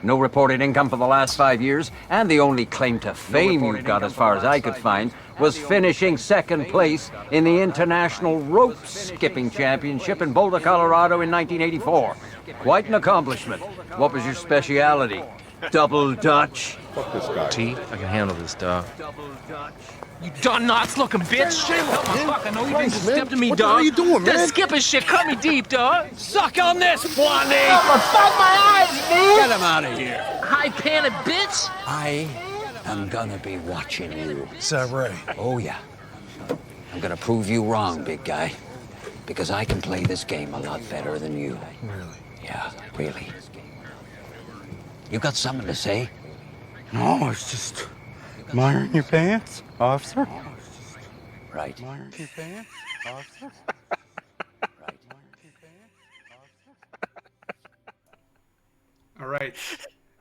No reported income for the last 5 years, and the only claim to fame you've got, as far as I could find, was finishing second place in the International Rope Skipping Championship in Boulder, Colorado in 1984. Quite an accomplishment. What was your speciality? Double Dutch? Fuck this guy. T, I can handle this, dog. Double Dutch. You darn nuts looking bitch! Fuck, I know you didn't just step to me, What the hell dog. are you doing, man? That skipping shit cut me deep, dog. Suck on this, Blondie! Fuck my eyes, man! Get him out of here. High panted bitch! I am gonna be watching you. Is that right? Oh, yeah. I'm gonna prove you wrong, big guy. Because I can play this game a lot better than you. Really? Yeah, really. You got something to say? No, it's just admiring your pants, officer. Right. Admiring your pants, officer. Right. All right.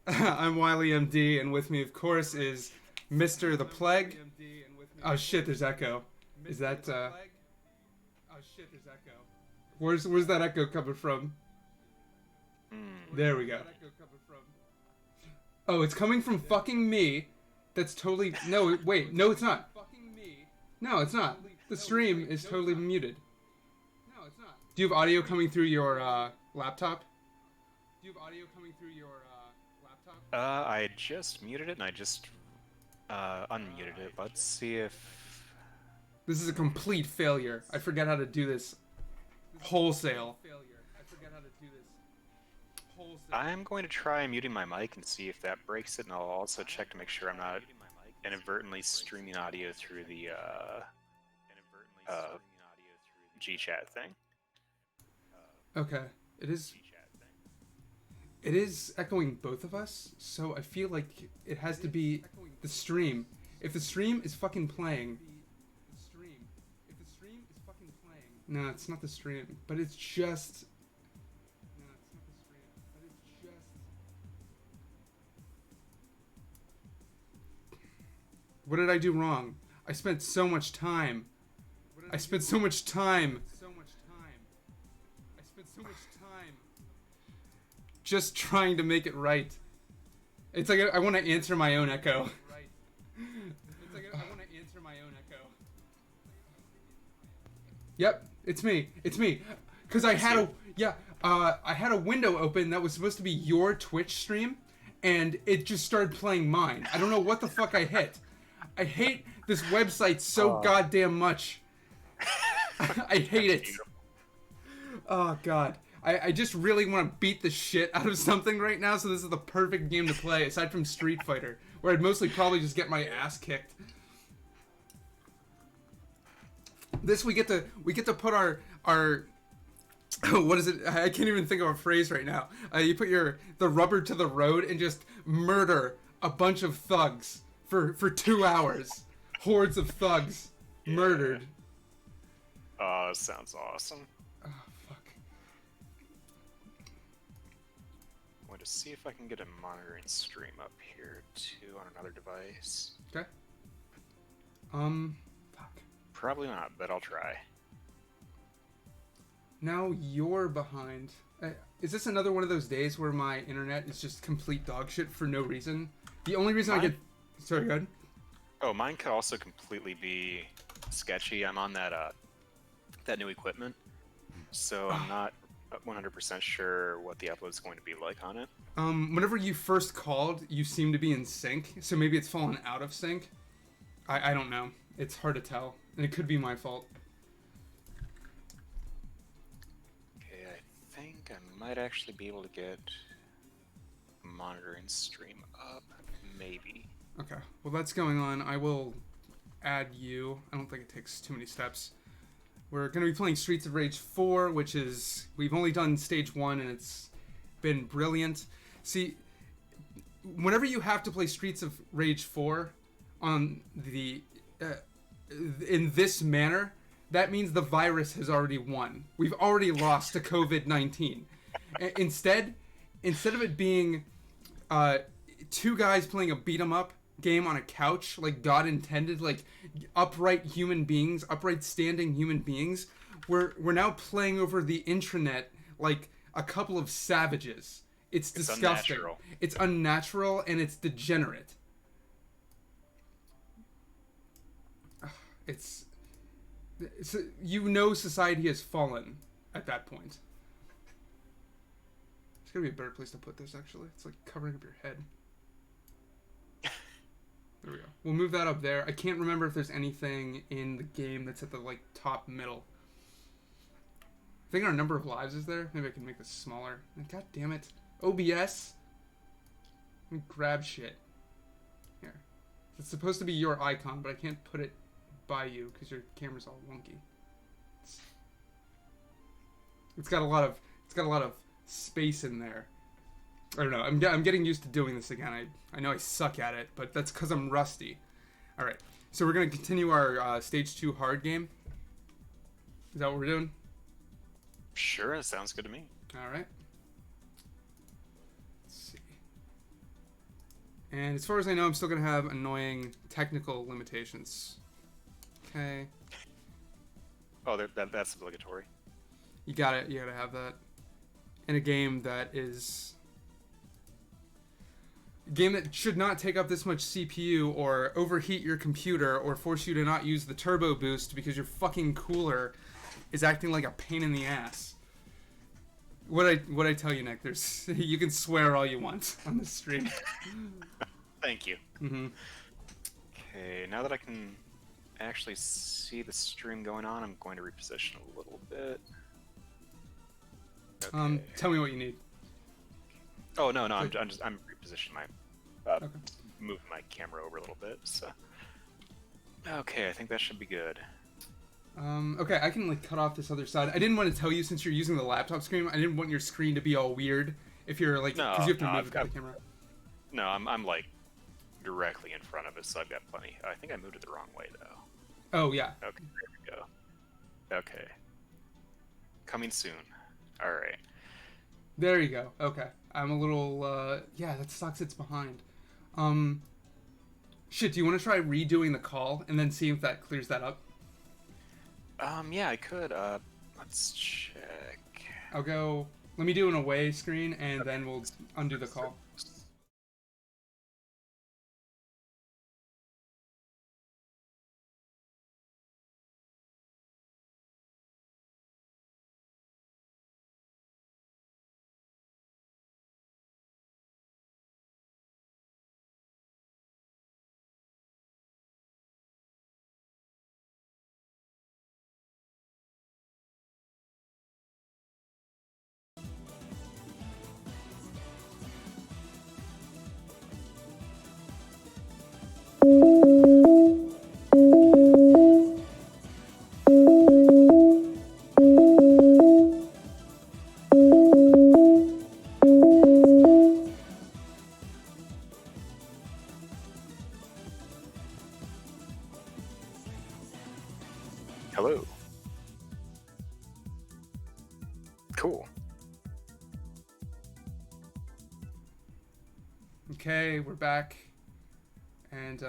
I'm Wiley MD, and with me, of course, is Mr. The Plague. Oh shit, there's echo. Is that Oh shit, there's echo. Where's that echo coming from? There we go. Oh, it's coming from fucking me. That's totally no. Wait, no, it's not. No, it's not. The stream is totally muted. No, it's not. Do you have audio coming through your laptop? I just muted it and I just unmuted it. Let's see if... This is a complete failure. I forget how to do this wholesale. I'm going to try muting my mic and see if that breaks it, and I'll also check to make sure I'm not inadvertently streaming audio through the GChat thing. Okay. It is echoing both of us, so I feel like it has to be the stream. If the stream is fucking playing... No, it's not the stream, but it's just... What did I do wrong? I spent so much time. Just trying to make it right. It's like I want to answer my own echo. Yep, it's me. Cause I had a window open that was supposed to be your Twitch stream, and it just started playing mine. I don't know what the fuck I hit. I hate this website so goddamn much. I hate it. Oh god. I just really want to beat the shit out of something right now, so this is the perfect game to play, aside from Street Fighter, where I'd mostly probably just get my ass kicked. This we get to put our what is it? I can't even think of a phrase right now. You put the rubber to the road and just murder a bunch of thugs for 2 hours. Hordes of thugs murdered. Oh, sounds awesome. Oh fuck. I'm going to see if I can get a monitoring stream up here too on another device. Okay. Fuck. Probably not, but I'll try. Now you're behind. Is this another one of those days where my internet is just complete dog shit for no reason? The only reason I get... Sorry, go ahead. Oh, mine could also completely be sketchy. I'm on that new equipment, so I'm not 100% sure what the upload is going to be like on it. Whenever you first called, you seemed to be in sync, so maybe it's fallen out of sync. I don't know. It's hard to tell, and it could be my fault. Okay, I think I might actually be able to get a monitoring stream up, maybe. Okay, well that's going on. I will add you. I don't think it takes too many steps. We're going to be playing Streets of Rage 4, which is... We've only done Stage 1, and it's been brilliant. See, whenever you have to play Streets of Rage 4 on the... in this manner, that means the virus has already won. We've already lost to COVID-19. Instead of it being two guys playing a beat-em-up game on a couch like God intended, like upright standing human beings, we're now playing over the intranet like a couple of savages. It's It's disgusting. unnatural. It's unnatural and it's degenerate. It's society has fallen at that point. It's gonna be a better place to put this. Actually, it's like covering up your head. There we go. We'll move that up there. I can't remember if there's anything in the game that's at the like top middle. I think our number of lives is there. Maybe I can make this smaller. God damn it. OBS. Let me grab shit. Here. It's supposed to be your icon, but I can't put it by you because your camera's all wonky. It's got a lot of space in there. I don't know. I'm getting used to doing this again. I know I suck at it, but that's because I'm rusty. All right. So we're gonna continue our stage 2 hard game. Is that what we're doing? Sure, that sounds good to me. All right. Let's see. And as far as I know, I'm still gonna have annoying technical limitations. Okay. Oh, that's obligatory. You gotta have that in a game that should not take up this much CPU or overheat your computer or force you to not use the turbo boost because your fucking cooler is acting like a pain in the ass. What I tell you, Nick? You can swear all you want on this stream. Thank you. Mm-hmm. Okay, now that I can actually see the stream going on, I'm going to reposition a little bit. Okay. Tell me what you need. Oh no, I'm repositioning my, Okay. moving my camera over a little bit. So, okay, I think that should be good. Okay, I can like cut off this other side. I didn't want to tell you since you're using the laptop screen. I didn't want your screen to be all weird if you're like because you have to move the camera. No, I'm like directly in front of it, so I've got plenty. I think I moved it the wrong way though. Oh yeah. Okay, there we go. Okay. Coming soon. All right. There you go. Okay. I'm a little yeah, that sucks it's behind. Shit, do you want to try redoing the call and then see if that clears that up? Yeah, I could. Let's check. I'll go. Let me do an away screen and then we'll undo the call. Hello. Cool. Okay, we're back. And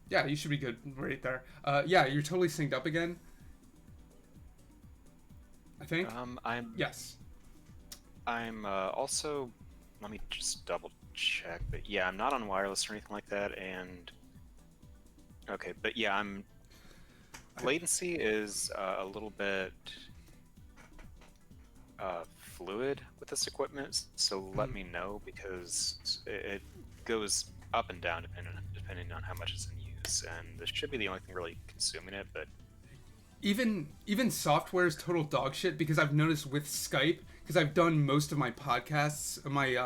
yeah, you should be good right there. Yeah, you're totally synced up again. I think. Yes. I'm also. Let me just double check. But yeah, I'm not on wireless or anything like that. And okay, but yeah, latency is a little bit fluid with this equipment. So let me know because it goes up and down depending on how much it's in use. And this should be the only thing really consuming it, but. Even software is total dog shit because I've noticed with Skype, because I've done most of my podcasts, my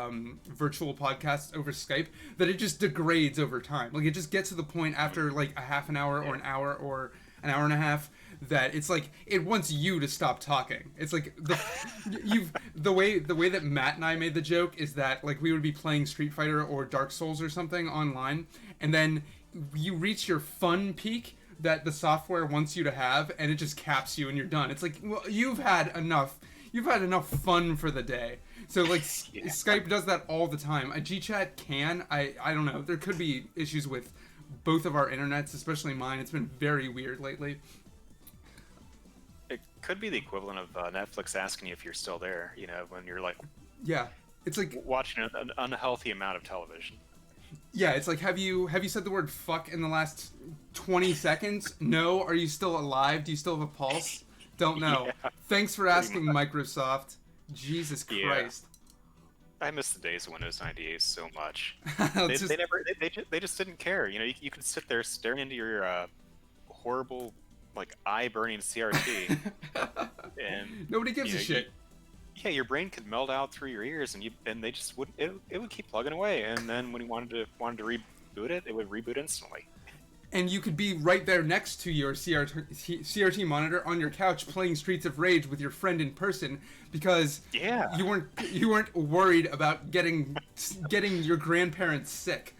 virtual podcasts over Skype, that it just degrades over time. Like it just gets to the point after like a half an hour or an hour or an hour and a half that it's like it wants you to stop talking. It's like the way that Matt and I made the joke is that like we would be playing Street Fighter or Dark Souls or something online, and then you reach your fun peak that the software wants you to have, and it just caps you and you're done. It's like, well, you've had enough fun for the day. So like Yeah. Skype does that all the time. A GChat can. I don't know. There could be issues with both of our internets, especially mine. It's been very weird lately. It could be the equivalent of Netflix asking you if you're still there, when you're like Yeah. It's like, watching an unhealthy amount of television. yeah, it's like, have you said the word fuck in the last 20 seconds? No. Are you still alive? Do you still have a pulse? Don't know. Yeah, Thanks for asking, Microsoft. Jesus Yeah. Christ. I miss the days of Windows 98 so much. It's just- They just didn't care. You know, you could sit there staring into your horrible, like, eye-burning CRT, and Nobody gives you a know, shit. yeah, your brain could melt out through your ears, and they just wouldn't. It would keep plugging away, and then when you wanted to reboot it, it would reboot instantly. And you could be right there next to your CRT monitor on your couch playing Streets of Rage with your friend in person because Yeah. you weren't worried about getting your grandparents sick.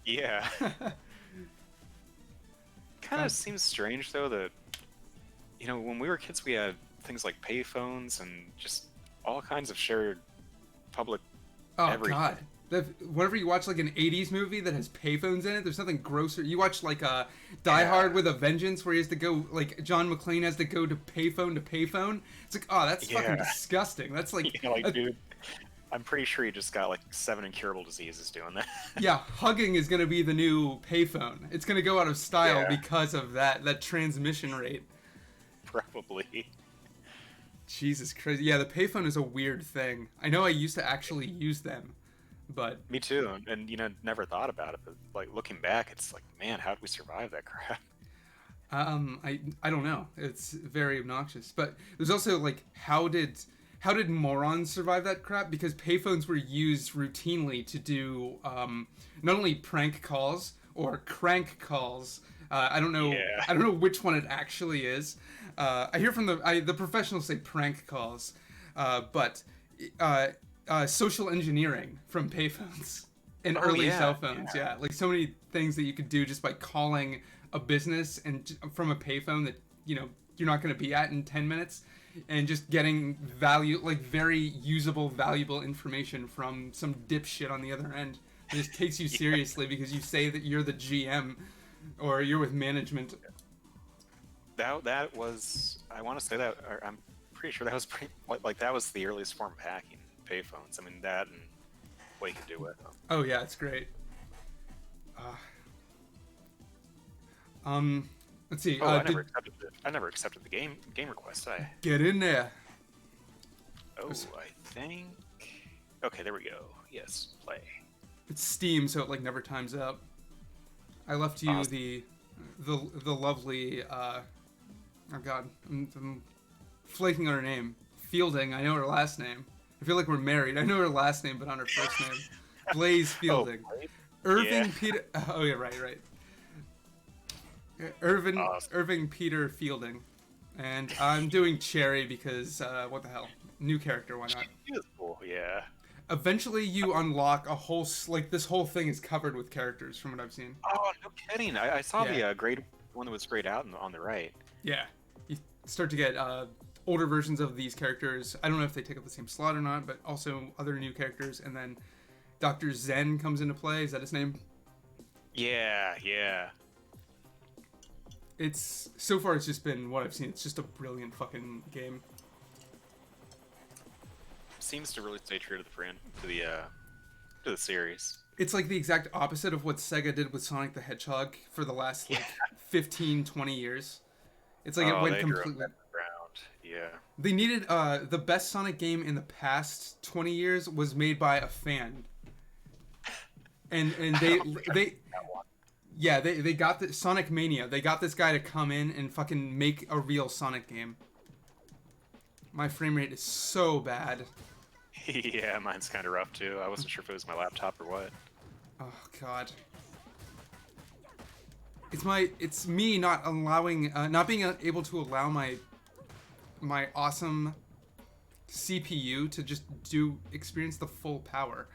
Yeah. Kind of seems strange though that, you know, when we were kids, we had things like payphones and just all kinds of shared public. Oh Everything. God! Whenever you watch like an '80s movie that has payphones in it, there's nothing grosser. You watch like Die Hard with a Vengeance, where he has to go, like John McClane has to go to payphone. It's like, oh, that's fucking Yeah. disgusting. That's like, You know, like, dude, I'm pretty sure you just got like 7 incurable diseases doing that. yeah, hugging is gonna be the new payphone. It's gonna go out of style Yeah. because of that transmission rate. Probably. Jesus Christ! Yeah, the payphone is a weird thing. I know I used to actually use them, but Me too, and you know, never thought about it, but like looking back, it's like, man, how did we survive that crap? I don't know. It's very obnoxious. But there's also like how did morons survive that crap? Because payphones were used routinely to do not only prank calls or crank calls. I don't know. Yeah. I don't know which one it actually is. I hear from the professionals say prank calls, but social engineering from payphones and early yeah, cell phones. Yeah, like so many things that you could do just by calling a business and from a payphone that you're not going to be at in 10 minutes, and just getting very usable, valuable information from some dipshit on the other end. It just takes you seriously because you say that you're the GM or you're with management. That was, I want to say that, or I'm pretty sure that was pretty, like that was the earliest form of hacking, payphones. I mean, that and what you could do with them. Oh yeah, it's great. Let's see. Oh, I never accepted the game request. Get in there. I think. Okay, there we go. Yes, play. It's Steam, so it like never times out. I left you Awesome. the lovely oh god, I'm flaking on her name. Fielding. I know her last name. I feel like we're married. I know her last name, but on her first name, Blaze Fielding. right? Irving Yeah. Peter. Oh yeah, right. Irving Awesome. Irving Peter Fielding, and I'm doing Cherry because what the hell? New character, why not? Beautiful, yeah. Eventually, you unlock a whole this whole thing is covered with characters from what I've seen. Oh, no kidding. I saw Yeah. the grade one that was grayed out on the right. Yeah, you start to get older versions of these characters. I don't know if they take up the same slot or not, but also other new characters. And then Dr. Zen comes into play. Is that his name? Yeah, yeah. It's so far it's just been what I've seen. It's just a brilliant fucking game. Seems to really stay true to the series. It's like the exact opposite of what Sega did with Sonic the Hedgehog for the last like 15, 20 years. It's like it went they drove completely. that around. Yeah. They needed the best Sonic game in the past 20 years was made by a fan. And they yeah, they got the Sonic Mania. They got this guy to come in and fucking make a real Sonic game. My frame rate is so bad. Yeah, mine's kind of rough too. I wasn't sure if it was my laptop or what. Oh god. It's me not allowing not being able to allow my awesome CPU to just experience the full power,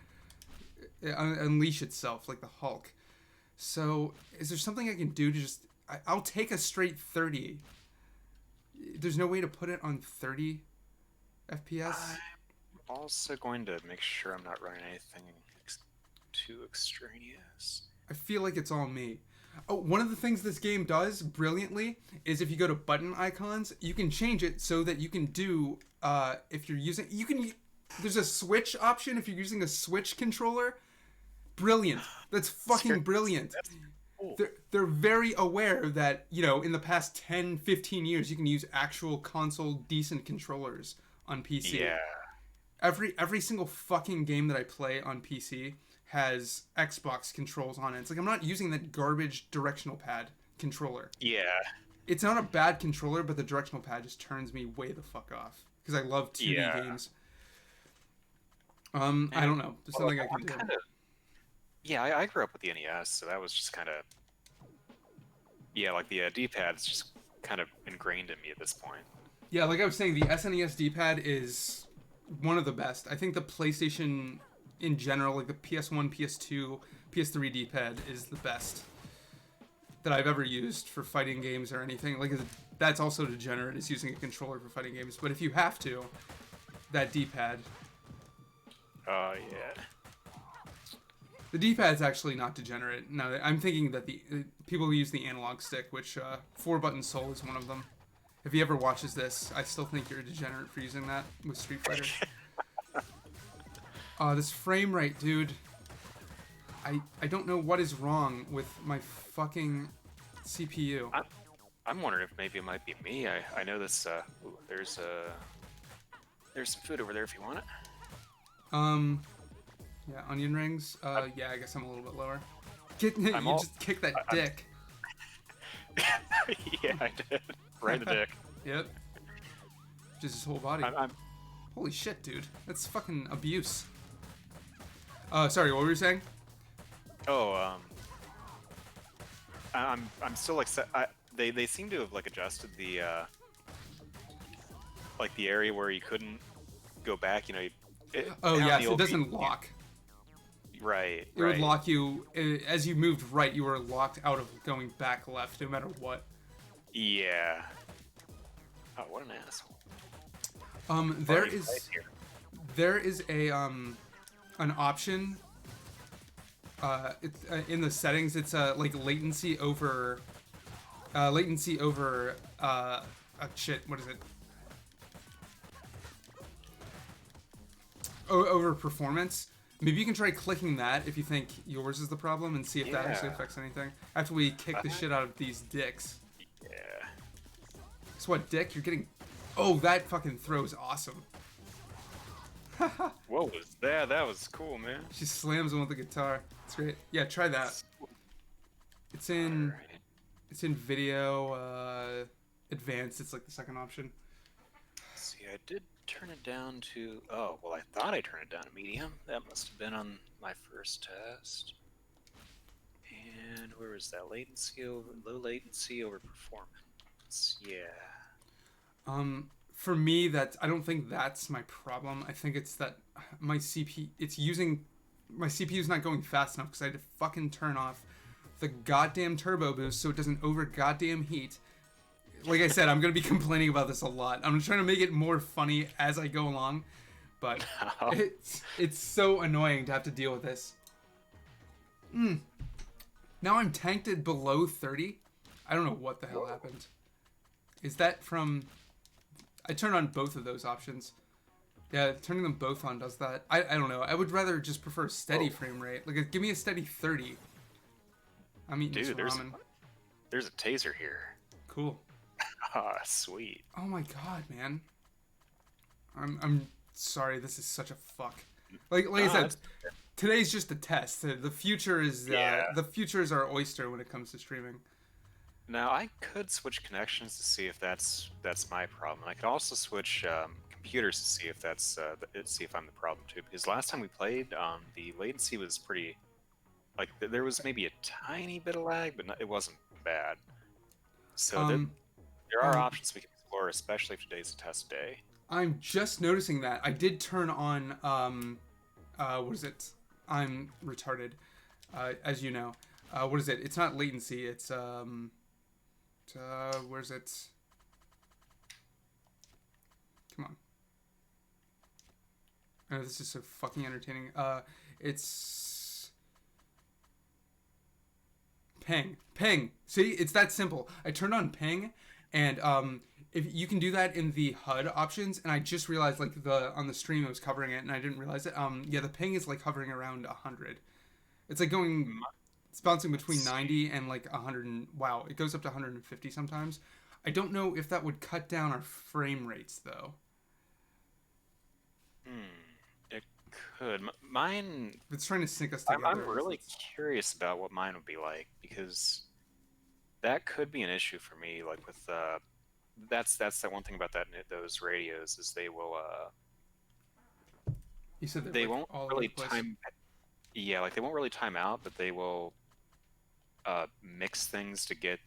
unleash itself like the Hulk. So is there something I can do to just I'll take a straight 30. There's no way to put it on 30 FPS. I'm also going to make sure I'm not running anything too extraneous. I feel like it's all me. Oh, one of the things this game does brilliantly is if you go to button icons, you can change it so that you can do if you're using There's a switch option if you're using a Switch controller. Brilliant. That's fucking brilliant. Cool. They're very aware that, you know, in the past 10, 15 years, you can use actual console decent controllers on PC. Yeah. Every single fucking game that I play on PC has Xbox controls on it. It's like I'm not using that garbage directional pad controller. Yeah. It's not a bad controller, but the directional pad just turns me way the fuck off because I love 2D games. I don't know. There's something I can do. Yeah, I grew up with the NES, so that was just kind of... Yeah, like the D-pad's just kind of ingrained in me at this point. Yeah, like I was saying, the SNES D-pad is one of the best. I think the PlayStation in general, like the PS1, PS2, PS3 D-pad is the best that I've ever used for fighting games or anything. Like, that's also degenerate, is using a controller for fighting games. But if you have to, that D-pad... Oh, yeah. The D-pad's actually not degenerate. No, I'm thinking that the people who use the analog stick, which 4-Button Soul is one of them. If he ever watches this, I still think you're a degenerate for using that with Street Fighter. This frame rate, dude. I don't know what is wrong with my fucking CPU. I'm wondering if maybe it might be me. I know this. Ooh, there's some food over there if you want it. Yeah, onion rings. Yeah, I guess I'm a little bit lower. You just kick that dick. Yeah, I did. Right in the dick. Yep. Just his whole body. I'm Holy shit, dude. That's fucking abuse. Sorry, what were you saying? Oh, I'm still like they seem to have like adjusted the like the area where you couldn't go back. You know. Oh yes, it doesn't lock. Right. It would lock you as you moved right. You were locked out of going back left, no matter what. Yeah. Oh, what an asshole. There is a an option. It's in the settings. It's like latency over shit. What is it? Over performance. Maybe you can try clicking that if you think yours is the problem and see if that actually affects anything. After we kick the shit out of these dicks. Yeah. So what, dick? You're getting... Oh, that fucking throw is awesome. What was that? That was cool, man. She slams him with the guitar. It's great. Yeah, try that. It's in... Alright. It's in video, advanced. It's like the second option. See, I did turn it down to... Oh, well, I thought I turned it down to medium. That must have been on my first test. And where was that? Latency over... Low latency over performance. Yeah. For me, I don't think that's my problem. I think it's that my CPU... My CPU's not going fast enough because I had to fucking turn off the goddamn turbo boost so it doesn't over goddamn heat. Like I said, I'm going to be complaining about this a lot. I'm trying to make it more funny as I go along, but it's so annoying to have to deal with this. Now I'm tanked below 30. I don't know what the hell happened. Is that from... I turned on both of those options. Yeah, turning them both on does that. I don't know. I would rather just prefer steady frame rate. Like, give me a steady 30. I'm eating this ramen. There's a taser here. Cool. Ah, sweet. Oh my god, man. I'm sorry. This is such a fuck. Like I said, today's just a test. The future is the future is our oyster when it comes to streaming. Now I could switch connections to see if that's my problem. I could also switch computers to see if see if I'm the problem too. Because last time we played, the latency was pretty. Like there was maybe a tiny bit of lag, but it wasn't bad. So there are options we can explore, especially if today's a test day. I'm just noticing that I did turn on what is it? I'm retarded, as you know. What is it? It's not latency. It's where's it? Come on. Oh, this is so fucking entertaining. It's ping. Ping. See, it's that simple. I turned on ping, And if you can do that in the HUD options, and I just realized like on the stream it was covering it, and I didn't realize it. Yeah, the ping is like hovering around 100. It's like it's bouncing between 90 and like 100. Wow, it goes up to 150 sometimes. I don't know if that would cut down our frame rates though. It could. Mine. It's trying to sync us together. I'm really curious about what mine would be like, because that could be an issue for me. Like with that's that one thing about those radios is they will You said they like won't all over really the place. time. Yeah, like they won't really time out, but they will mix things to get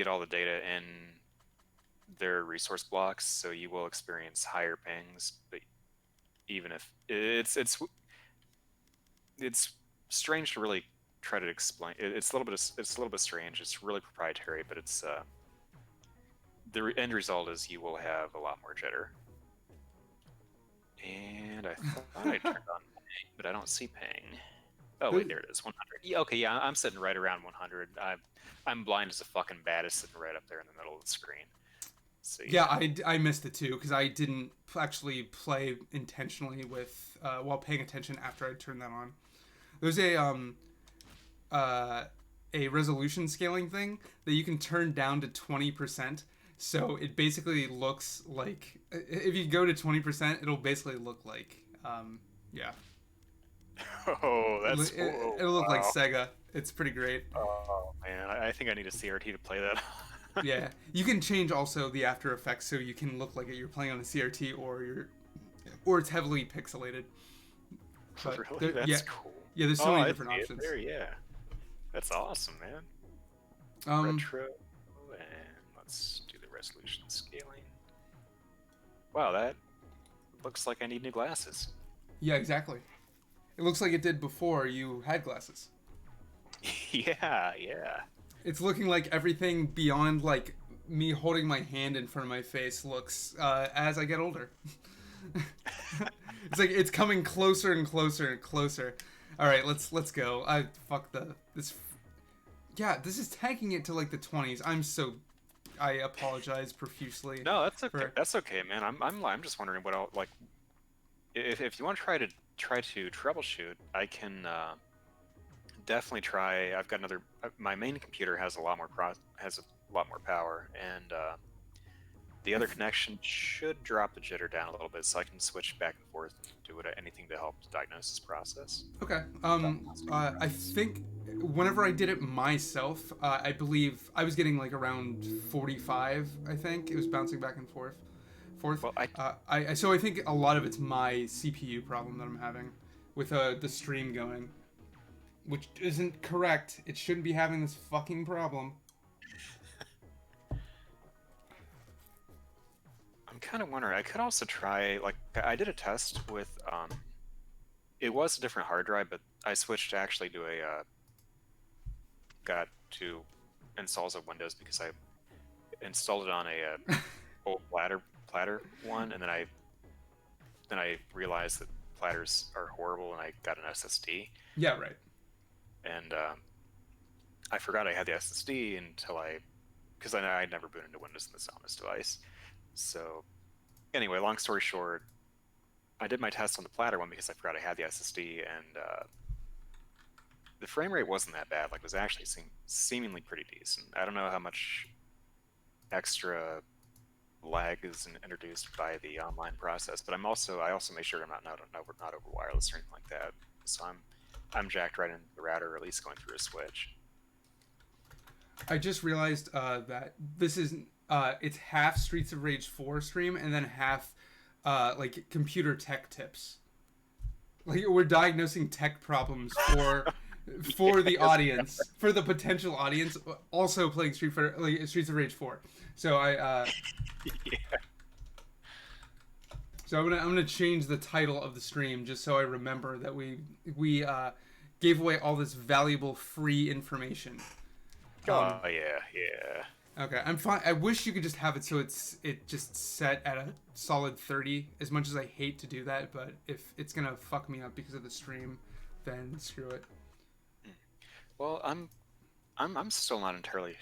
all the data in their resource blocks, so you will experience higher pings. But even if it's strange to really try to explain. It's a little bit strange. It's really proprietary, but it's the end result is you will have a lot more jitter. And I thought I turned on ping, but I don't see ping. Oh wait, there it is, 100. Yeah, okay, yeah, I'm sitting right around 100. I'm blind as a fucking bat, is sitting right up there in the middle of the screen. So, yeah, I missed it too because I didn't actually play intentionally with while paying attention after I turned that on. There's a resolution scaling thing that you can turn down to 20%. So it basically looks like if you go to 20%, it'll basically look like yeah. Oh, that's cool. It'll look like Sega. It's pretty great. Oh man, I think I need a CRT to play that. Yeah, you can change also the After Effects so you can look like you're playing on a CRT or it's heavily pixelated. But really? That's cool. Yeah, there's so many different options. There, yeah. That's awesome, man. Retro, and let's do the resolution scaling. Wow, that looks like I need new glasses. Yeah, exactly. It looks like it did before you had glasses. Yeah. It's looking like everything beyond like me holding my hand in front of my face looks as I get older. It's like it's coming closer and closer and closer. All right, let's go. This is tagging it to like the 20s. I apologize profusely. No, that's okay. That's okay, man. I'm just wondering what else, like if you want to try to troubleshoot, I can definitely try. I've got another. My main computer has a lot more power, and the other connection should drop the jitter down a little bit, so I can switch back and forth and do anything to help the diagnosis process. Okay. I think whenever I did it myself, I believe I was getting like around 45. I think it was bouncing back and forth. Well, so I think a lot of it's my CPU problem that I'm having with the stream going, which isn't correct. It shouldn't be having this fucking problem. I'm kind of wondering. I could also try. Like, I did a test with. It was a different hard drive, but I switched to actually do got to installs of Windows because I installed it on a old platter one, and then I realized that platters are horrible, and I got an SSD. Yeah, right. And I forgot I had the SSD because I'd never booted into Windows on this device. So anyway, long story short, I did my test on the platter one because I forgot I had the SSD, and the frame rate wasn't that bad. Like, it was actually seemingly pretty decent. I don't know how much extra lag is introduced by the online process, but I also make sure I'm not over wireless or anything like that. So I'm jacked right into the router, or at least going through a switch. I just realized that this is it's half Streets of Rage 4 stream and then half like computer tech tips. Like, we're diagnosing tech problems for the audience, for the potential audience, also playing Streets of Rage 4. So yeah. So I'm gonna change the title of the stream just so I remember that we gave away all this valuable free information. Oh yeah. Okay, I'm fine. I wish you could just have it so it just set at a solid 30. As much as I hate to do that, but if it's gonna fuck me up because of the stream, then screw it. Well, I'm still not entirely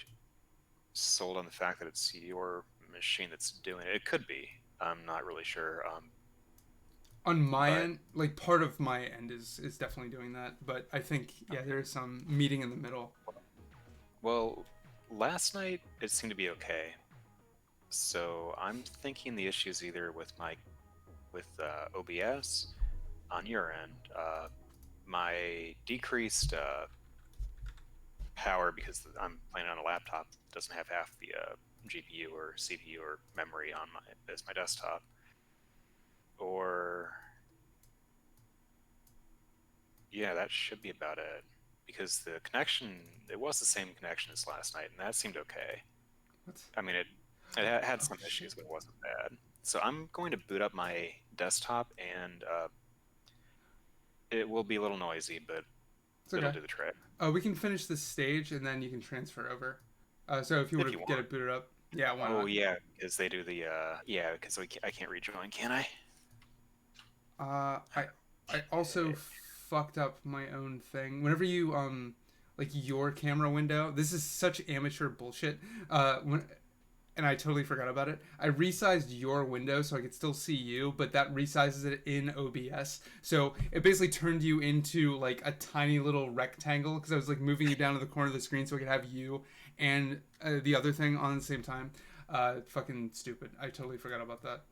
sold on the fact that it's your machine that's doing it. It could be. I'm not really sure. On my But- end, like part of my end is definitely doing that, but I think there is some meeting in the middle. Well, last night it seemed to be okay. So I'm thinking the issue is either with OBS on your end, my decreased power because I'm playing on a laptop doesn't have half the GPU or CPU or memory on as my desktop, or yeah, that should be about it. Because the connection, it was the same connection as last night, and that seemed okay. What? I mean, it had some issues, but it wasn't bad. So I'm going to boot up my desktop, and it will be a little noisy, but It's it'll okay. do the trick. We can finish this stage and then you can transfer over. So if you If want you to get want. it booted up, yeah, why Oh not? yeah, because they do the because I can't rejoin, can I? I also fucked up my own thing. Whenever you like your camera window, this is such amateur bullshit. And I totally forgot about it. I resized your window so I could still see you, but that resizes it in OBS. So it basically turned you into like a tiny little rectangle because I was like moving you down to the corner of the screen so I could have you and the other thing on at the same time. Fucking stupid. I totally forgot about that.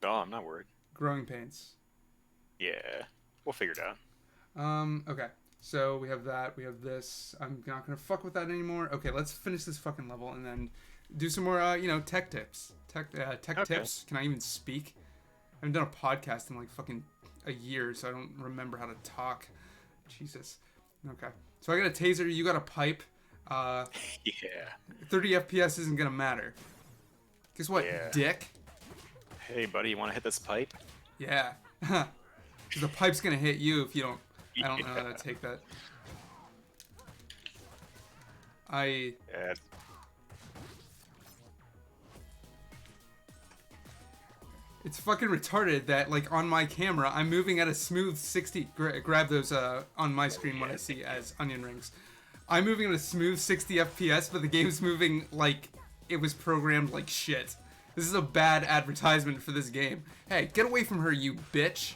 Oh, I'm not worried. Growing pains. Yeah, we'll figure it out. Okay. So we have that. We have this. I'm not gonna fuck with that anymore. Okay, let's finish this fucking level and then do some more, tech tips. Tech Okay. tips. Can I even speak? I haven't done a podcast in like fucking a year, so I don't remember how to talk. Jesus. Okay. So I got a taser. You got a pipe. Yeah. 30 FPS isn't gonna matter. Guess what, Yeah. dick? Hey, buddy, you want to hit this pipe? Yeah. 'Cause the pipe's gonna hit you if you don't. I don't know how to take that. Yeah. It's fucking retarded that, like, on my camera, I'm moving at a smooth 60... grab those on my screen what I see as onion rings. I'm moving at a smooth 60 FPS, but the game's moving like it was programmed like shit. This is a bad advertisement for this game. Hey, get away from her, you bitch.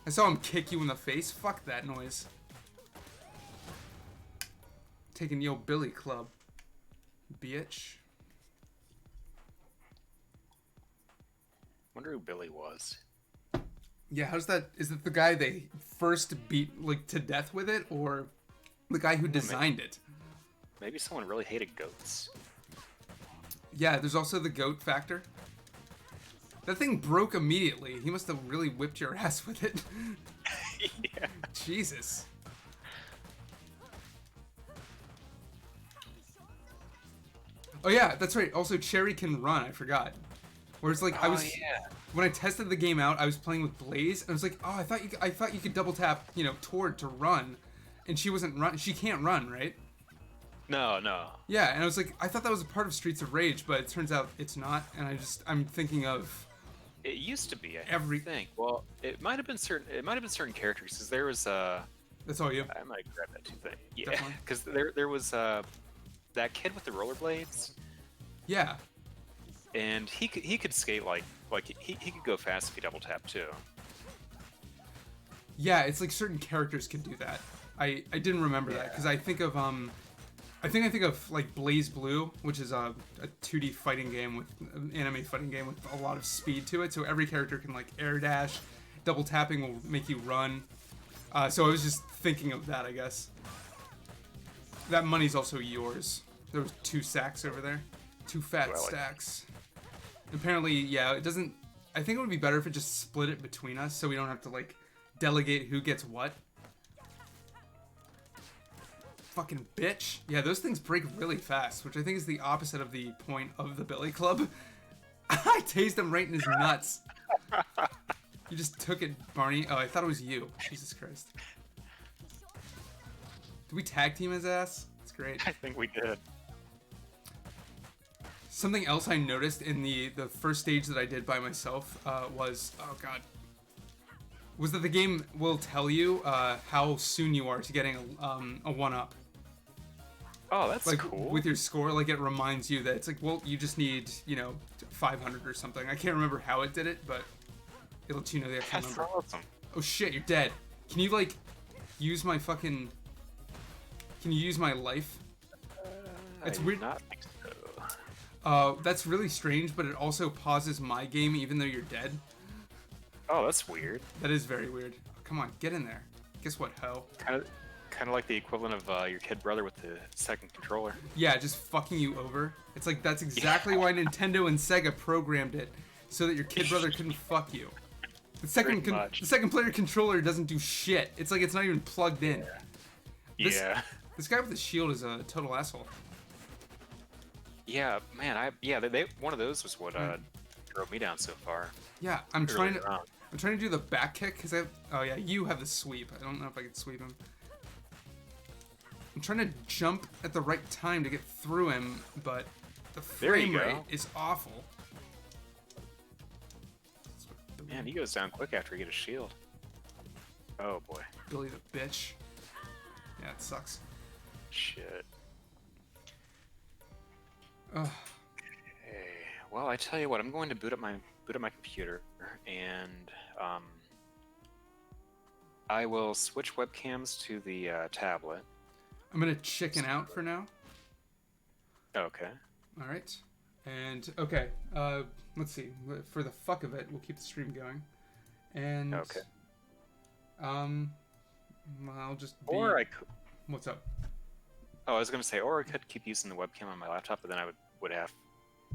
I saw him kick you in the face. Fuck that noise. Taking yo Billy Club. Bitch. Wonder who Billy was. Yeah, how's that? Is it the guy they first beat like to death with it, or the guy who designed it? Maybe someone really hated goats. Yeah, there's also the goat factor. That thing broke immediately. He must have really whipped your ass with it. Yeah. Jesus. Oh yeah, that's right. Also, Cherry can run. I forgot. Whereas like I was when I tested the game out, I was playing with Blaze, and I was like, oh, I thought you could double tap, toward to run, and she wasn't run. She can't run, right? No. Yeah, and I was like, I thought that was a part of Streets of Rage, but it turns out it's not. And I'm thinking of It used to be. I Every- think. Well, it might have been certain characters because there was that's all you. I might grab that too. But yeah, Definitely. because there was that kid with the rollerblades, Yeah, and he could skate like he could go fast if he double tap too. yeah. It's like certain characters can do that. I didn't remember that because I think of I think of like Blaze Blue, which is a 2D fighting game with anime fighting game with a lot of speed to it. So every character can like air dash, double tapping will make you run. So I was just thinking of that, I guess. That money's also yours. There was 2 sacks over there, 2 fat Well, stacks. Apparently, yeah, it doesn't. I think it would be better if it just split it between us, so we don't have to like delegate who gets what. Fucking bitch. Yeah, those things break really fast, which I think is the opposite of the point of the Billy Club. I tased him right in his nuts. You just took it, Barney. Oh, I thought it was you. Jesus Christ. Did we tag team his ass? That's great. I think we did. Something else I noticed in the first stage that I did by myself was, oh god, was that the game will tell you how soon you are to getting a 1-up. Oh, that's like cool. with your score, like it reminds you that it's like, well, you just need 500 or something. I can't remember how it did it, but it lets you know the actual That's number. awesome. Oh shit, you're dead. Can you like use my fucking? Can you use my life? It's I do weird. not think so. That's really strange, but it also pauses my game even though you're dead. Oh, that's weird. That is very weird. Come on, get in there. Guess what, ho? Kind of like the equivalent of your kid brother with the second controller. Yeah, just fucking you over. It's like that's exactly why Nintendo and Sega programmed it, so that your kid brother couldn't fuck you. The second much. the second player controller doesn't do shit. It's like it's not even plugged in. This- Yeah. This guy with the shield is a total asshole. Yeah, man. They one of those was what drove me down so far. Yeah, I'm Earlier trying to on. I'm trying to do the back kick because oh yeah, you have the sweep. I don't know if I can sweep him. I'm trying to jump at the right time to get through him, but the There you frame go. rate is awful. Man, he goes down quick after he gets a shield. Oh boy. Billy the bitch. Yeah, it sucks. Shit. Ugh. Hey, well, I tell you what, I'm going to boot up my computer, and I will switch webcams to the tablet. I'm gonna chicken out for now. Okay. All right. And okay, let's see. For the fuck of it, we'll keep the stream going. And Okay. well, I'll just be. Or I could. What's up? Oh, I was gonna say, or I could keep using the webcam on my laptop, but then I would have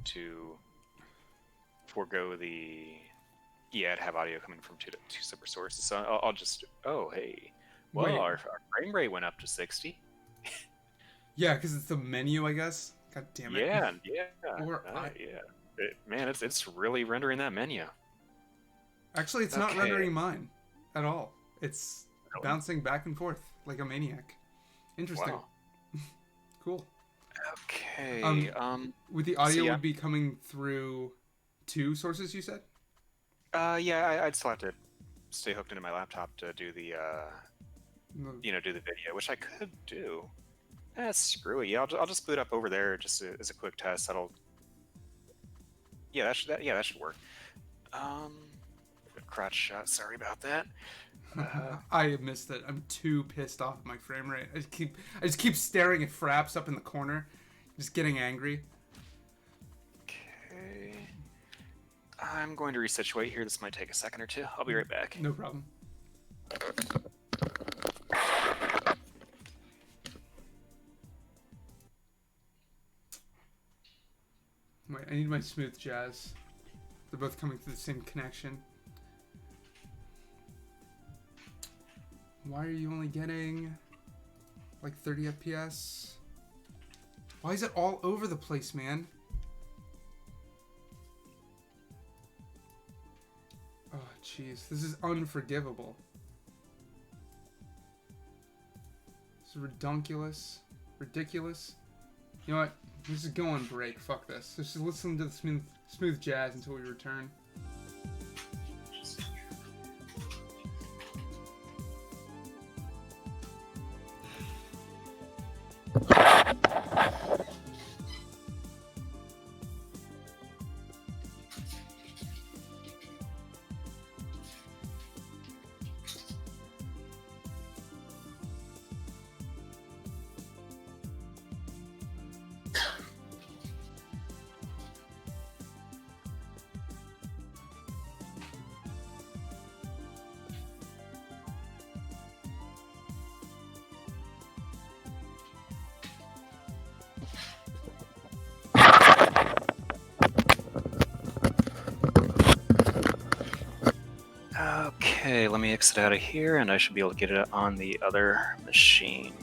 to forego the. Yeah, I'd have audio coming from two separate sources. So I'll just. Oh, hey. Well, Wait. our frame rate went up to 60. Yeah, because it's the menu, I guess. God damn it. Yeah. Or Yeah. Man, it's really rendering that menu. Actually, it's not Okay. rendering mine at all. It's Really? bouncing back and forth like a maniac. Interesting. Wow. Cool. Okay. With the audio yeah. would be coming through two sources, you said? Yeah, I'd still have to stay hooked into my laptop to do the, No. do the video, which I could do. Screw it. Yeah, I'll just boot up over there just as a quick test. Yeah, that should work. Crotch shot. Sorry about that. I missed it. I'm too pissed off at my frame rate. I just keep staring at Fraps up in the corner, just getting angry. Okay. I'm going to resituate here. This might take a second or two. I'll be right back. No problem. Wait, I need my smooth jazz. They're both coming through the same connection. Why are you only getting like 30 FPS? Why is it all over the place, man? Oh, jeez. This is unforgivable. This is redunculous. Ridiculous. You know what? Let's just go on break. Fuck this. Let's just listen to the smooth jazz until we return. Okay, let me exit out of here, and I should be able to get it on the other machine.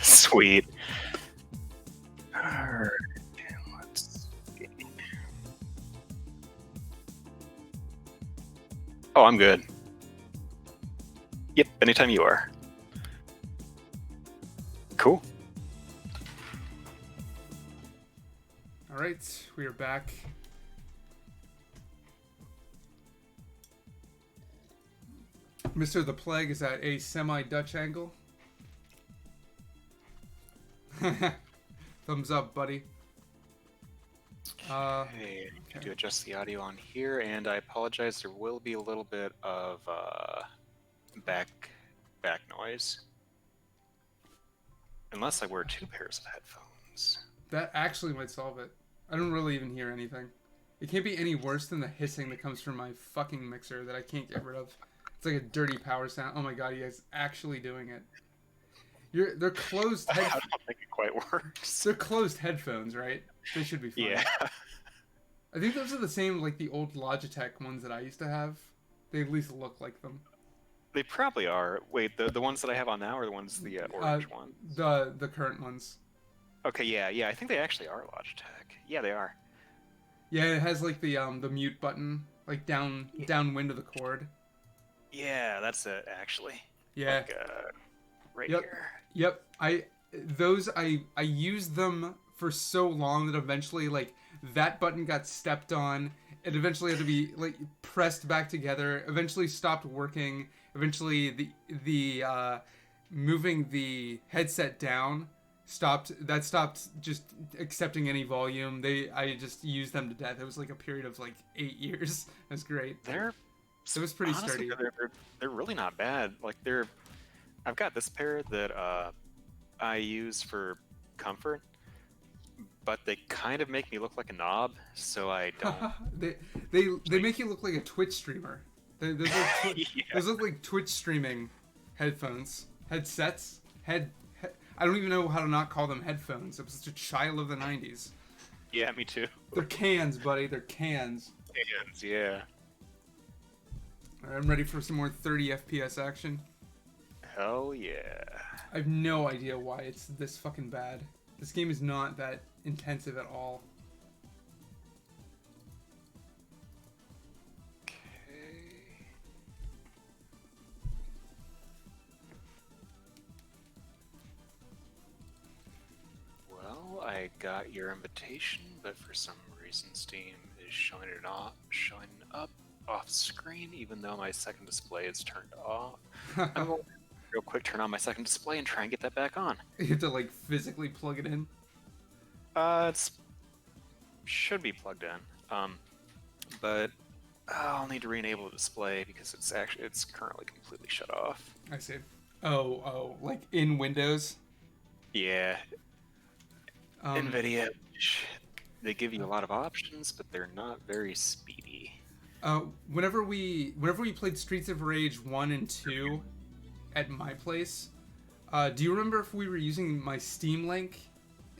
Sweet. Alright, let's see. Oh, I'm good. Yep, anytime you are. Cool. Alright, we are back. Mr. The Plague is at a semi-Dutch angle. Thumbs up, buddy. Hey, I need to adjust the audio on here, and I apologize. There will be a little bit of back noise, unless I wear 2 pairs of headphones. That actually might solve it. I don't really even hear anything. It can't be any worse than the hissing that comes from my fucking mixer that I can't get rid of. It's like a dirty power sound. Oh my god, you guys actually doing it. They're closed I don't think it quite works. They're closed headphones, right? They should be fine. Yeah. I think those are the same like the old Logitech ones that I used to have. They at least look like them. They probably are. Wait, the ones that I have on now, or the ones the orange ones? The current ones. Okay, yeah. I think they actually are Logitech. Yeah, they are. Yeah, it has like the mute button like downwind of the cord. Yeah, that's it actually. Yeah. Like, right Yep. here. Yep. I used them for so long that eventually like that button got stepped on. It eventually had to be like pressed back together. Eventually stopped working. Eventually the moving the headset down stopped just accepting any volume. I just used them to death. It was like a period of like 8 years. That's great. It was pretty honestly, sturdy. They're really not bad. Like I've got this pair that I use for comfort, but they kind of make me look like a knob, so I don't. they make you look like a Twitch streamer. Those Yeah. those look like Twitch streaming headsets. I don't even know how to not call them headphones. I'm such a child of the 90s. Yeah, me too. They're cans, buddy. They're cans. Hands, yeah. All right, I'm ready for some more 30 FPS action. Hell yeah. I have no idea why it's this fucking bad. This game is not that intensive at all. Okay. Well, I got your invitation, but for some reason Steam is showing up off screen, even though my second display is turned off. I'm going to real quick turn on my second display and try and get that back on. You have to like physically plug it in. It's should be plugged in. But I'll need to re-enable the display because it's currently completely shut off. I see. Oh, like in Windows. Yeah, Um, NVIDIA, they give you a lot of options, but they're not very speedy. Whenever we played Streets of Rage 1 and 2 at my place, do you remember if we were using my Steam Link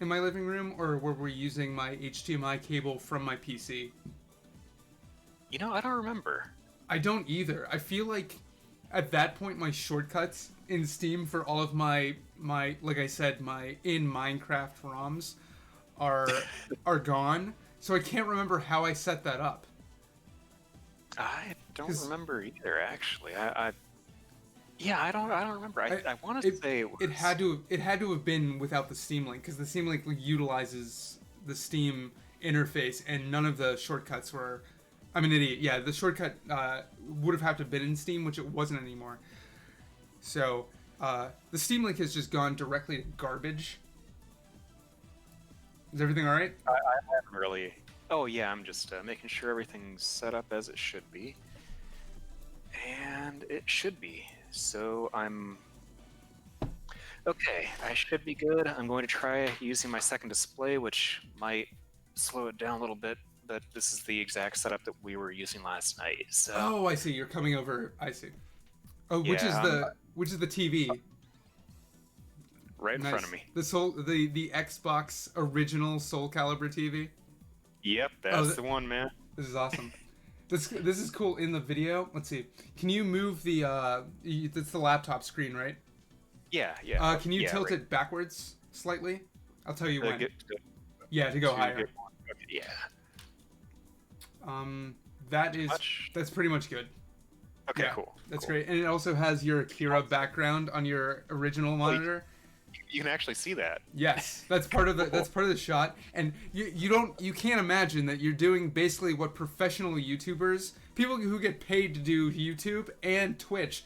in my living room, or were we using my HDMI cable from my PC? You know, I don't remember. I don't either. I feel like at that point my shortcuts in Steam for all of my like I said, my in Minecraft ROMs are gone. So I can't remember how I set that up. I don't 'Cause remember either, actually. I don't remember. I want to say it was... it had to have been without the Steam Link, because the Steam Link utilizes the Steam interface, and none of the shortcuts were. I'm an idiot. Yeah, the shortcut would have had to have been in Steam, which it wasn't anymore. So the Steam Link has just gone directly to garbage. Is everything all right? I haven't really... Oh, yeah, I'm just making sure everything's set up as it should be. And it should be. So I'm... Okay, I should be good. I'm going to try using my second display, which might slow it down a little bit, but this is the exact setup that we were using last night, so... Oh, I see. You're coming over. I see. Oh, which Yeah, is the TV? Right in front of me. The Xbox original Soul Calibur TV. Yep, that's the one, man. This is awesome. This is cool. In the video, let's see. Can you move the? That's the laptop screen, right? Yeah, yeah. Can you yeah, tilt right. it backwards slightly? I'll tell you when. Get- Yeah, to go to higher. get one. Okay, yeah. That's pretty much good. Okay, Yeah, cool. That's cool. great, and it also has your Akira background on your original monitor. You can actually see that. Yes, that's part of the shot, and you can't imagine that you're doing basically what professional YouTubers, people who get paid to do YouTube and Twitch,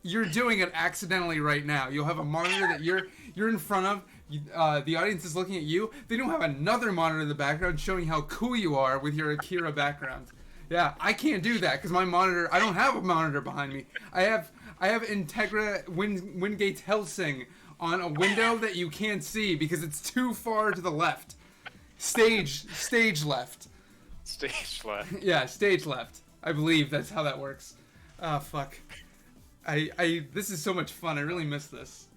You're doing it accidentally right now. You'll have a monitor that you're in front of. The audience is looking at you. Then you'll have another monitor in the background showing how cool you are with your Akira background. Yeah, I can't do that because my monitor. I don't have a monitor behind me. I have Integra Wingate's Helsing on a window that you can't see because it's too far to the left. Stage left. Stage left. Yeah, stage left. I believe that's how that works. Ah, fuck. This is so much fun. I really miss this.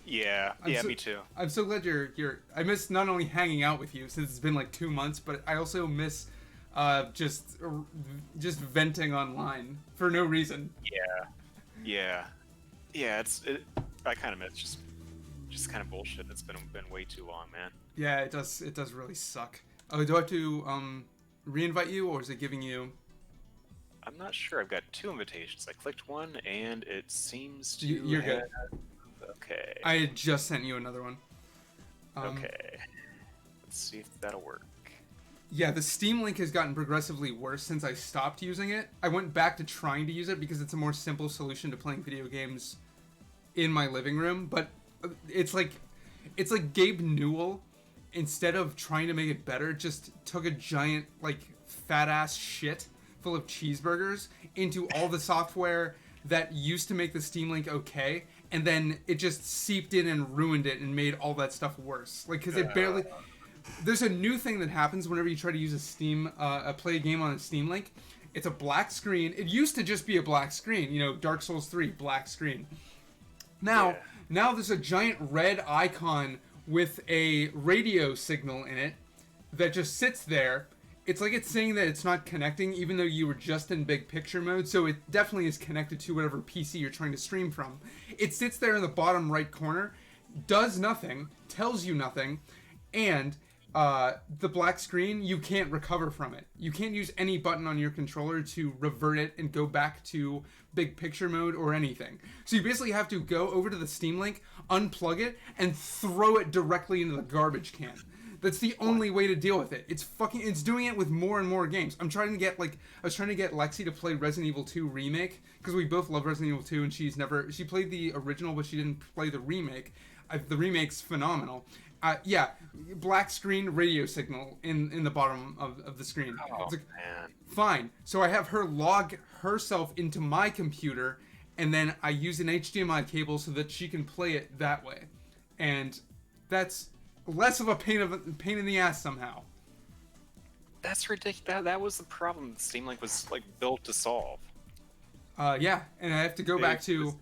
Yeah, me too. I'm so glad you're. I miss not only hanging out with you since it's been like 2 months, but I also miss just venting online for no reason. Yeah. I kind of miss just kind of bullshit. It's been way too long, man. Yeah, it does really suck. Oh, do I have to re-invite you, or is it giving you? I'm not sure. I've got 2 invitations. I clicked one, and it seems to. You're good. Okay. I had just sent you another one. Okay. Let's see if that'll work. Yeah, the Steam Link has gotten progressively worse since I stopped using it. I went back to trying to use it because it's a more simple solution to playing video games in my living room, but it's like Gabe Newell, instead of trying to make it better, just took a giant like fat ass shit full of cheeseburgers into all the software that used to make the Steam Link okay, and then it just seeped in and ruined it and made all that stuff worse. Like, because it barely. There's a new thing that happens whenever you try to use play a game on a Steam Link. It's a black screen. It used to just be a black screen. You know, Dark Souls 3, black screen. Now there's a giant red icon with a radio signal in it that just sits there. It's like it's saying that it's not connecting, even though you were just in big picture mode. So it definitely is connected to whatever PC you're trying to stream from. It sits there in the bottom right corner, does nothing, tells you nothing, and the black screen, you can't recover from it. You can't use any button on your controller to revert it and go back to big picture mode or anything. So you basically have to go over to the Steam Link, unplug it, and throw it directly into the garbage can. That's the only way to deal with it. It's doing it with more and more games. I was trying to get Lexi to play Resident Evil 2 Remake, because we both love Resident Evil 2, and she played the original, but she didn't play the remake. The remake's phenomenal. Black screen radio signal in the bottom of the screen. Oh, it's like, man. Fine. So I have her log herself into my computer, and then I use an HDMI cable so that she can play it that way. And that's less of a pain in the ass somehow. That's ridiculous. That was the problem Steam Link was like built to solve. And I have to go back to.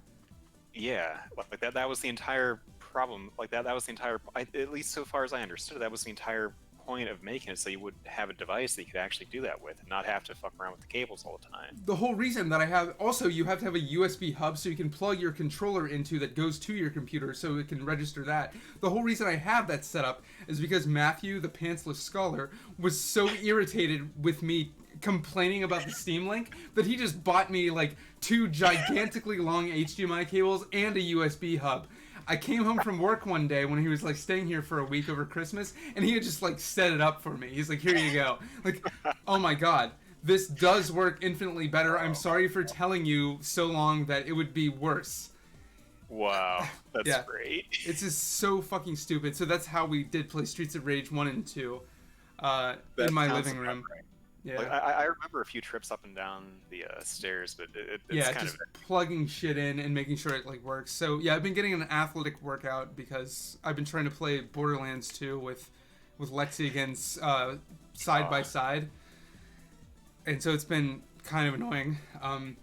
Yeah, like that. That was the entire problem. Like that was the entire. At least so far as I understood it, that was the entire point of making it, so you would have a device that you could actually do that with, and not have to fuck around with the cables all the time. The whole reason that I have. Also, you have to have a USB hub so you can plug your controller into that goes to your computer, so it can register that. The whole reason I have that set up is because Matthew, the pantsless scholar, was so irritated with me complaining about the Steam Link that he just bought me like 2 gigantically long HDMI cables and a USB hub. I came home from work one day when he was like staying here for a week over Christmas, and he had just like set it up for me. He's like, "Here you go." Like, oh my god, this does work infinitely better. I'm sorry for telling you so long that it would be worse. Wow, that's great. It's just so fucking stupid. So that's how we did play Streets of Rage 1 and 2 in my living room. Right. Yeah. Like, I remember a few trips up and down the stairs, but it's kind just of plugging shit in and making sure it like works. So yeah, I've been getting an athletic workout because I've been trying to play Borderlands 2 with Lexi against side by side, and so it's been kind of annoying.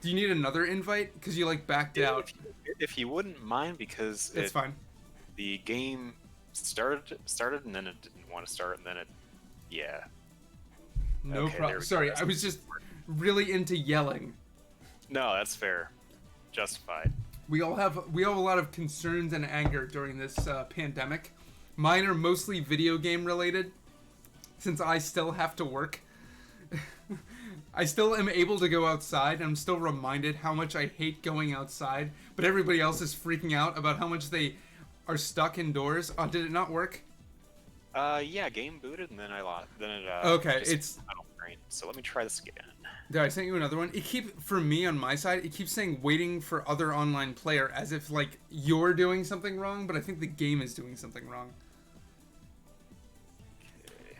Do you need another invite because you like backed out? If you wouldn't mind, because it's fine. The game started and then it didn't want to start, and then it No problem. Sorry, I was just really into yelling. No, that's fair. Justified. We all have a lot of concerns and anger during this pandemic. Mine are mostly video game related, since I still have to work. I still am able to go outside, and I'm still reminded how much I hate going outside, but everybody else is freaking out about how much they are stuck indoors. Did it not work? Yeah, game booted, and then I lost. Then it. Okay, just it's. I don't brain. So let me try this again. There, I sent you another one. For me on my side, it keeps saying waiting for other online player as if like you're doing something wrong, but I think the game is doing something wrong. Okay.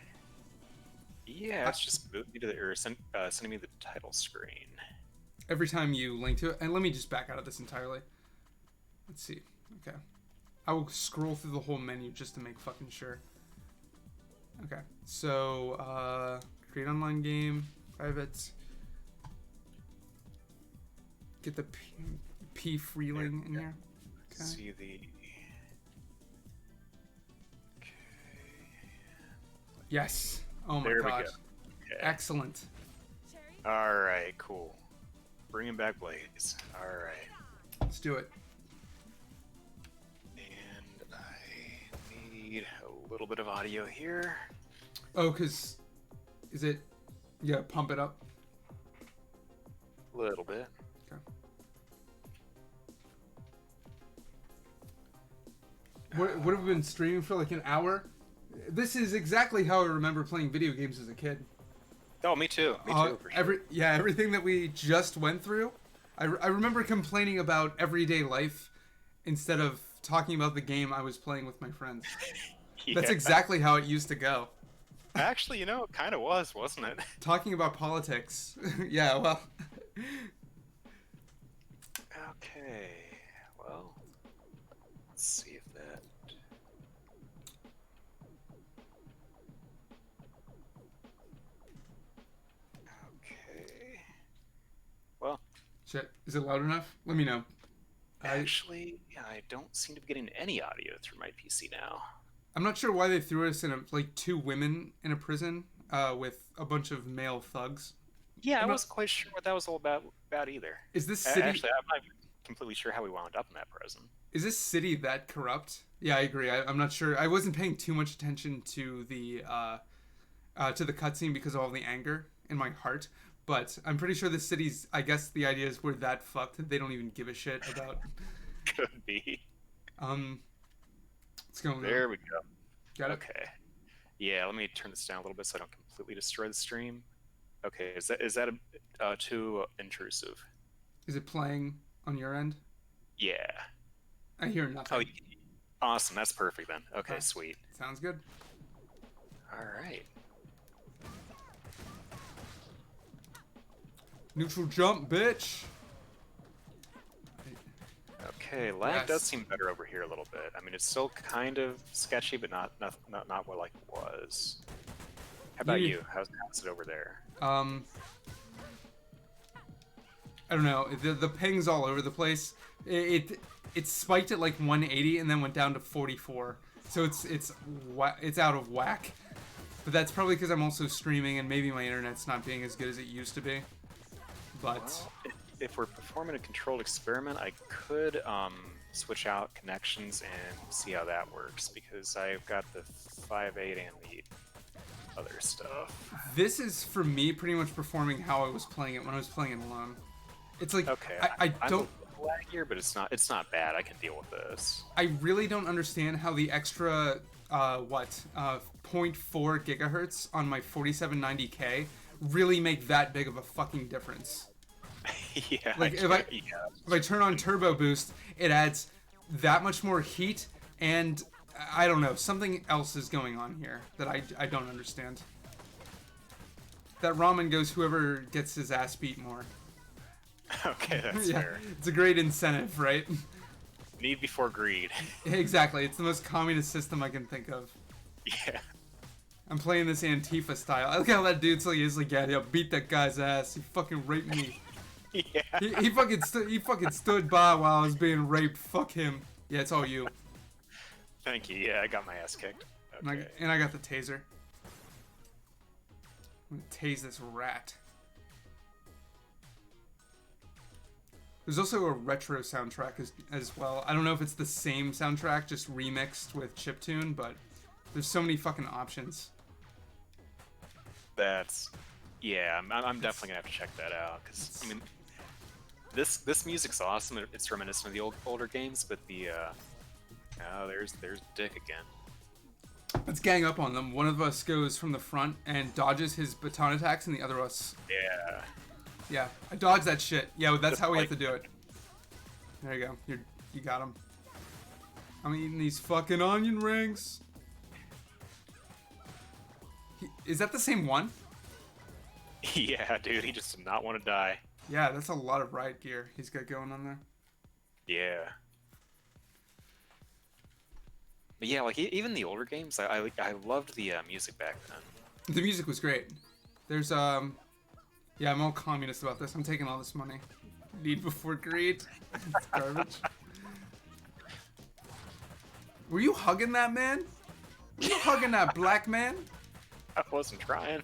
Yeah, it's just moving me to the or sending me the title screen. Every time you link to it, and let me just back out of this entirely. Let's see. Okay. I will scroll through the whole menu just to make fucking sure. Okay. So, create online game, private. Get the P freeling in here. Okay. See the. Okay. Yes. Oh my There we god. go. Okay. Excellent. All right, cool. Bringing back Blaze. All right. Let's do it. And I need a little bit of audio here. Oh, cause is it? Yeah, pump it up. A little bit. Okay. What have we been streaming for like an hour? This is exactly how I remember playing video games as a kid. Oh, me too. Me too. For sure. Everything that we just went through. I remember complaining about everyday life instead of talking about the game I was playing with my friends. Yeah. That's exactly how it used to go. Actually, you know, it kind of was, wasn't it? Talking about politics. Yeah, well. Okay. Well, let's see if that. Okay. Well, Shit, is it loud enough? Let me know. actually, I don't seem to be getting any audio through my PC now. I'm not sure why they threw us in like two women in a prison with a bunch of male thugs. Yeah, I I'm not- wasn't quite sure what that was all about either. Is this city? Actually, I'm not completely sure how we wound up in that prison. Is this city that corrupt? Yeah, I agree. I'm not sure. I wasn't paying too much attention to the cutscene because of all the anger in my heart. But I'm pretty sure the city's. I guess the idea is we're that fucked that they don't even give a shit about. Could be. What's going on? There we go. Got it. Okay. Yeah, let me turn this down a little bit so I don't completely destroy the stream. Okay, is that too intrusive? Is it playing on your end? Yeah. I hear nothing. Oh, awesome. That's perfect then. Okay, Okay. sweet. Sounds good. All right. Neutral jump, bitch. Okay, lag Yes. does seem better over here a little bit. I mean, it's still kind of sketchy, but not what like it was. How about You- you? How's it over there? I don't know. The ping's all over the place. It spiked at like 180 and then went down to 44. So it's out of whack. But that's probably because I'm also streaming and maybe my internet's not being as good as it used to be. But If we're performing a controlled experiment, I could switch out connections and see how that works because I've got the 5.8 and the other stuff. this is for me pretty much performing how I was playing it when I was playing it alone. It's like Okay, I I'm don't. a little laggier, but it's not bad. I can deal with this. I really don't understand how the extra 0.4 gigahertz on my 4790K really make that big of a fucking difference. Yeah. Like, if I turn on Turbo Boost, it adds that much more heat, and I don't know, something else is going on here that I don't understand. That ramen goes whoever gets his ass beat more. Okay, that's Yeah, fair. it's a great incentive, right? Need before greed. Exactly, it's the most communist system I can think of. Yeah. I'm playing this Antifa style. I look how that dude's like, he's like, yeah, beat that guy's ass. He fucking raped me. Yeah. He fucking stood by while I was being raped. Fuck him. Yeah, it's all you. Thank you. Yeah, I got my ass kicked. Okay. And I got the taser. I'm gonna tase this rat. There's also a retro soundtrack as well. I don't know if it's the same soundtrack, just remixed with chiptune, but there's so many fucking options. That's yeah. I'm definitely gonna have to check that out because I mean, this music's awesome. It's reminiscent of the older games, but the oh, there's Dick again. Let's gang up on them. One of us goes from the front and dodges his baton attacks, and the other of us Yeah. Yeah, I dodged that shit. Yeah, that's how we have to do it. There you go. You got him. I'm eating these fucking onion rings. Is that the same one? Yeah, dude, he just did not want to die. Yeah, that's a lot of riot gear he's got going on there. Yeah. But yeah, like even the older games, I loved the music back then. The music was great. There's yeah, I'm all communist about this. I'm taking all this money. Need before greed. It's garbage. Were you hugging that man? Were you hugging that black man? I wasn't trying.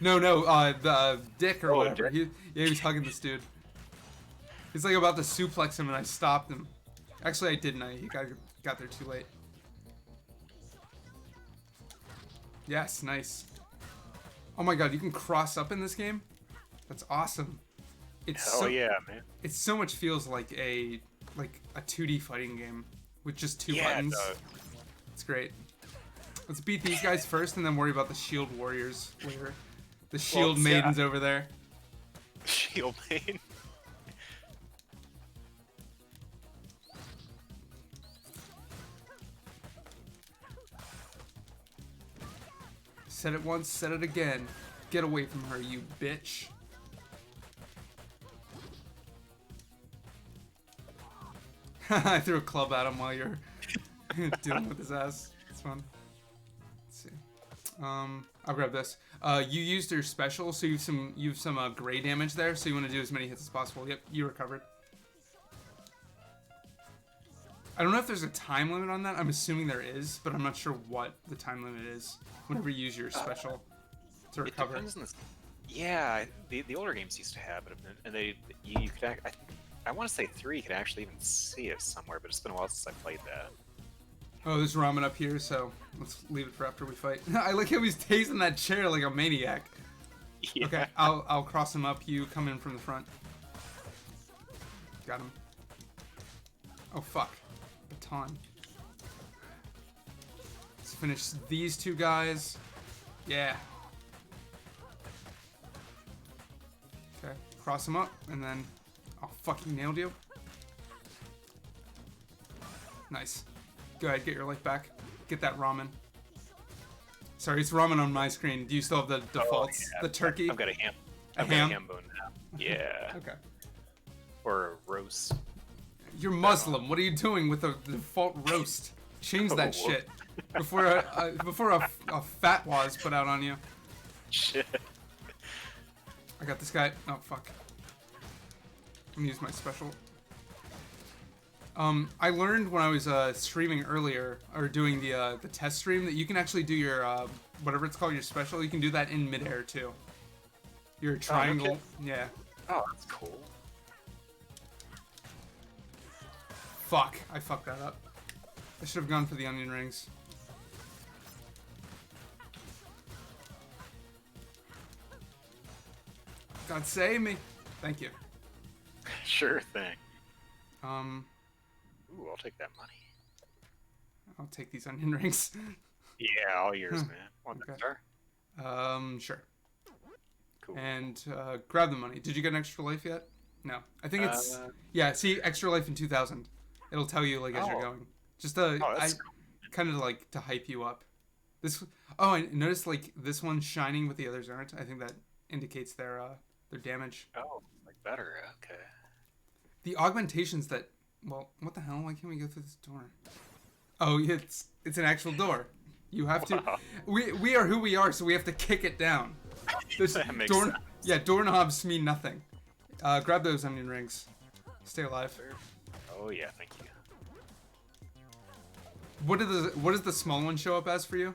No, the dick or Oh, whatever. Dick? He was hugging this dude. He's like about to suplex him, and I stopped him. Actually, I didn't. He got there too late. Yes, nice. Oh my god, you can cross up in this game? That's awesome. It's Hell so, yeah, man. It so much feels like a 2D fighting game with just two Yeah, buttons. no. It's great. Let's beat these guys first, and then worry about the shield warriors later. The shield yeah. maidens over there. Shield main. Said it once, said it again. Get away from her, you bitch. I threw a club at him while you're dealing with his ass. It's fun. Let's see. I'll grab this. You used your special, so you've some gray damage there. So you want to do as many hits as possible. Yep, you recovered. I don't know if there's a time limit on that. I'm assuming there is, but I'm not sure what the time limit is whenever you use your special to It recover. depends on the. Yeah, the older games used to have it, and you could I want to say 3 you could actually even see it somewhere, but it's been a while since I played that. Oh, there's ramen up here, so let's leave it for after we fight. I like how he's tasting that chair like a maniac. Yeah. Okay, I'll cross him up. You come in from the front. Got him. Oh fuck. Baton. Let's finish these two guys. Yeah. Okay, cross him up, and then I'll fucking nailed you. Nice. Go ahead, get your life back. Get that ramen. Sorry, it's ramen on my screen. Do you still have the defaults? Oh, yeah. The turkey? I've got a ham. A I've got ham? a ham bone now. Yeah. Okay. Or a roast. You're Muslim. What are you doing with the default roast? Change that Oh. shit before a fatwa is put out on you. Shit. I got this guy. Oh fuck. I'm gonna use my special. I learned when I was streaming earlier, or doing the test stream, that you can actually do your whatever it's called, your special. You can do that in midair too. Your triangle. Yeah. Oh, that's cool. Fuck. I fucked that up. I should have gone for the onion rings. God save me. Thank you. Sure thing. Ooh, I'll take that money. I'll take these onion rings. Yeah, all yours, man. Want Okay. that star? Sure. Cool. And grab the money. Did you get an extra life yet? No. I think it's yeah. See, extra life in 2000. It'll tell you like as you're Oh. going. Just that's kind of like to hype you up. This. Oh, I noticed like this one's shining, but the others aren't. I think that indicates their damage. Oh, like better. Okay. The augmentations that. Well, what the hell? Why can't we go through this door? Oh, it's an actual door. You have to. Wow. We are who we are, so we have to kick it down. There's That makes door, sense. Yeah, doorknobs mean nothing. Grab those onion rings. Stay alive. Oh yeah, thank you. What does the small one show up as for you?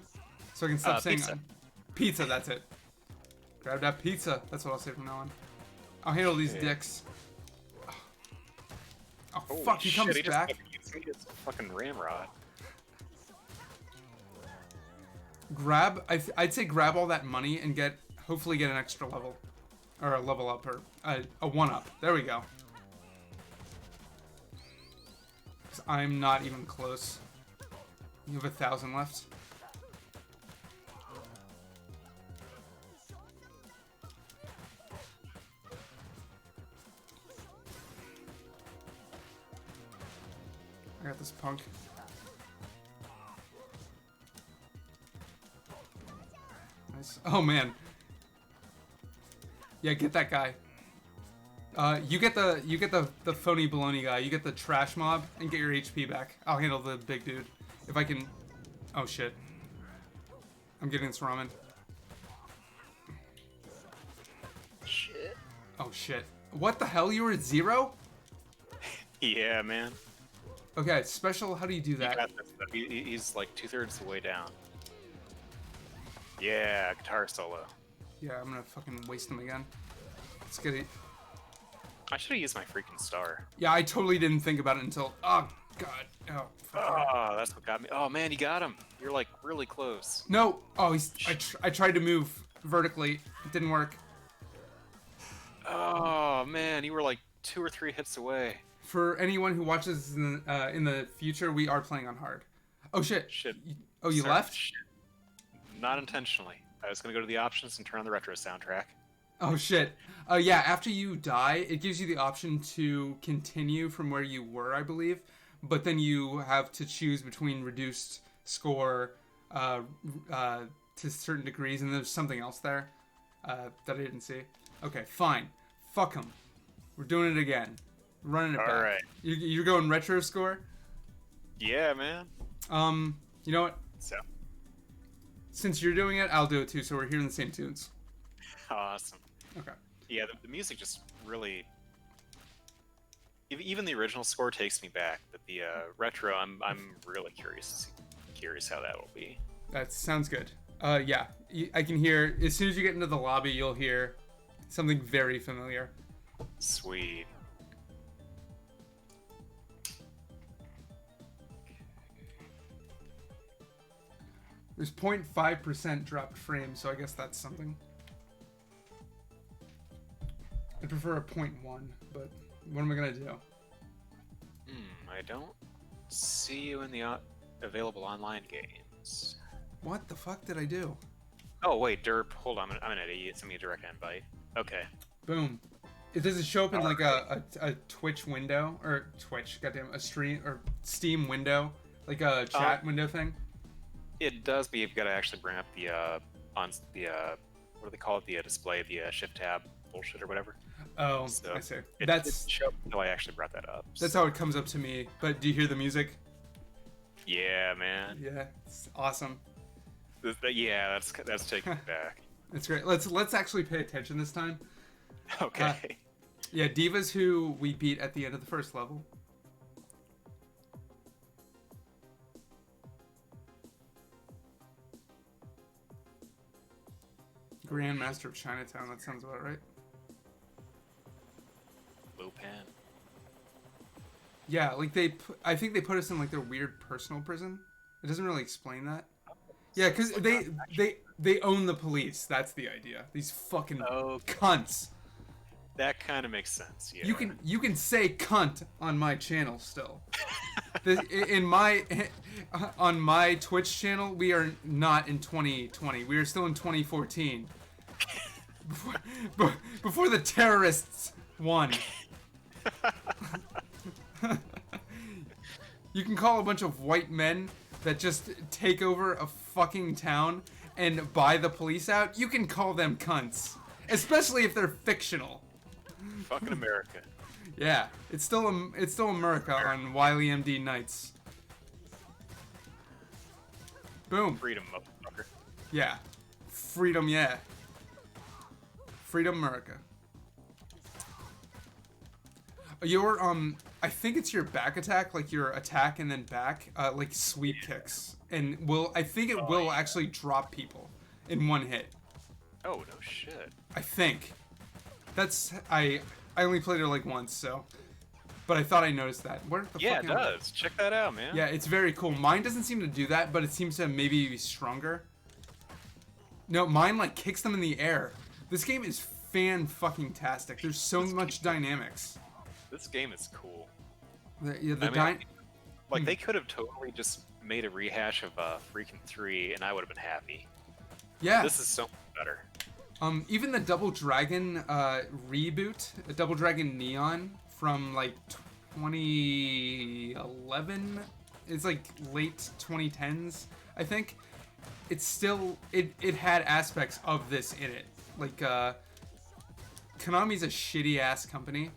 So I can stop saying pizza. Pizza. That's it. Grab that pizza. That's what I'll say from now on. I'll handle these Okay. dicks. Oh Holy fuck! He comes shit, back. He just fucking ramrod. Grab. I'd say grab all that money and hopefully get an extra level, or a level up, or a 1-up. There we go. 'Cause I'm not even close. You have 1,000 left. I got this punk. Nice. Oh man. Yeah, get that guy. You get the phony baloney guy. You get the trash mob and get your HP back. I'll handle the big dude if I can. Oh shit. I'm getting this ramen. Shit. Oh shit. What the hell? You were at 0? Yeah, man. Okay, special. How do you do He that? got this stuff. He's like 2/3 the way down. Yeah, guitar solo. Yeah, I'm gonna fucking waste him again. Let's get it. I should have used my freaking star. Yeah, I totally didn't think about it until. Oh god. Oh. Fuck. Oh, that's what got me. Oh man, you got him. You're like really close. No. Oh, he's. I tried to move vertically. It didn't work. Oh man, you were like 2 or 3 hits away. For anyone who watches in the future, we are playing on hard. Oh shit. Shit. Oh, you Sorry, left? Shit. Not intentionally. I was gonna go to the options and turn on the retro soundtrack. Oh shit. Yeah, after you die, it gives you the option to continue from where you were, I believe. But then you have to choose between reduced score to certain degrees, and there's something else there that I didn't see. Okay, fine. Fuck him. We're doing it again. Running it back. All right. You're going retro score? Yeah, man. You know what? So Since you're doing it, I'll do it too, so we're hearing the same tunes. awesome. Okay. Yeah, the music just really. Even the original score takes me back, but the retro, I'm really curious how that will be. That sounds good. Yeah, I can hear, as soon as you get into the lobby, you'll hear something very familiar. Sweet. There's 0.5% dropped frames, so I guess that's something. I prefer a 0.1, but what am I gonna do? I don't see you in the available online games. What the fuck did I do? Oh wait, derp. Hold on, I'm an idiot. Send me a direct invite. Okay. Boom. Does it show up in like a Twitch window? Or Twitch, goddamn, a stream, or Steam window? Like a chat window thing? It does, but you've got to actually bring up the on the what do they call it? The display, the shift tab bullshit or whatever. Oh, So I see. It That's didn't show up until I actually brought that up. that's how it comes up to me. But do you hear the music? Yeah, man. Yeah, it's awesome. Yeah, that's taking me back. It's great. Let's actually pay attention this time. Okay. Yeah, Diva's who we beat at the end of the first level. Grand Master of Chinatown, that sounds about right. Lupin. Yeah, like I think they put us in like their weird personal prison. It doesn't really explain that. Yeah, because they own the police. That's the idea. These fucking cunts. That kind of makes sense. Yeah. You can say cunt on my channel still. On my Twitch channel, we are not in 2020. We are still in 2014. Before the terrorists won. You can call a bunch of white men that just take over a fucking town and buy the police out. You can call them cunts, especially if they're fictional. Fucking America. Yeah, it's still America on Wily MD nights. Boom. Freedom, motherfucker. Yeah. Freedom, yeah. Freedom America. Your I think it's your back attack, like your attack and then back, like sweep kicks. And I think it will actually drop people in one hit. Oh no shit. I think. I only played it like once, so. But I thought I noticed that. Where the Yeah, fuck it does. Check that out, man. Yeah, it's very cool. Mine doesn't seem to do that, but it seems to maybe be stronger. No, mine like kicks them in the air. This game is fan-fucking-tastic. There's so much dynamics. This game is cool. They could have totally just made a rehash of freaking 3, and I would have been happy. Yeah. This is so much better. Even the Double Dragon reboot, the Double Dragon Neon from like 2011. It's like late 2010s, I think. It's still it had aspects of this in it. Like Konami's a shitty ass company,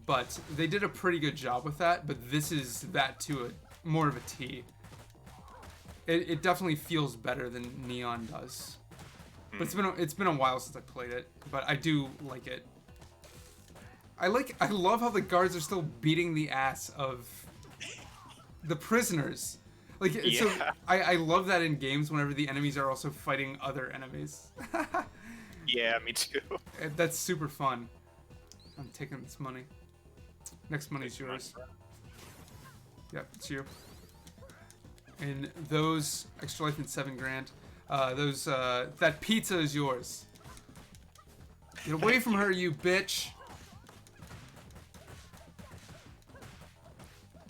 but they did a pretty good job with that. But this is that to a more of a T. It definitely feels better than Neon does. But it's been a while since I played it, but I do like it. I love how the guards are still beating the ass of the prisoners. Like, so I love that in games whenever the enemies are also fighting other enemies. Yeah, me too. That's super fun. I'm taking this money. Next money's yours. Yep, it's you. And those extra life and 7 grand. That pizza is yours. Get away from her, you bitch.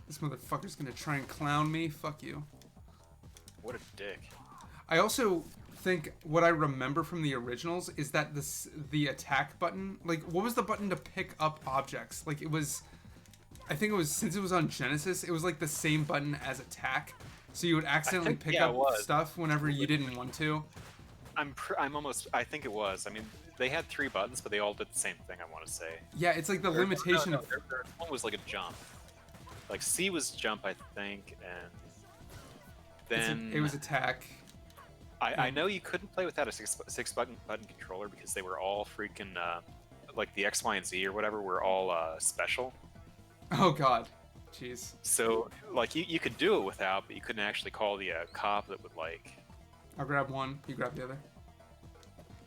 This motherfucker's gonna try and clown me. Fuck you. What a dick. I also think what I remember from the originals is that the attack button, like, what was the button to pick up objects? Like, it was, I think it was, since it was on Genesis, it was like the same button as attack. So you would accidentally pick up stuff whenever you didn't want to. I think it was. I mean, they had 3 buttons, but they all did the same thing, I want to say. Yeah, it's like the limitation of... One was like a jump. Like, C was jump, I think, and then... It was attack. I know you couldn't play without a six button controller because they were all freaking, like the X, Y, and Z or whatever were all special. Oh god. Jeez. So, like, you could do it without, but you couldn't actually call the cop that would, like... I'll grab one, you grab the other.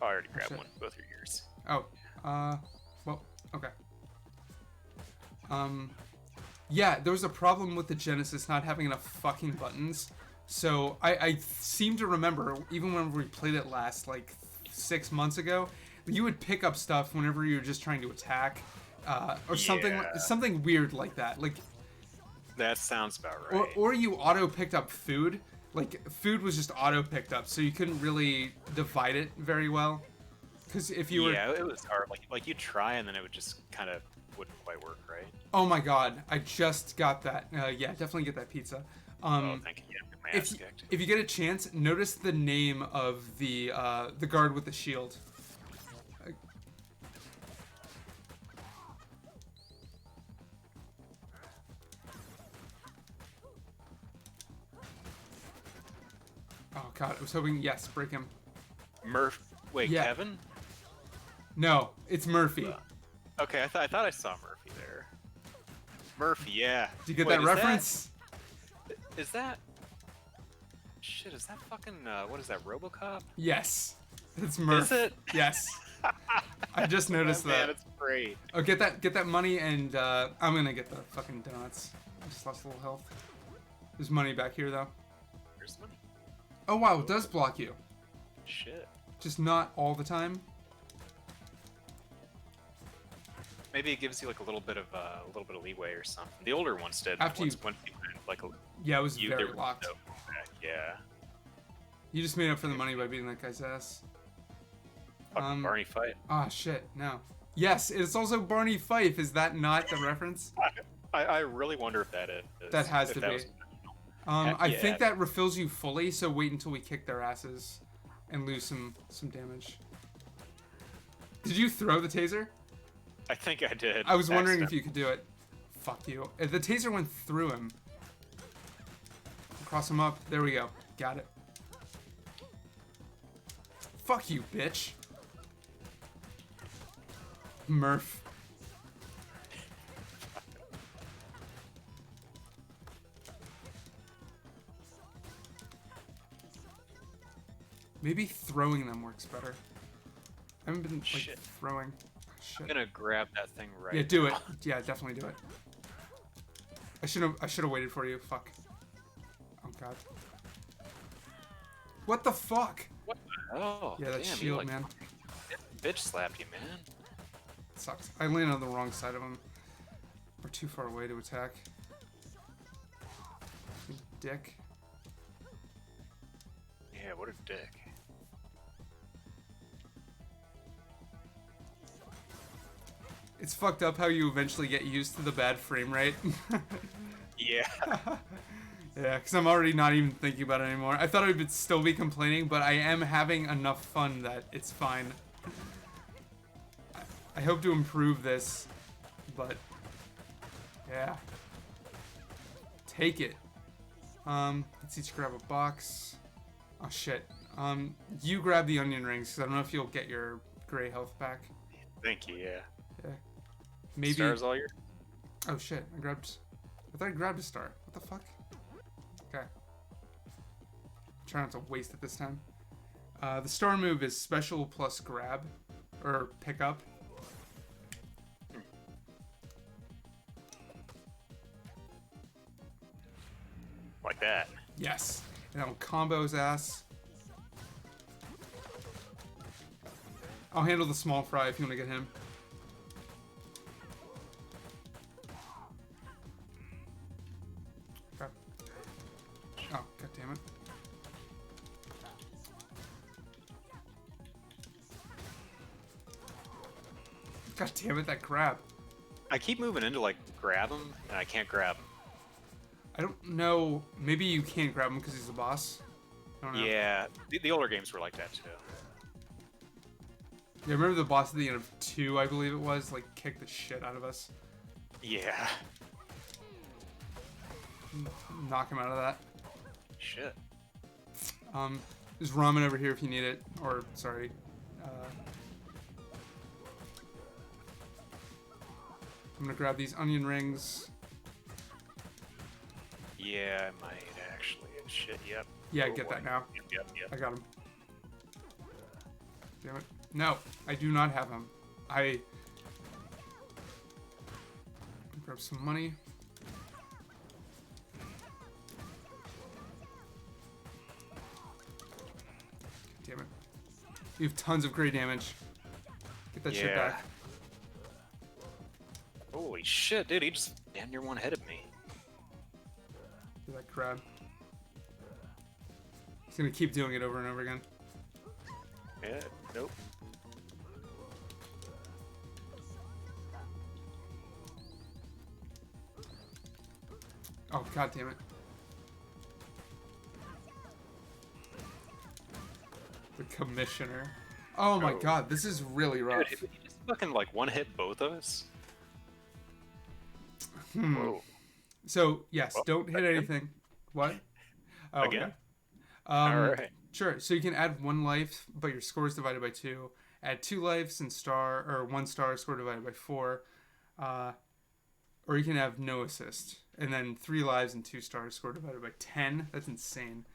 Oh, I already grabbed one, both are yours. Oh, well, okay. Yeah, there was a problem with the Genesis not having enough fucking buttons. So, I seem to remember, even when we played it last, like, 6 months ago, you would pick up stuff whenever you were just trying to attack, or something weird like that. Like, that sounds about right. Or you auto-picked up food. Like, food was just auto-picked up, so you couldn't really divide it very well. Because if you were... Yeah, it was hard. Like, you'd try, and then it would just kind of wouldn't quite work, right? Oh my god, I just got that. Yeah, definitely get that pizza. Oh, thank you. Yeah, my ass kicked. If you get a chance, notice the name of the guard with the shield. Oh god, I was hoping, yes, break him. Wait, yeah. Kevin? No, it's Murphy. Okay, I thought I saw Murphy there. Murphy, yeah. Did you get that reference? Is that... Shit, is that fucking, what is that, RoboCop? Yes. It's Murph. Is it? Yes. I just noticed that. Man, it's great. Oh, get that money, and I'm gonna get the fucking donuts. I just lost a little health. There's money back here, though. There's money. Oh wow, it does block you. Shit. Just not all the time. Maybe it gives you like a little bit of leeway or something. The older ones did. After once you like yeah, it was very locked. No, yeah. You just made up for the money by beating that guy's ass. Fucking Barney Fife. Ah, shit, no. Yes, it's also Barney Fife. Is that not the reference? I really wonder if that is. That has to be. I yeah. think that refills you fully, so wait until we kick their asses and lose some damage. Did you throw the taser? I think I did. I was wondering if you could do it. Fuck you. The taser went through him. Cross him up. There we go. Got it. Fuck you, bitch. Murph. Maybe throwing them works better. I haven't been like throwing. Shit. I'm gonna grab that thing right. Yeah, do it. Yeah, definitely do it. I should have waited for you. Fuck. Oh god. What the fuck? What the hell? Yeah, that damn, shield, like, man. Bitch slapped you, man. It sucks. I landed on the wrong side of him. We're too far away to attack. You dick. Yeah, what a dick. It's fucked up how you eventually get used to the bad frame rate. Yeah. Yeah, because I'm already not even thinking about it anymore. I thought I would still be complaining, but I am having enough fun that it's fine. I hope to improve this, but yeah. Take it. Let's each grab a box. Oh shit. You grab the onion rings because I don't know if you'll get your gray health back. Thank you. Yeah. Yeah. Maybe. Stars all your. Oh shit! I thought I grabbed a star. What the fuck? Okay. Try not to waste it this time. The star move is special plus grab, or pick up. Like that. Yes. And that'll combo his ass. I'll handle the small fry if you want to get him. Okay. Oh, god damn it. God damn it, that grab. I keep moving in to like grab him, and I can't grab him. I don't know. Maybe you can't grab him because he's the boss. I don't know. Yeah, the older games were like that too. Yeah, remember the boss at the end of 2, I believe it was, like, kicked the shit out of us. Yeah. Knock him out of that. Shit. There's ramen over here if you need it. Or, sorry. I'm gonna grab these onion rings. Yeah, I might actually. Shit, yep. Yeah, Oh, get boy. that now. Yep. I got him. Damn it. No, I do not have him. I grab some money. Damn it. You have tons of gray damage. Get that shit Yeah. back. Holy shit, dude, he just damn near one headed me. Do that grab. He's gonna keep doing it over and over again. Yeah, nope. Oh, god damn it. The commissioner. Oh my Oh. god, this is really rough. Dude, he just fucking like one hit both of us. Hmm. Whoa. So, yes, Well, don't hit again? anything. What? Oh, Again? okay. Alright. Sure. So you can add 1 life, but your score is divided by 2. Add 2 lives and star, or 1 star, score divided by 4. Or you can have no assist, and then 3 lives and 2 stars, score divided by 10. That's insane.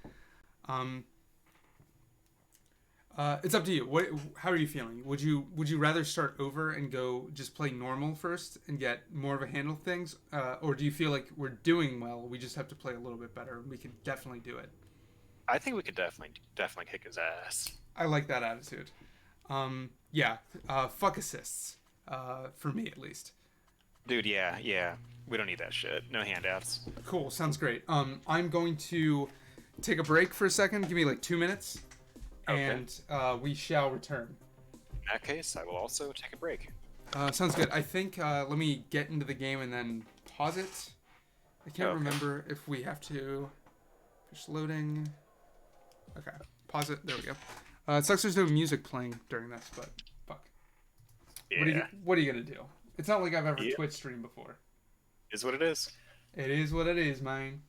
It's up to you. How are you feeling? Would you rather start over and go just play normal first and get more of a handle of things, or do you feel like we're doing well? We just have to play a little bit better. We can definitely do it. I think we could definitely kick his ass. I like that attitude. Yeah. Fuck assists. For me at least. Dude, yeah. We don't need that shit. No handouts. Cool. Sounds great. I'm going to take a break for a second. Give me like 2 minutes, Okay. and we shall return. In that case, I will also take a break. Sounds good. I think let me get into the game and then pause it. I can't Okay. remember if we have to. Just loading. Okay, pause it. There we go. It sucks there's no music playing during this, but fuck. Yeah. What are you gonna do? It's not like I've ever Yeah. Twitch streamed before. Is what it is. It is what it is, man.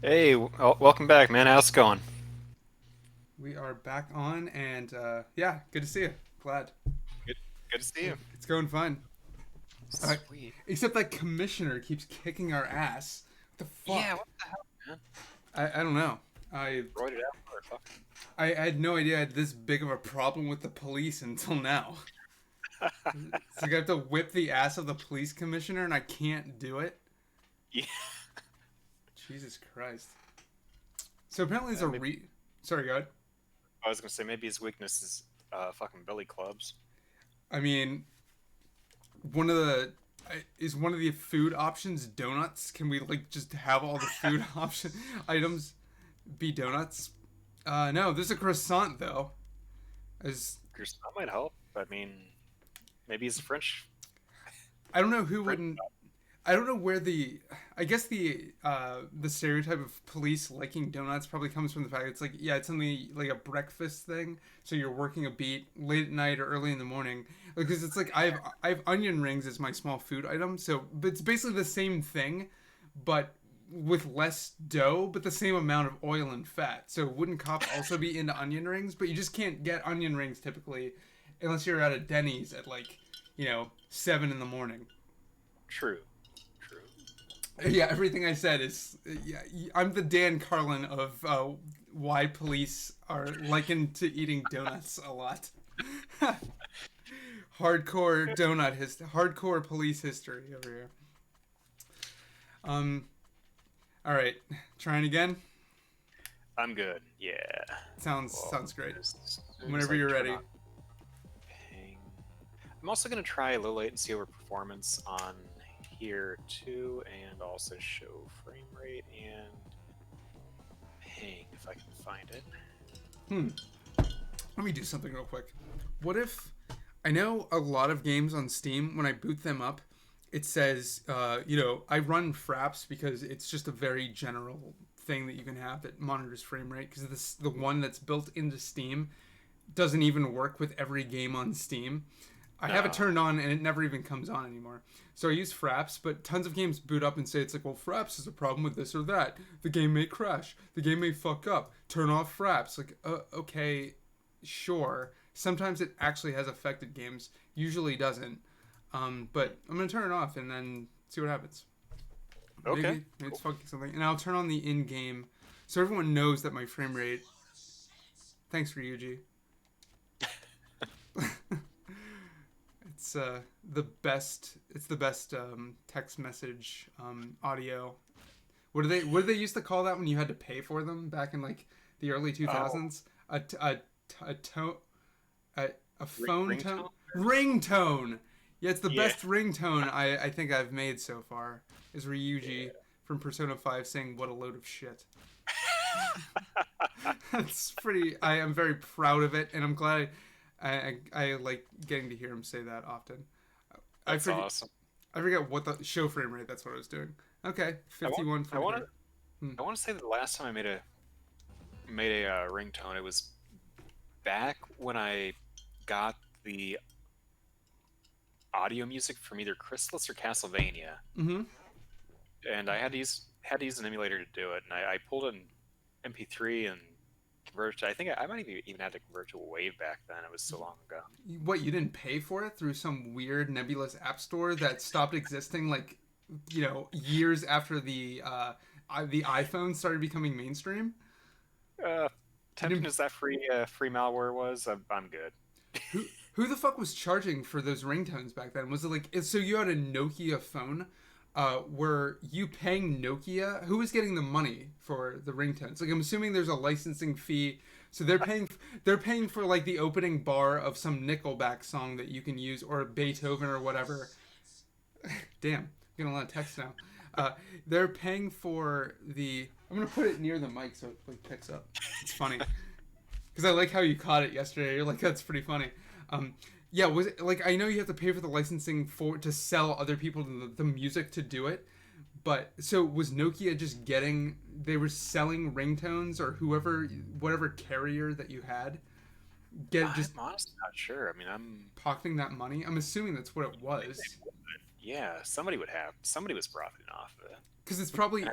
Hey, welcome back, man. How's it going? We are back on, and yeah, good to see you. Glad Good, good to see you. it's going fine. Sweet. Except that commissioner keeps kicking our ass. What the fuck? Yeah, what the hell, man? I don't know. I Roided out, motherfucker. I had no idea I had this big of a problem with the police until now. It's like I have to whip the ass of the police commissioner, and I can't do it. Yeah. Jesus Christ. So apparently there's a Sorry, go ahead. I was gonna say maybe his weakness is fucking billy clubs. I mean, one of the is one of the food options donuts? Can we like just have all the food option items be donuts? No, there's a croissant though. As That might help. I mean, maybe he's French. I don't know who wouldn't. I don't know where the. I guess the stereotype of police liking donuts probably comes from the fact it's like, yeah, it's something like a breakfast thing. So you're working a beat late at night or early in the morning, because it's like I have onion rings as my small food item. So but it's basically the same thing, but with less dough, but the same amount of oil and fat. So wouldn't cops also be into onion rings? But you just can't get onion rings typically, unless you're at a Denny's at like 7 in the morning. True. Yeah, everything I said is yeah. I'm the Dan Carlin of why police are likened to eating donuts a lot. Hardcore police history over here. All right, trying again. I'm good. Yeah. Sounds great. As soon as Whenever I you're turn ready. on ping. I'm also gonna try a low latency over performance on here too, and also show frame rate and ping if I can find it. Let me do something real quick. What if I know a lot of games on Steam, when I boot them up, it says, I run Fraps because it's just a very general thing that you can have that monitors frame rate, because the one that's built into Steam doesn't even work with every game on Steam. I have it turned on and it never even comes on anymore. So I use Fraps, but tons of games boot up and say it's like, well, Fraps is a problem with this or that. The game may crash. The game may fuck up. Turn off Fraps. Like, okay, sure. Sometimes it actually has affected games. Usually doesn't. But I'm going to turn it off and then see what happens. Okay. Maybe it's fucking something. And I'll turn on the in-game so everyone knows that my frame rate... Thanks, Ryuji. It's the best. It's the best text message audio. What do they used to call that when you had to pay for them back in like the early 2000s? A phone tone. Ringtone. Yeah, it's the best ringtone I think I've made so far. Is Ryuji from Persona 5 saying "What a load of shit." That's pretty. I am very proud of it, and I'm glad. I like getting to hear him say that often. That's awesome. I forget what the show frame rate. That's what I was doing. Okay, 51. I want to say that the last time I made a ringtone, it was back when I got the audio music from either Chrysalis or Castlevania. Mm-hmm. And I had to use an emulator to do it, and I pulled an MP3 and converted. I think I might even had to convert to a WAV back then. It was so long ago. What, you didn't pay for it through some weird nebulous app store that stopped existing like years after the iPhone started becoming mainstream? Tempting as that free malware was, I'm good. Who the fuck was charging for those ringtones back then? Was it like, so you had a Nokia phone? Were you paying Nokia? Who was getting the money for the ringtones? Like, I'm assuming there's a licensing fee, so they're paying for like the opening bar of some Nickelback song that you can use, or Beethoven or whatever. Damn, I'm getting a lot of text now. They're paying for the. I'm gonna put it near the mic so it like picks up. It's funny because I like how you caught it yesterday. You're like, that's pretty funny. Yeah, was it like, I know you have to pay for the licensing to sell other people the music to do it, but so was Nokia just they were selling ringtones, or whatever carrier that you had, I'm honestly not sure. I mean, I'm pocketing that money? I'm assuming that's what it was. Yeah, somebody was profiting off of it. Because it's probably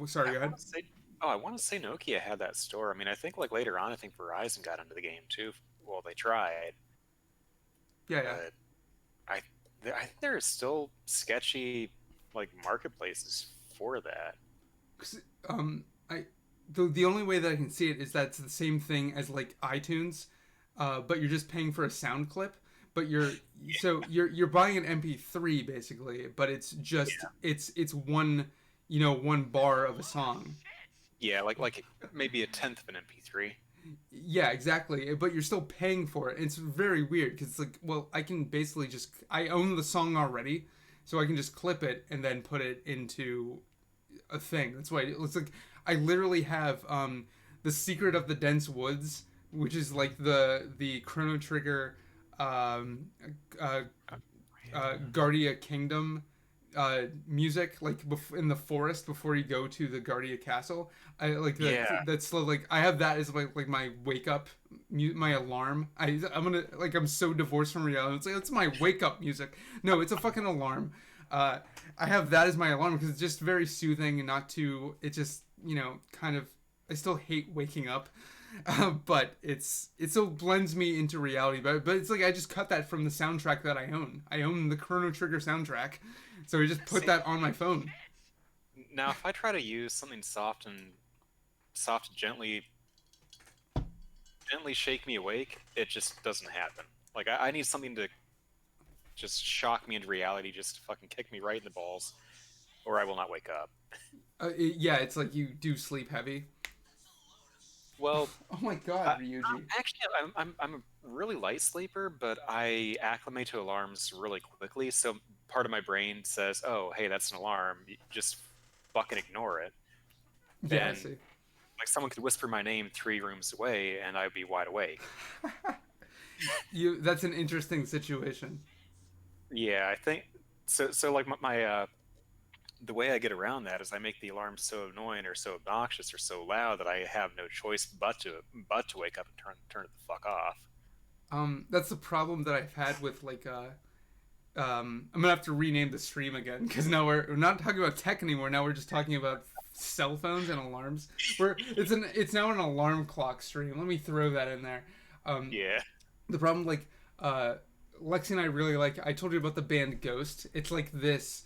Sorry, go ahead. I want to say Nokia had that store. I mean, I think like later on, I think Verizon got into the game too. Well, they tried, Yeah, yeah. but I think there are still sketchy like marketplaces for that. 'Cause, I the only way that I can see it is that it's the same thing as like iTunes, but you're just paying for a sound clip. But you're buying an MP3 basically, but it's just it's one one bar of a song. Yeah, like maybe a tenth of an MP3. Yeah, exactly. But you're still paying for it. It's very weird because it's like, well, I can basically just I own the song already, so I can just clip it and then put it into a thing. That's why it looks like I literally have the Secret of the Dense Woods, which is like the Chrono Trigger um, uh, Guardia Kingdom music, like in the forest before you go to the Guardia Castle. I like that. Yeah. That's slow. Like I have that as like my wake up, my alarm. I'm gonna like I'm so divorced from reality. It's like it's my wake up music. No, it's a fucking alarm. I have that as my alarm because it's just very soothing and not too. It just kind of. I still hate waking up. But it still blends me into reality. But it's like I just cut that from the soundtrack that I own. I own the Chrono Trigger soundtrack, so I just put that on my phone. Now, if I try to use something soft to gently shake me awake, it just doesn't happen. Like I need something to just shock me into reality, just to fucking kick me right in the balls, or I will not wake up. Yeah, it's like you do sleep heavy. Well, Oh my god, Ryuji. actually, I'm a really light sleeper, but I acclimate to alarms really quickly. So part of my brain says, "Oh, hey, that's an alarm. Just fucking ignore it." Yeah, I And see. like someone could whisper my name 3 rooms away, and I'd be wide awake. That's an interesting situation. Yeah, I think so. So like my the way I get around that is I make the alarm so annoying or so obnoxious or so loud that I have no choice but to wake up and turn it the fuck off. That's the problem that I've had with like I'm gonna have to rename the stream again because now we're not talking about tech anymore. Now we're just talking about cell phones and alarms. It's now an alarm clock stream. Let me throw that in there. Yeah. The problem, like, Lexi and I really like. I told you about the band Ghost. It's like this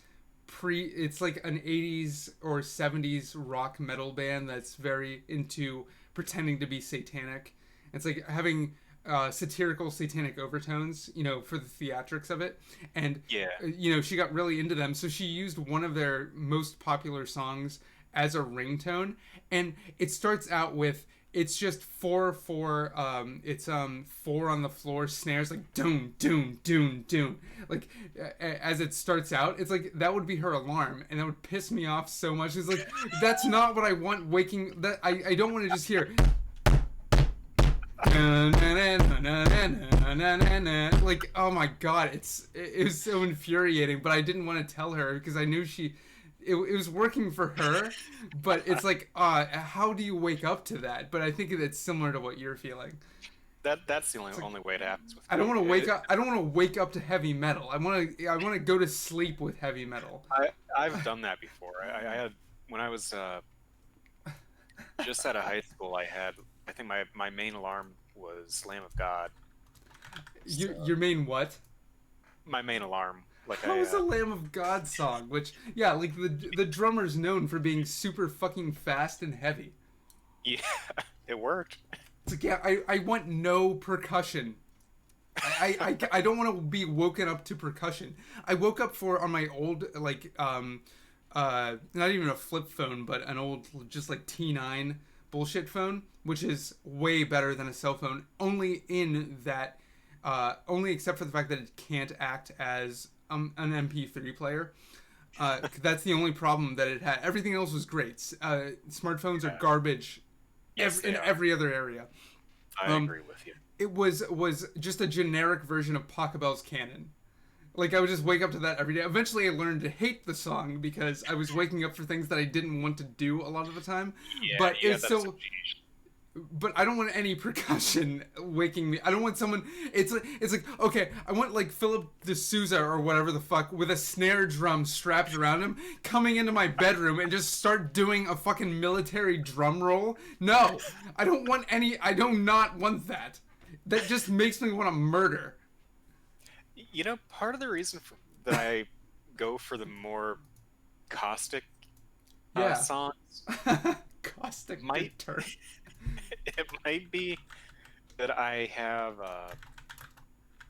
it's like an 80s or 70s rock metal band that's very into pretending to be satanic. It's like having satirical satanic overtones, for the theatrics of it. And Yeah. She got really into them, so she used one of their most popular songs as a ringtone, and it starts out with it's just 4/4. It's 4 on the floor snares like doom doom doom doom. Like as it starts out, it's like that would be her alarm, and that would piss me off so much. It's like that's not what I want. Waking that I don't want to just hear. Like oh my god, it was so infuriating. But I didn't want to tell her because I knew it was working for her, but it's like, how do you wake up to that? But I think it's similar to what you're feeling. That's the only way it happens with me. I don't want to wake up. I don't want to wake up to heavy metal. I want to go to sleep with heavy metal. I've done that before. I had when I was just out of high school. I think my main alarm was Lamb of God. Your main what? My main alarm. Like How is a Lamb of God song? Which like the drummer's known for being super fucking fast and heavy. Yeah, it worked. It's like I want no percussion. I don't want to be woken up to percussion. I woke up on my old not even a flip phone, but an old just like T9 bullshit phone, which is way better than a cell phone. Only in that, only except for the fact that it can't act as an MP3 player. That's the only problem that it had. Everything else was great. Smartphones are garbage. Yes, in every other area. I agree with you. It was just a generic version of Pachelbel's Canon. Like I would just wake up to that every day. Eventually, I learned to hate the song because I was waking up for things that I didn't want to do a lot of the time. Yeah, but yeah, it's still but I don't want any percussion waking me. I don't want someone. It's like okay, I want like Philip D'Souza or whatever the fuck with a snare drum strapped around him coming into my bedroom and just start doing a fucking military drum roll. No, I don't want any. I do not want that. That just makes me want to murder. You know, part of the reason that I go for the more caustic Yeah. songs Caustic might turn. it might be that I have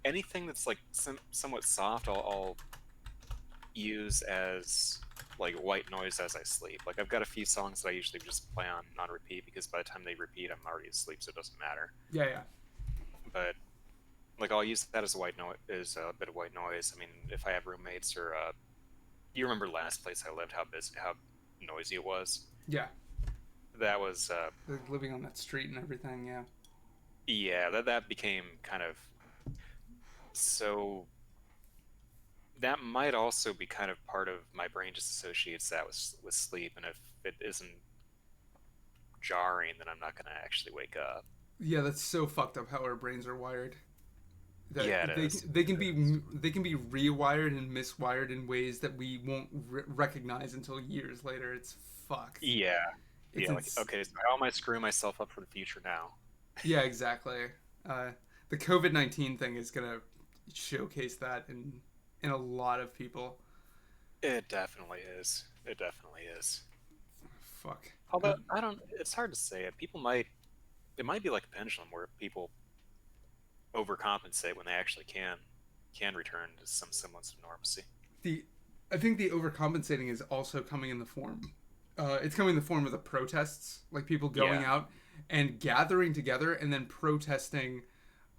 anything that's like somewhat soft. I'll use as like white noise as I sleep. Like I've got a few songs that I usually just play on repeat because by the time they repeat, I'm already asleep, so it doesn't matter. Yeah. But like I'll use that as a white noise, as a bit of white noise. I mean, if I have roommates or you remember last place I lived, how noisy it was. Yeah. That was Like living on that street and everything. Yeah. yeah, that became kind of so. That might also be kind of part of my brain just associates that with sleep, and if it isn't jarring, then I'm not going to actually wake up. Yeah, that's so fucked up how our brains are wired. That Yeah, it is. they can be rewired and miswired in ways that we won't recognize until years later. It's fucked. Yeah. It's Yeah, like, okay, so how am I screwing myself up for the future now? Yeah, exactly. The COVID-19 thing is gonna showcase that in a lot of people. It definitely is. It definitely is. Fuck. Although, I don't, it's hard to say. It might be like a pendulum where people overcompensate when they actually can return to some semblance of normalcy. I think the overcompensating is also coming in the form. It's coming in the form of the protests, like people going Yeah. out and gathering together and then protesting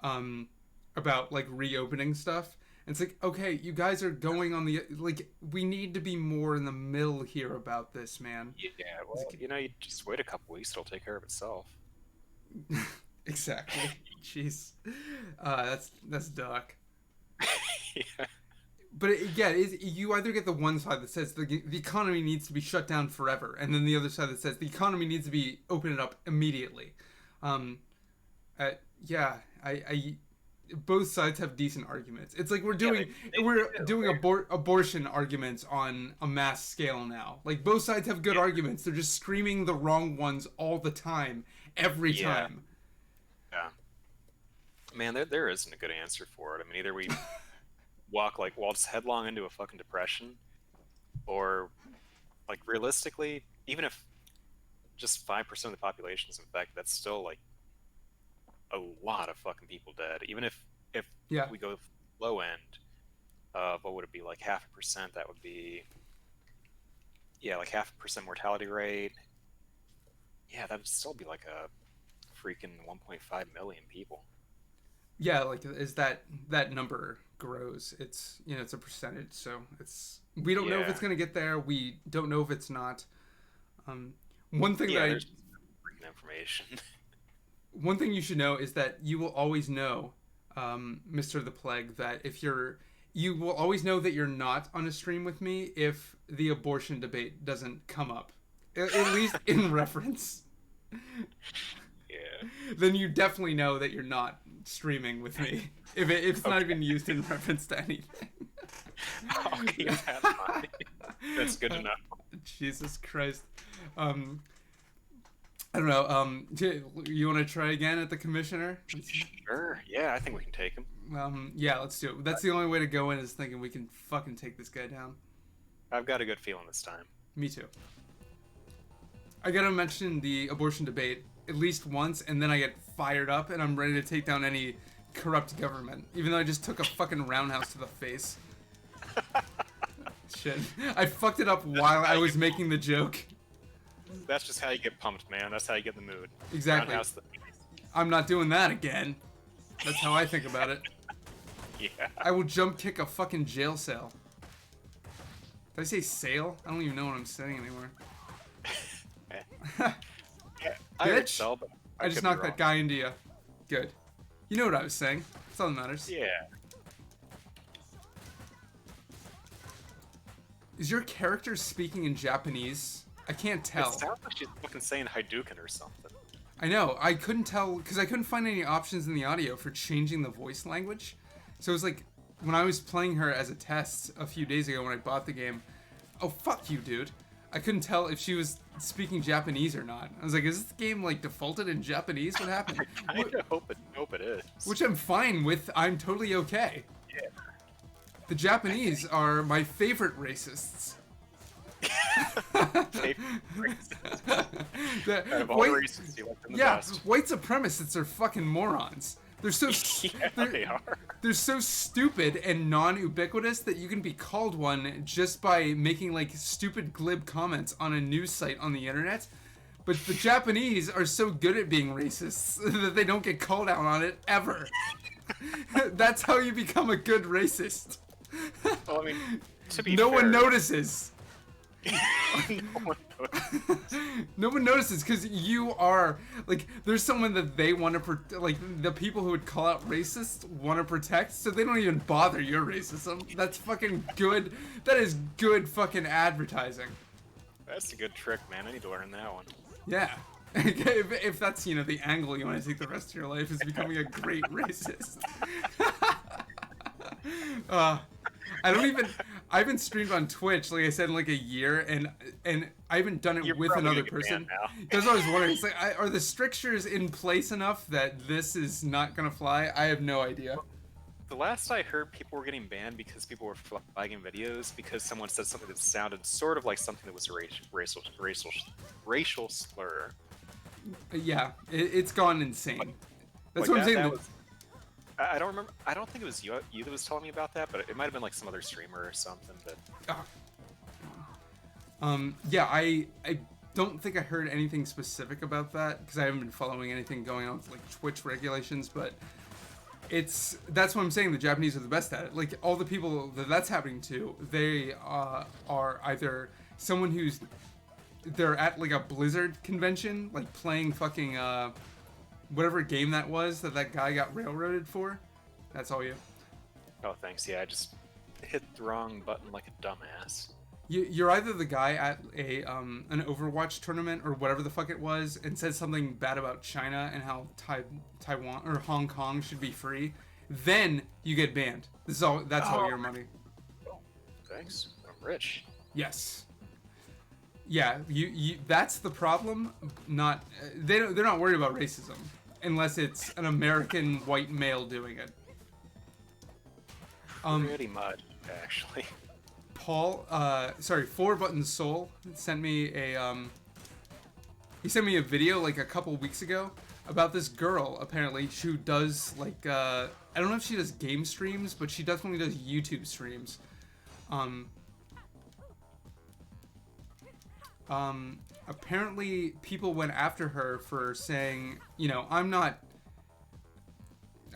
about like reopening stuff. And it's like, okay, you guys are going on the like. We need to be more in the middle here about this, man. Yeah, well, you know, you just wait a couple weeks, it'll take care of itself. Exactly. Jeez, that's dark. Yeah. But you either get the one side that says the economy needs to be shut down forever, and then the other side that says the economy needs to be opened up immediately. Yeah, I both sides have decent arguments. It's like we're doing abortion arguments on a mass scale now. Like both sides have good arguments. They're just screaming the wrong ones all the time, every time. Yeah. Man, there isn't a good answer for it. I mean, either we waltz headlong into a fucking depression, or like realistically, even if just 5% of the population is infected, that's still like a lot of fucking people dead. Even if Yeah. we go low end, what would it be, like 0.5%? That would be like 0.5% mortality rate. Yeah, that would still be like a freaking 1.5 million people. Yeah, like as that number grows, it's it's a percentage, so we don't know if Yeah. it's gonna get there. We don't know if it's not. One thing Yeah, there's freaking information. one thing you should know is that you will always know, Mr. the Plague, that you will always know that you're not on a stream with me if the abortion debate doesn't come up, at least in reference. Yeah. Then you definitely know that you're not streaming with me if it's not even used in reference to anything. I'll keep that in mind. That's good to know. Jesus Christ. I don't know. You want to try again at the commissioner? Sure. Yeah, I think we can take him. Yeah, let's do it. That's the only way to go in, is thinking we can fucking take this guy down. I've got a good feeling this time. Me too. I gotta mention the abortion debate at least once, and then I get fired up, and I'm ready to take down any corrupt government, even though I just took a fucking roundhouse to the face. Shit. I fucked it up while I was making the joke. That's just how you get pumped, man. That's how you get in the mood. Exactly. Roundhouse the- I'm not doing that again. That's how I think about it. Yeah. I will jump kick a fucking jail cell. Did I say sail? I don't even know what I'm saying anymore. Yeah, I heard Bitch. so, but I just could be knocked wrong. that guy into you. Good. You know what I was saying. That's all that matters. Yeah. Is your character speaking in Japanese? I can't It tell. sounds like she's fucking saying Hadouken or something. I know. I couldn't tell because I couldn't find any options in the audio for changing the voice language. So it was like when I was playing her as a test a few days ago when I bought the game. Oh, fuck you, dude. I couldn't tell if she was speaking Japanese or not. I was like, is this game like defaulted in Japanese? What happened? I kind of hope it is. Which I'm fine with. I'm totally okay. Yeah. The Japanese are my favorite racists. Out of all races, you like them the best. White supremacists are fucking morons. They're so Yeah, they are. They're so stupid and non-ubiquitous that you can be called one just by making like stupid glib comments on a news site on the internet. But the Japanese are so good at being racists that they don't get called out on it ever. That's how you become a good racist. Well, I mean, to be No fair, one notices. no one notices. No one notices because you are like there's someone that they want to like the people who would call out racist want to protect, so they don't even bother your racism. That's fucking good. That is good fucking advertising. That's a good trick, man. I need to learn that one. Yeah. if that's the angle you want to take the rest of your life is becoming a great racist. I haven't streamed on Twitch, like I said, in like a year, and I haven't done it You're with probably another gonna get person. banned now. That's what I was wondering. It's like, are the strictures in place enough that this is not gonna fly? I have no idea. The last I heard, people were getting banned because people were flagging videos because someone said something that sounded sort of like something that was a racial slur. Yeah, it's gone insane. That's Like what I'm saying. that was, I don't remember. I don't think it was you that was telling me about that, but it might have been like some other streamer or something. But Yeah, I don't think I heard anything specific about that because I haven't been following anything going on with like Twitch regulations, but that's what I'm saying. The Japanese are the best at it. Like all the people that's happening to, they are either someone they're at like a Blizzard convention, like playing fucking whatever game that was that guy got railroaded for. That's all you. oh, thanks. Yeah, I just hit the wrong button like a dumbass. You're either the guy at an Overwatch tournament or whatever the fuck it was and said something bad about China and how Taiwan or Hong Kong should be free, then you get banned. That's all your money. Oh, thanks. I'm rich. Yes. Yeah, you that's the problem. Not they're not worried about racism unless it's an American white male doing it. Pretty much, actually. Paul, 4Button Soul sent me he sent me a video like a couple weeks ago about this girl apparently who does like I don't know if she does game streams, but she definitely does YouTube streams. Apparently people went after her for saying, I'm not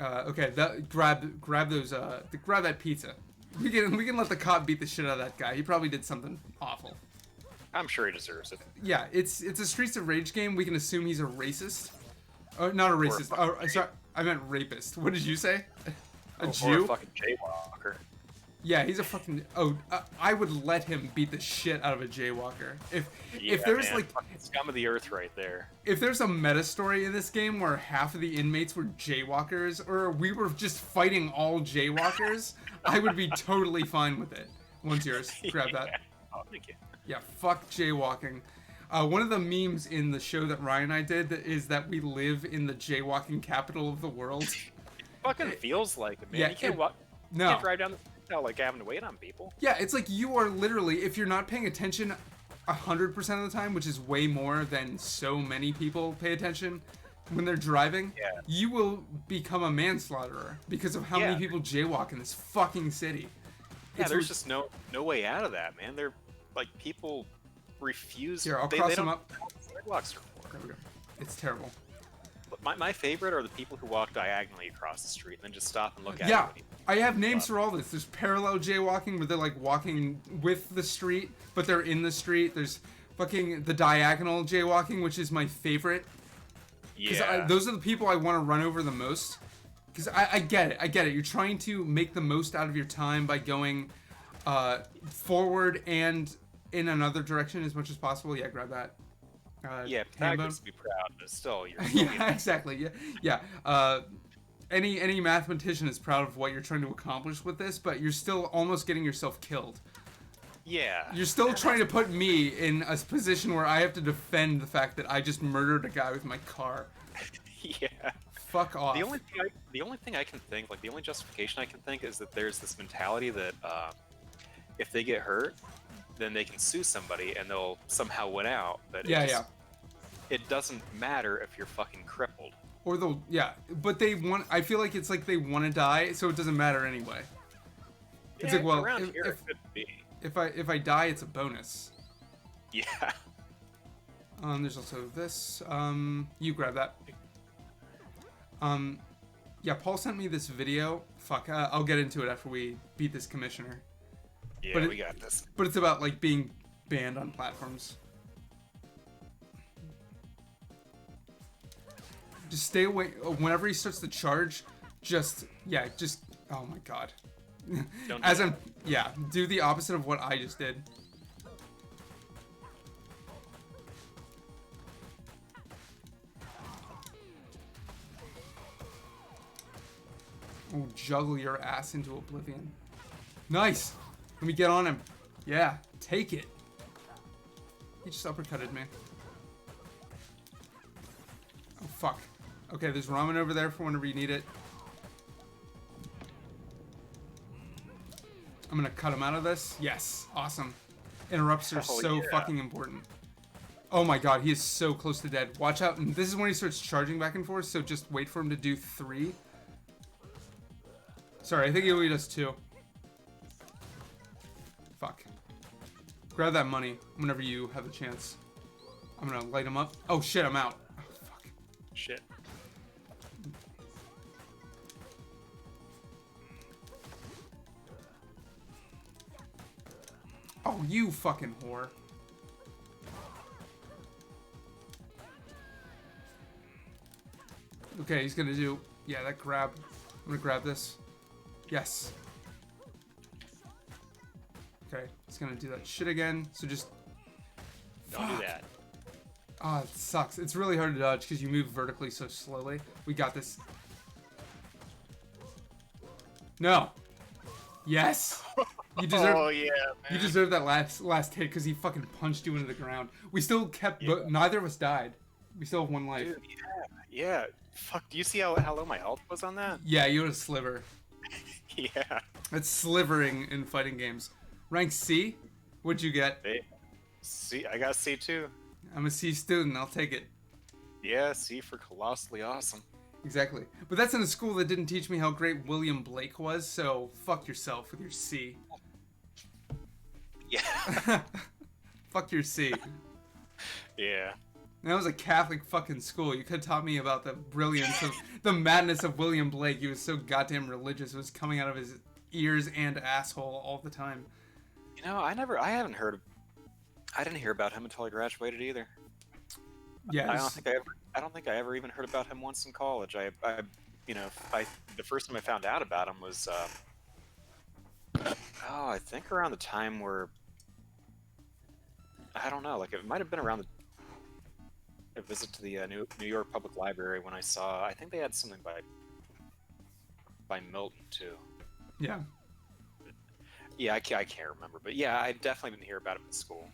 okay, grab that pizza. We can let the cop beat the shit out of that guy. He probably did something awful. I'm sure he deserves it. Yeah, it's a Streets of Rage game. We can assume he's a racist. Oh, not a racist. Oh, sorry, I meant rapist. What did you say? A Jew? Or a fucking jaywalker. Yeah, he's a fucking. Oh, I would let him beat the shit out of a jaywalker. If there's man, like fucking scum of the earth right there. if there's a meta story in this game where half of the inmates were jaywalkers, or we were just fighting all jaywalkers, I would be totally fine with it. One's yours. Grab that. Oh, thank you. Yeah, fuck jaywalking. One of the memes in the show that Ryan and I did is that we live in the jaywalking capital of the world. Fucking feels like it, man. yeah, You can't it- walk. no. You can't drive down the like having to wait on people. Yeah, it's like you are literally, if you're not paying attention 100% of the time, which is way more than so many people pay attention when they're driving, Yeah. you will become a manslaughterer because of how Yeah. many people jaywalk in this fucking city. Yeah, It's there's re- just no way out of that, man. They're like people refuse. Here, I'll they cross don't them up. know what sidewalks are for. There we go. It's terrible. But my favorite are the people who walk diagonally across the street and then just stop and look at Yeah, you. I have names for all this. There's parallel jaywalking where they're like walking with the street, but they're in the street. There's fucking the diagonal jaywalking, which is my favorite. Yeah. Those are the people I want to run over the most. Because I get it. You're trying to make the most out of your time by going forward and in another direction as much as possible. Yeah, grab that. Yeah, Hambone. Pythagoras would be proud, but still, you're Yeah, exactly. Yeah. Any mathematician is proud of what you're trying to accomplish with this, but you're still almost getting yourself killed. yeah. You're still trying to put me in a position where I have to defend the fact that I just murdered a guy with my car. Yeah. Fuck off. The only thing I can think, like the only justification I can think, is that there's this mentality that if they get hurt, then they can sue somebody and they'll somehow win out. But it doesn't matter if you're fucking crippled. Or they'll, yeah, but they want. I feel like it's like they want to die, so it doesn't matter anyway. It's like, well, around here it could be. if I die, it's a bonus. Yeah. There's also this. You grab that. Yeah, Paul sent me this video. Fuck, I'll get into it after we beat this commissioner. Yeah, But we got this. But it's about like being banned on platforms. Just stay away. Whenever he starts to charge, oh my god. Don't As do I'm, yeah, do the opposite of what I just did. Oh, juggle your ass into oblivion. Nice! Let me get on him. Yeah, take it. He just uppercutted me. Oh, fuck. Okay, there's ramen over there for whenever you need it. I'm gonna cut him out of this. Yes, awesome. Interrupts are so fucking important. Oh my god, he is so close to dead. Watch out. And this is when he starts charging back and forth, so just wait for him to do 3. Sorry, I think he only does 2. Fuck. Grab that money whenever you have the chance. I'm gonna light him up. Oh shit, I'm out. Oh, fuck. Shit. Oh, you fucking whore. Okay, he's gonna do... Yeah, that grab. I'm gonna grab this. Yes. Okay, he's gonna do that shit again, so just... Don't do that. Ah, it sucks. It's really hard to dodge because you move vertically so slowly. We got this. No. Yes. You deserve. Oh yeah, man. You deserve that last hit because he fucking punched you into the ground. We still kept. Neither of us died. We still have 1 life. Dude, yeah. Fuck. Do you see how low my health was on that? Yeah, you had a sliver. Yeah. That's slivering in fighting games. Rank C. What'd you get? Hey, C. I got C2. I'm a C student. I'll take it. Yeah, C for colossally awesome. Exactly. But that's in a school that didn't teach me how great William Blake was, so fuck yourself with your C. Yeah. Fuck your C. Yeah. That was a Catholic fucking school. You could have taught me about the brilliance of the madness of William Blake. He was so goddamn religious. It was coming out of his ears and asshole all the time. You know, I didn't hear about him until I graduated either. Yeah. I don't think I ever even heard about him once in college. The first time I found out about him was, I think around the time where, I don't know, like it might have been around a visit to the New York Public Library when I think they had something by Milton too. Yeah. Yeah, I can't remember, but yeah, I definitely didn't hear about him in school.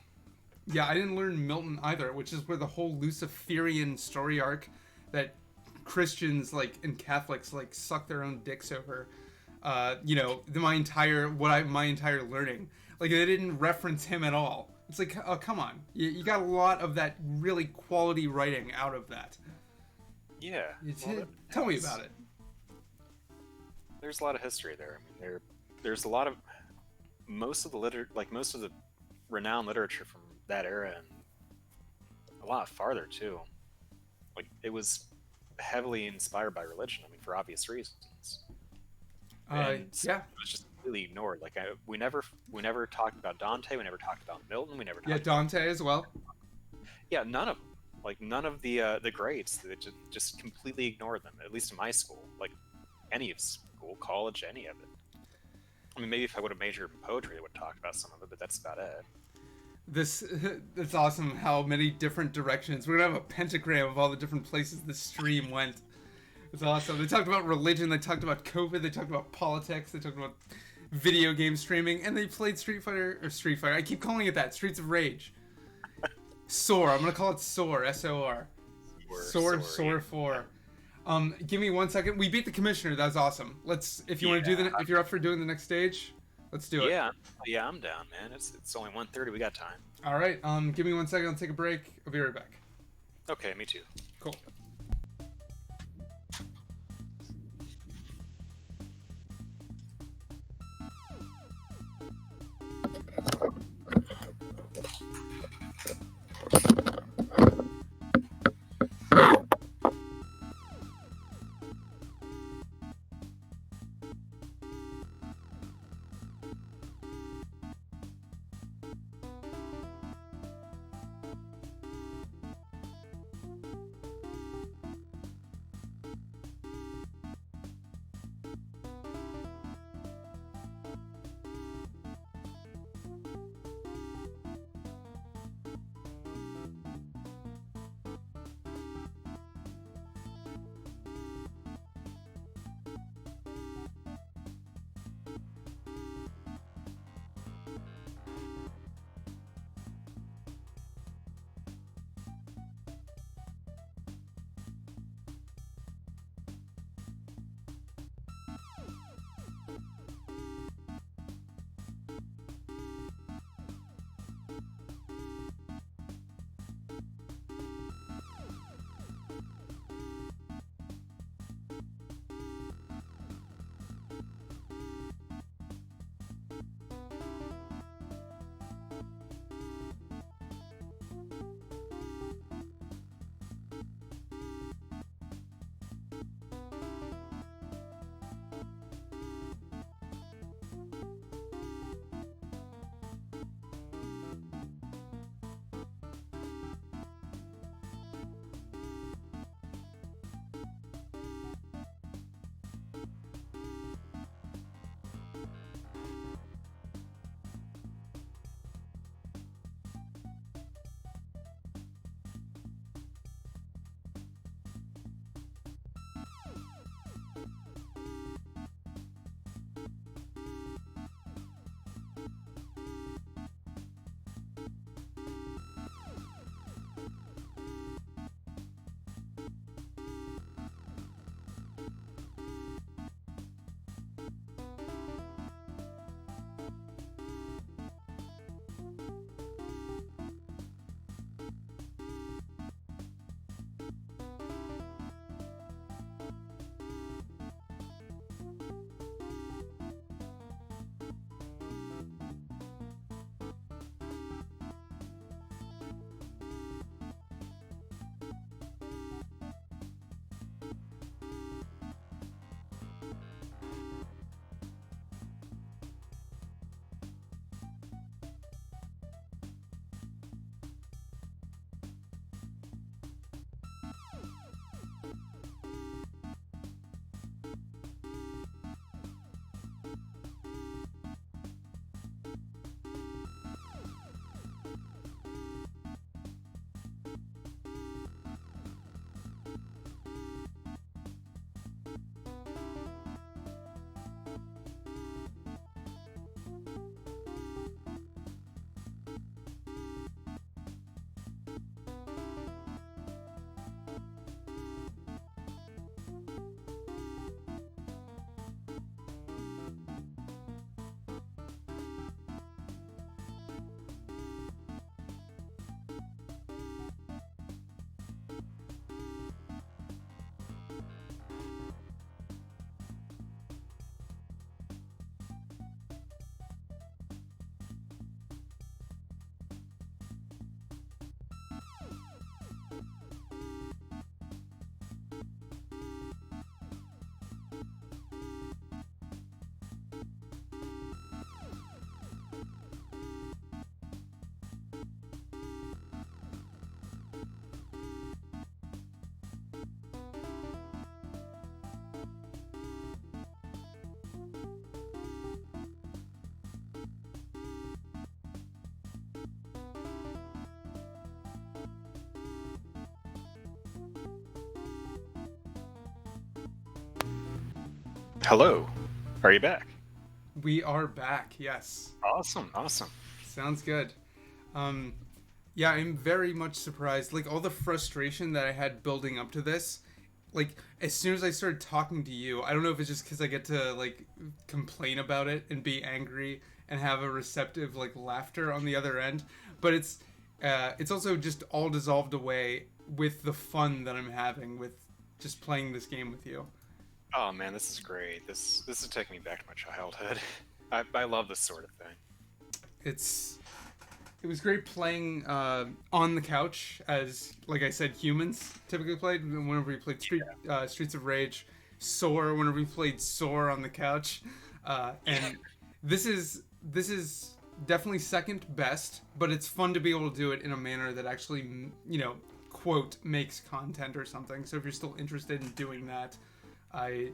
Yeah, I didn't learn Milton either, which is where the whole Luciferian story arc that Christians and Catholics suck their own dicks over. My entire learning, they didn't reference him at all. It's like, oh, come on, you got a lot of that really quality writing out of that. Yeah. Tell me about it. There's a lot of history there. I mean, there's a lot of most of the renowned literature from that era and a lot farther too. It was heavily inspired by religion. I mean, for obvious reasons. Yeah. It was just completely ignored. We never talked about Dante. We never talked about Milton. We never. Yeah, Dante as well. Yeah, none of them. None of the greats. They just completely ignored them. At least in my school, any of school, college, any of it. I mean, maybe if I would have majored in poetry, I would have talked about some of it, but that's about it. This it's awesome how many different directions. We're gonna have a pentagram of all the different places the stream went. It's awesome. They talked about religion, they talked about COVID, they talked about politics, they talked about video game streaming, and they played Street Fighter. I keep calling it that. Streets of Rage. SOAR. I'm gonna call it SOAR. SOR. SOAR 4. Give me 1 second. We beat the commissioner. That was awesome. Let's. If you want to do the. If you're up for doing the next stage, let's do it. Yeah, I'm down, man. It's only 1:30. We got time. All right. Give me 1 second. I'll take a break. I'll be right back. Okay, me too. Cool. Hello. Are you back? We are back. Yes. Awesome. Awesome. Sounds good. Yeah, I'm very much surprised. Like, all the frustration that I had building up to this, like, as soon as I started talking to you, I don't know if it's just because I get to, like, complain about it and be angry and have a receptive, like, laughter on the other end, but it's also just all dissolved away with the fun that I'm having with just playing this game with you. Oh man, this is great. This is taking me back to my childhood. I love this sort of thing. It was great playing on the couch, as, like I said, humans typically played. Whenever we played Streets of Rage, Soar. Whenever we played Soar on the couch, and this is definitely second best. But it's fun to be able to do it in a manner that actually, quote, makes content or something. So if you're still interested in doing that, I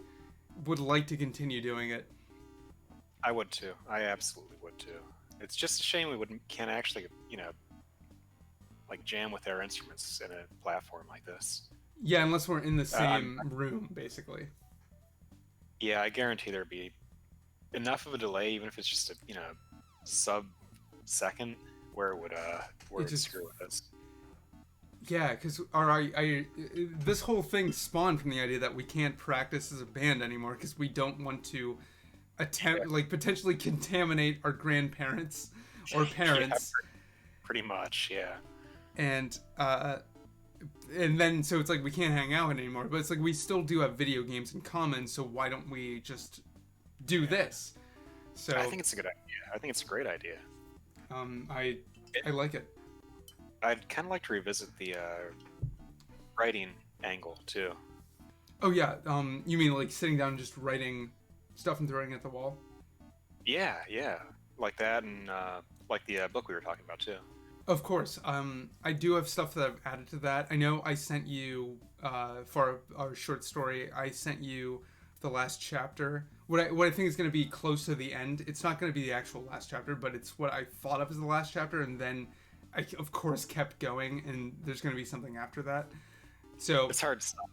would like to continue doing it. I would too. I absolutely would too. It's just a shame we can't actually, like jam with our instruments in a platform like this. Yeah, unless we're in the same room, basically. Yeah, I guarantee there'd be enough of a delay, even if it's just a sub-second, where it would just screw with us. Yeah, because this whole thing spawned from the idea that we can't practice as a band anymore because we don't want to potentially contaminate our grandparents or parents. Yeah, pretty much, yeah. And then so it's like we can't hang out anymore, but it's like we still do have video games in common, so why don't we just do this? So I think it's a good idea. I think it's a great idea. I like it. I'd kind of like to revisit the writing angle too. Oh yeah, you mean like sitting down and just writing stuff and throwing it at the wall? Yeah, like that, and like the book we were talking about too. Of course. I do have stuff that I've added to that. I know I sent you for our short story. I sent you the last chapter. What I think is going to be close to the end. It's not going to be the actual last chapter, but it's what I thought of as the last chapter, and then I of course kept going, and there's going to be something after that. So it's hard to stop.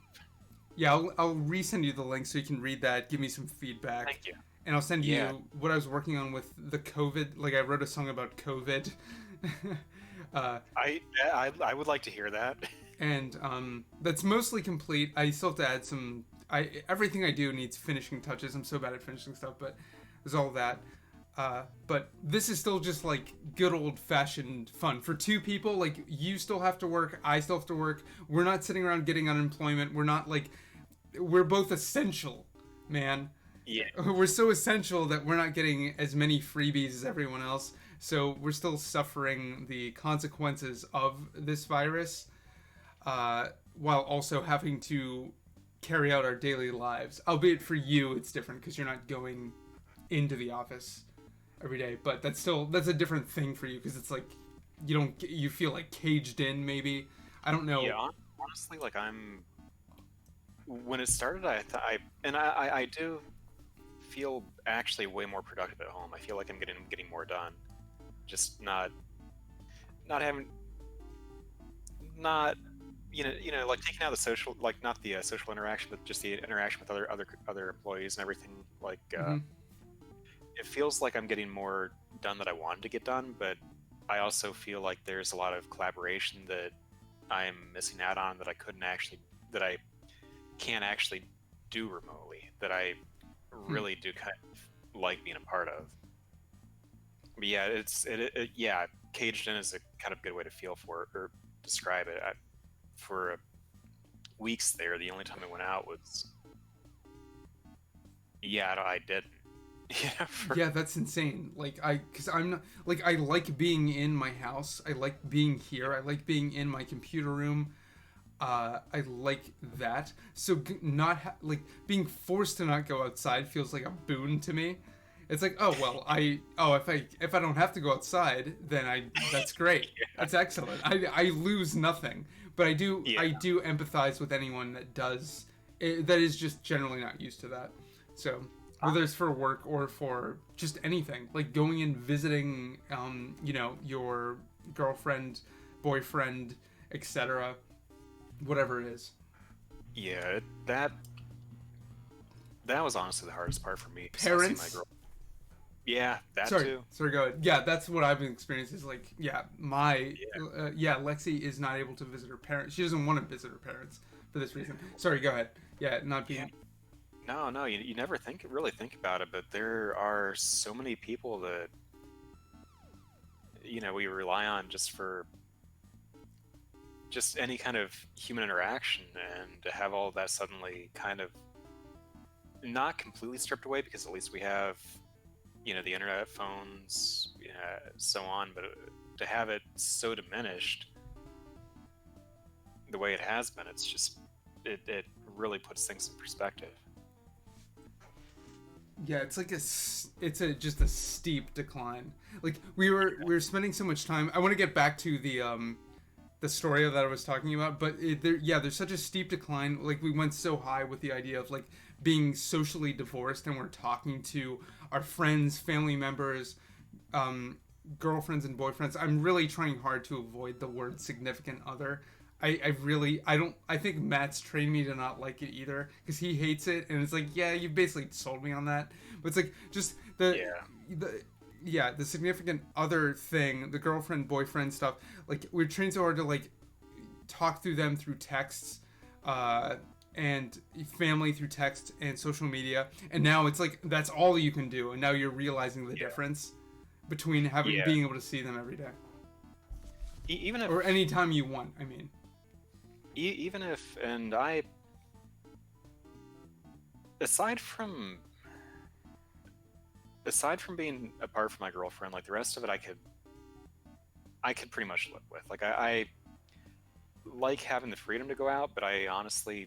Yeah, I'll resend you the link so you can read that. Give me some feedback. Thank you. And I'll send you what I was working on with the COVID. Like I wrote a song about COVID. I would like to hear that. And that's mostly complete. I still have to add some. Everything I do needs finishing touches. I'm so bad at finishing stuff, but there's all that. But this is still just like good old-fashioned fun for two people. Like you still have to work, I still have to work. We're not sitting around getting unemployment. We're not like we're both essential, man. Yeah. We're so essential that we're not getting as many freebies as everyone else. So we're still suffering the consequences of this virus, while also having to carry out our daily lives. Albeit for you, it's different because you're not going into the office every day. But that's a different thing for you because it's like you feel like caged in. Maybe I don't know. Yeah, honestly, like when it started, I do feel actually way more productive at home. I feel like I'm getting more done. Just not having like taking out the social, like not the social interaction, but just the interaction with other employees and everything. Like it feels like I'm getting more done that I wanted to get done, but I also feel like there's a lot of collaboration that I'm missing out on that I can't actually do remotely, that I really do kind of like being a part of. But yeah, caged in is a kind of good way to feel for it, or describe it. For weeks there, the only time I went out was I didn't. Yeah, that's insane. Because I'm not like I like being in my house. I like being here. I like being in my computer room. I like that. So being forced to not go outside feels like a boon to me. It's like, if I don't have to go outside, then that's great. That's excellent. I lose nothing, but I do empathize with anyone that does that is just generally not used to that. So whether it's for work or for just anything, like going and visiting, your girlfriend, boyfriend, etc., whatever it is. Yeah, that was honestly the hardest part for me. Parents? My girl. Yeah, that Sorry, too. sorry, go ahead. Yeah, that's what I've been experiencing. Is like, Lexi is not able to visit her parents. She doesn't want to visit her parents for this reason. Sorry, go ahead. Yeah, not being. No, you never really think about it, but there are so many people that we rely on just for just any kind of human interaction, and to have all of that suddenly kind of not completely stripped away, because at least we have the internet, phones, so on, but to have it so diminished the way it has been, it's just it really puts things in perspective. Yeah, it's like just a steep decline. Like we were spending so much time. I want to get back to the story that I was talking about, but there's such a steep decline. Like we went so high with the idea of like being socially divorced, and we're talking to our friends, family members, girlfriends and boyfriends. I'm really trying hard to avoid the word significant other. I think Matt's trained me to not like it either, because he hates it, and it's like, yeah, you basically sold me on that. But it's like just the significant other thing, the girlfriend boyfriend stuff. Like we're trained so hard to like talk through them through texts, and family through text and social media, and now it's like that's all you can do, and now you're realizing the difference between being able to see them every day, even if, or anytime you want. I mean. Even if, and I, aside from being apart from my girlfriend, like the rest of it, I could pretty much live with. Like I like having the freedom to go out, but I honestly,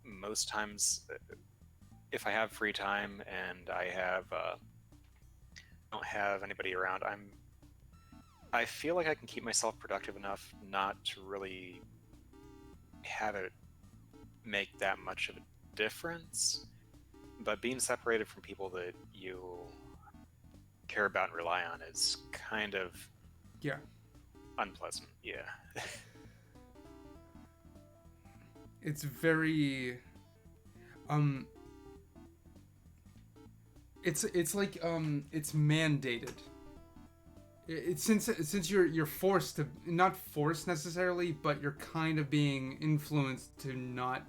most times, if I have free time and I don't have anybody around, I feel like I can keep myself productive enough not to really have it make that much of a difference. But being separated from people that you care about and rely on is kind of unpleasant. It's very it's like it's mandated. It's since you're forced to, not forced necessarily, but you're kind of being influenced to not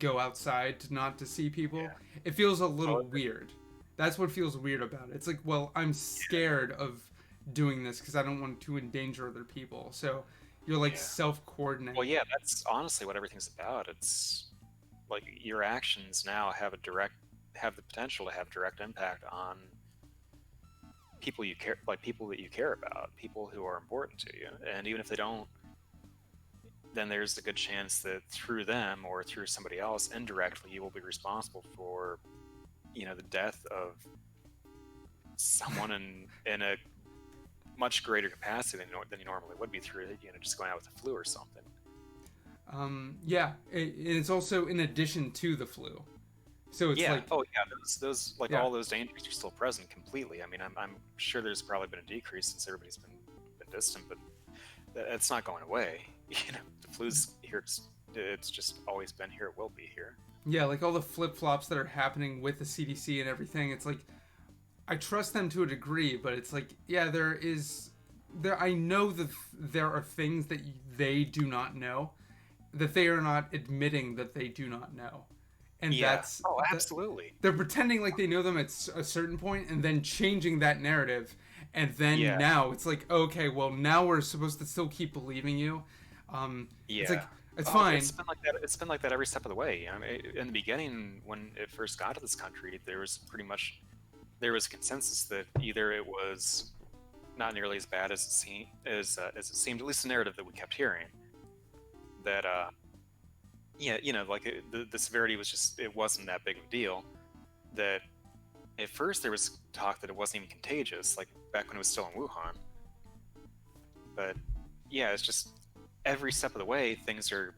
go outside, to see people. It feels a little weird. That's what feels weird about it. It's like, well, I'm scared of doing this because I don't want to endanger other people. So you're like self-coordinating. Well, that's honestly what everything's about. It's like your actions now have the potential to have direct impact on people you care, like people that you care about, people who are important to you. And even if they don't, then there's a good chance that through them or through somebody else, indirectly, you will be responsible for, the death of someone in a much greater capacity than you normally would be through, just going out with the flu or something. It's also in addition to the flu. So it's like, those all those dangers are still present completely. I mean, I'm sure there's probably been a decrease since everybody's been distant, but it's not going away. The flu's here. It's just always been here. It will be here. Yeah, like all the flip-flops that are happening with the CDC and everything. It's like, I trust them to a degree, but it's like, I know that there are things that they do not know, that they are not admitting that they do not know. And that's absolutely. They're pretending like they know them at a certain point, and then changing that narrative, and then now it's like, okay, well, now we're supposed to still keep believing you. It's like, it's fine. It's been like that every step of the way. I mean, in the beginning, when it first got to this country, there was a consensus that either it was not nearly as bad as it seemed, at least the narrative that we kept hearing, that the severity was just, it wasn't that big of a deal. That at first there was talk that it wasn't even contagious, like back when it was still in Wuhan. But it's just every step of the way things are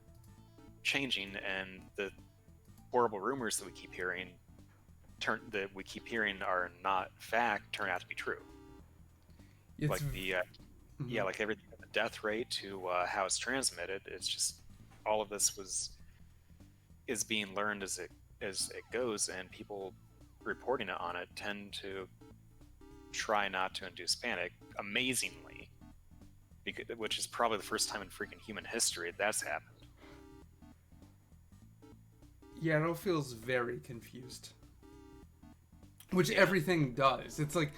changing, and the horrible rumors that we keep hearing are not fact, turn out to be true. Like like everything, the death rate to how it's transmitted, it's just all of this is being learned as it as it goes, and people reporting on it tend to try not to induce panic. Amazingly, which is probably the first time in freaking human history that's happened. Yeah, it all feels very confused. Which everything does. It's like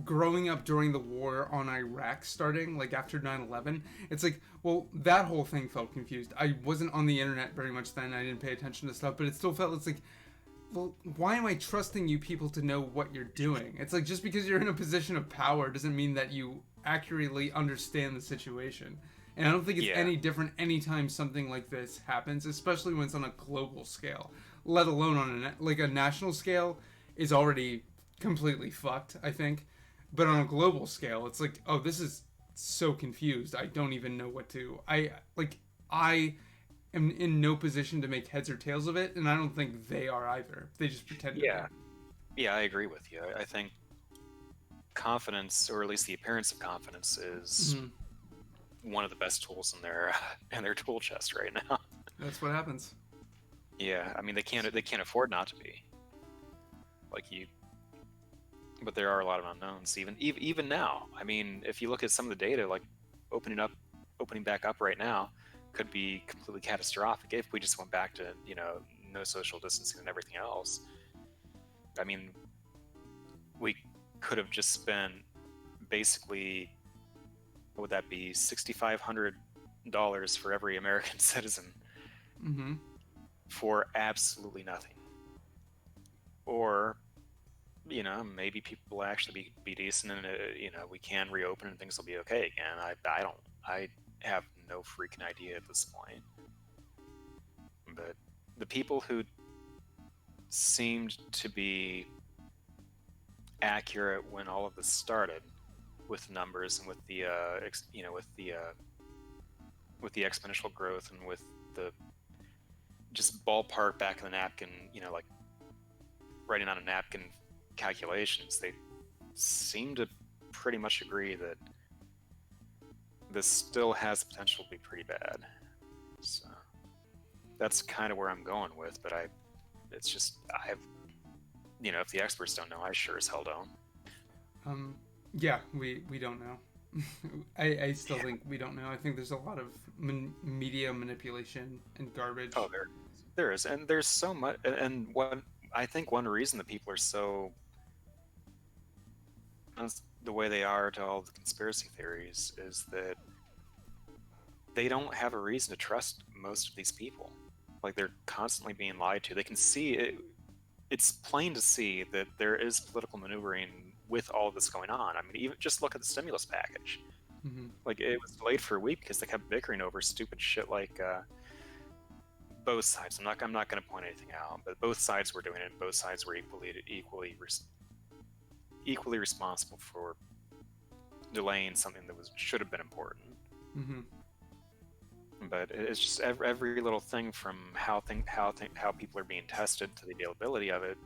growing up during the war on Iraq starting, like after 9/11. It's like, well, that whole thing felt confused. I wasn't on the internet very much then. I didn't pay attention to stuff, but it still felt, it's like, well, why am I trusting you people to know what you're doing? It's like, just because you're in a position of power doesn't mean that you accurately understand the situation. And I don't think it's any different anytime something like this happens, especially when it's on a global scale, let alone on a national scale is already completely fucked, I think. But on a global scale, it's like, oh, this is so confused. I don't even know what to. I am in no position to make heads or tails of it, and I don't think they are either. They just pretend to be. Yeah, I agree with you. I think confidence, or at least the appearance of confidence, is one of the best tools in their tool chest right now. That's what happens. Yeah, I mean they can't afford not to be. But there are a lot of unknowns even now. I mean, if you look at some of the data, like opening back up right now, could be completely catastrophic if we just went back to no social distancing and everything else. I mean, we could have just spent basically, what would that be, $6,500 for every American citizen for absolutely nothing. Or maybe people will actually be decent, and we can reopen and things will be okay again. I have no freaking idea at this point. But the people who seemed to be accurate when all of this started, with numbers and with the with the exponential growth and with the just ballpark back of the napkin, like writing on a napkin calculations, they seem to pretty much agree that this still has the potential to be pretty bad. So that's kind of where I'm going with, but if the experts don't know, I sure as hell don't. Yeah, we don't know. I still think we don't know. I think there's a lot of media manipulation and garbage. Oh, there is, and there's so much. And I think one reason that people are so the way they are to all the conspiracy theories is that they don't have a reason to trust most of these people. Like, they're constantly being lied to. They can see it. It's plain to see that there is political maneuvering with all of this going on. I mean, even just look at the stimulus package. Like, it was delayed for a week because they kept bickering over stupid shit like both sides. I'm not going to point anything out, but both sides were doing it, and both sides were equally responsible for delaying something that should have been important. But it's just every little thing, from how people are being tested to the availability of it,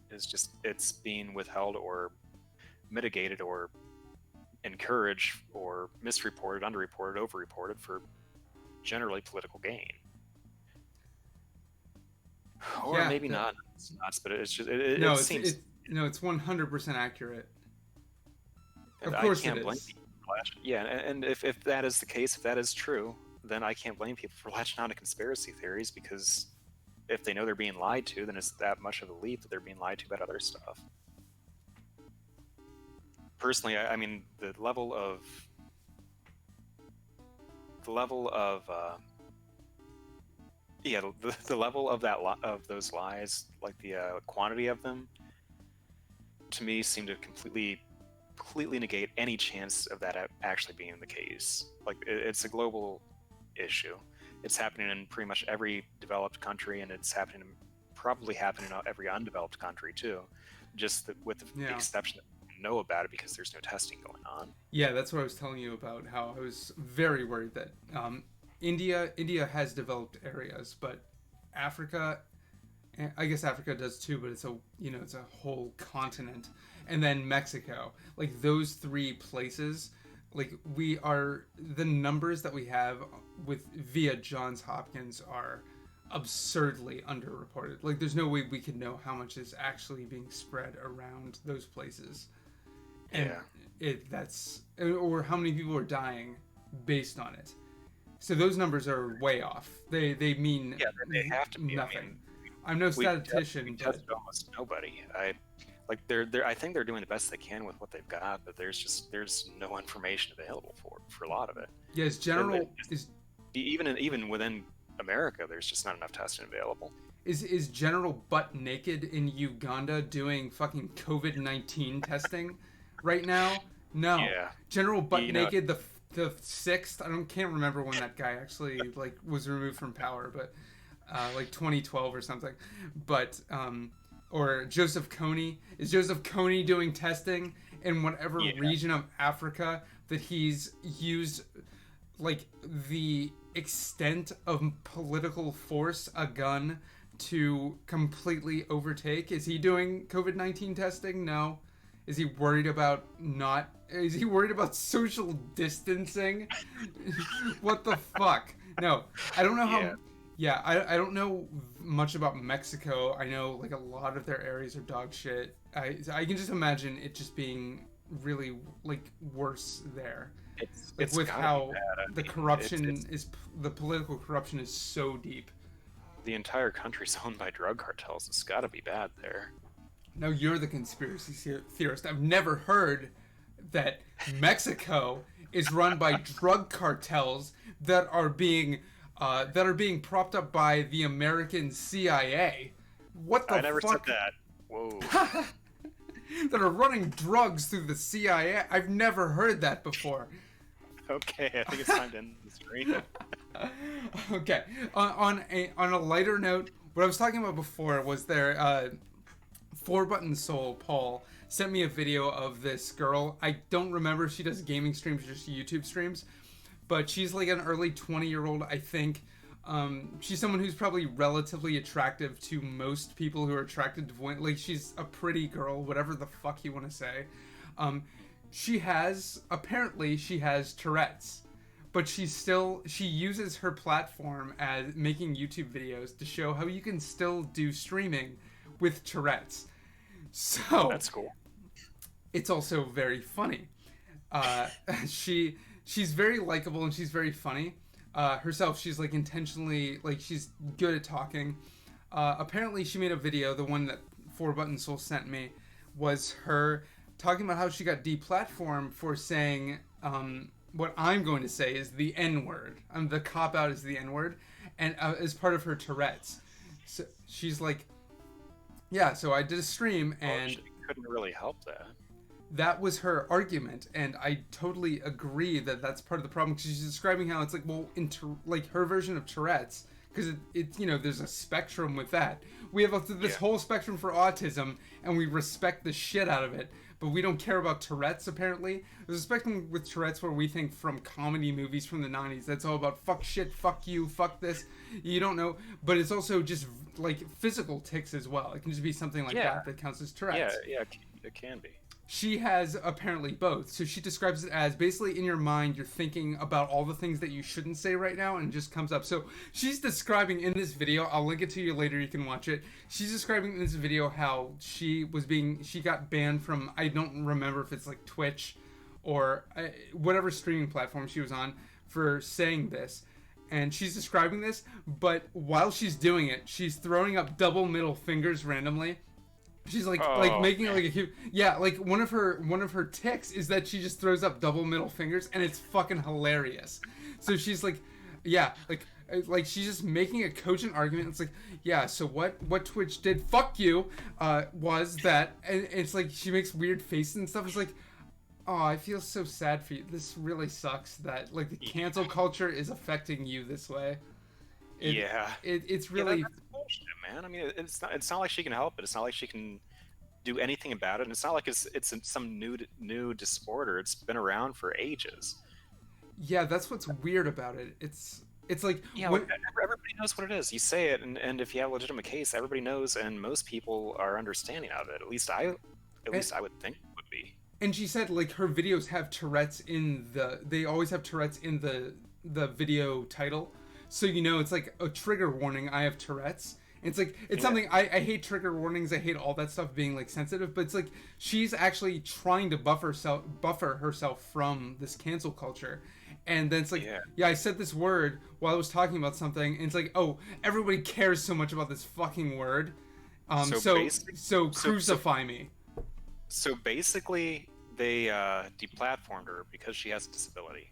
is just, it's being withheld or mitigated or encouraged or misreported, underreported, overreported for generally political gain. Or maybe not, but it's just it seems. It's 100% accurate. Of I course can't it blame is. people for latching. Yeah, and if that is the case, if that is true, then I can't blame people for latching on to conspiracy theories, because if they know they're being lied to, then it's that much of a leap that they're being lied to about other stuff. Personally, I mean, the level of the level of those lies, like the quantity of them, to me seem to completely negate any chance of that actually being the case. Like, it's a global issue. It's happening in pretty much every developed country, and it's probably happening in every undeveloped country too, just with the exception that we know about it because there's no testing going on. Yeah, that's what I was telling you about, how I was very worried that India has developed areas, but Africa, I guess Africa does too, but it's a whole continent. And then Mexico, like those three places, like the numbers that we have via Johns Hopkins are absurdly underreported. Like, there's no way we could know how much is actually being spread around those places. And or how many people are dying based on it. So those numbers are way off. They mean they have to be. nothing. I mean, I'm no statistician, we but tested almost nobody. I think they're doing the best they can with what they've got, but there's no information available for a lot of it. yes, Even within America, there's just not enough testing available. Is General Butt Naked in Uganda doing fucking COVID-19 testing right now? No. Yeah. General Butt Naked, the sixth. Can't remember when that guy actually like was removed from power, but like 2012 or something. But or Joseph Kony. Is Joseph Kony doing testing in whatever region of Africa that he's used, like, the extent of political force, a gun, to completely overtake? Is he doing COVID-19 testing? No. Is he worried about social distancing? What the fuck? No. I don't know how... Yeah, I don't know much about Mexico. I know, like, a lot of their areas are dog shit. I can just imagine it just being really, like, worse there. It's with how the mean, corruption the political corruption is so deep. The entire country's owned by drug cartels. It's got to be bad there. Now you're the conspiracy theorist. I've never heard that Mexico is run by drug cartels that are being propped up by the American CIA. What the fuck? I never said that. Whoa. That are running drugs through the CIA. I've never heard that before. Okay, I think it's time to end the stream. Okay. On a lighter note, what I was talking about before was there. 4Button Soul Paul sent me a video of this girl. I don't remember if she does gaming streams or just YouTube streams, but she's like an early 20-year-old, I think. She's someone who's probably relatively attractive to most people who are attracted to women. Like, she's a pretty girl, whatever the fuck you want to say. Apparently she has Tourette's, but she uses her platform as making YouTube videos to show how you can still do streaming with Tourette's. So that's cool. It's also very funny. She's very likable and she's very funny. Herself, she's like intentionally, like, she's good at talking. Apparently she made a video, the one that 4Button Soul sent me, was her talking about how she got deplatformed for saying what I'm going to say is the N-word. The cop-out is the N-word, and as part of her Tourette's. So she's like, yeah, so I did a stream, and... she couldn't really help that. That was her argument, and I totally agree that that's part of the problem, because she's describing how it's like, well, like, her version of Tourette's, because it you know, there's a spectrum with that. We have this whole spectrum for autism, and we respect the shit out of it, but we don't care about Tourette's, apparently. There's a spectrum with Tourette's where we think from comedy movies from the 90s, that's all about fuck shit, fuck you, fuck this, you don't know, but it's also just, like, physical tics as well. It can just be something like that counts as Tourette's. Yeah, it can be. She has apparently both. So she describes it as basically in your mind, you're thinking about all the things that you shouldn't say right now, and it just comes up. So she's describing in this video, I'll link it to you later, you can watch it. She's describing in this video how she got banned from, I don't remember if it's like Twitch or whatever streaming platform she was on, for saying this. And she's describing this, but while she's doing it, she's throwing up double middle fingers randomly. She's like making it like a cute, like one of her tics is that she just throws up double middle fingers, and it's fucking hilarious. So she's like, like she's just making a cogent argument. It's like, so what Twitch did, fuck you, was that, and it's like she makes weird faces and stuff. It's like, oh, I feel so sad for you. This really sucks that, like, the cancel culture is affecting you this way. It's really that's bullshit, man. I mean, it's not like she can help it. It's not like she can do anything about it. And it's not like it's some new disorder. It's been around for ages. Yeah, that's what's weird about it. It's like, everybody knows what it is. You say it, and if you have a legitimate case, everybody knows, and most people are understanding of it. At least I would think it would be. And she said, like, her videos have Tourette's they always have Tourette's in the video title. so you know it's like a trigger warning. I have Tourette's. It's like it's something I hate trigger warnings. I hate all that stuff being like sensitive, but it's like she's actually trying to buffer herself from this cancel culture. And then it's like, yeah, I said this word while I was talking about something, and it's like, oh, everybody cares so much about this fucking word. So crucify me. So basically, they deplatformed her because she has a disability.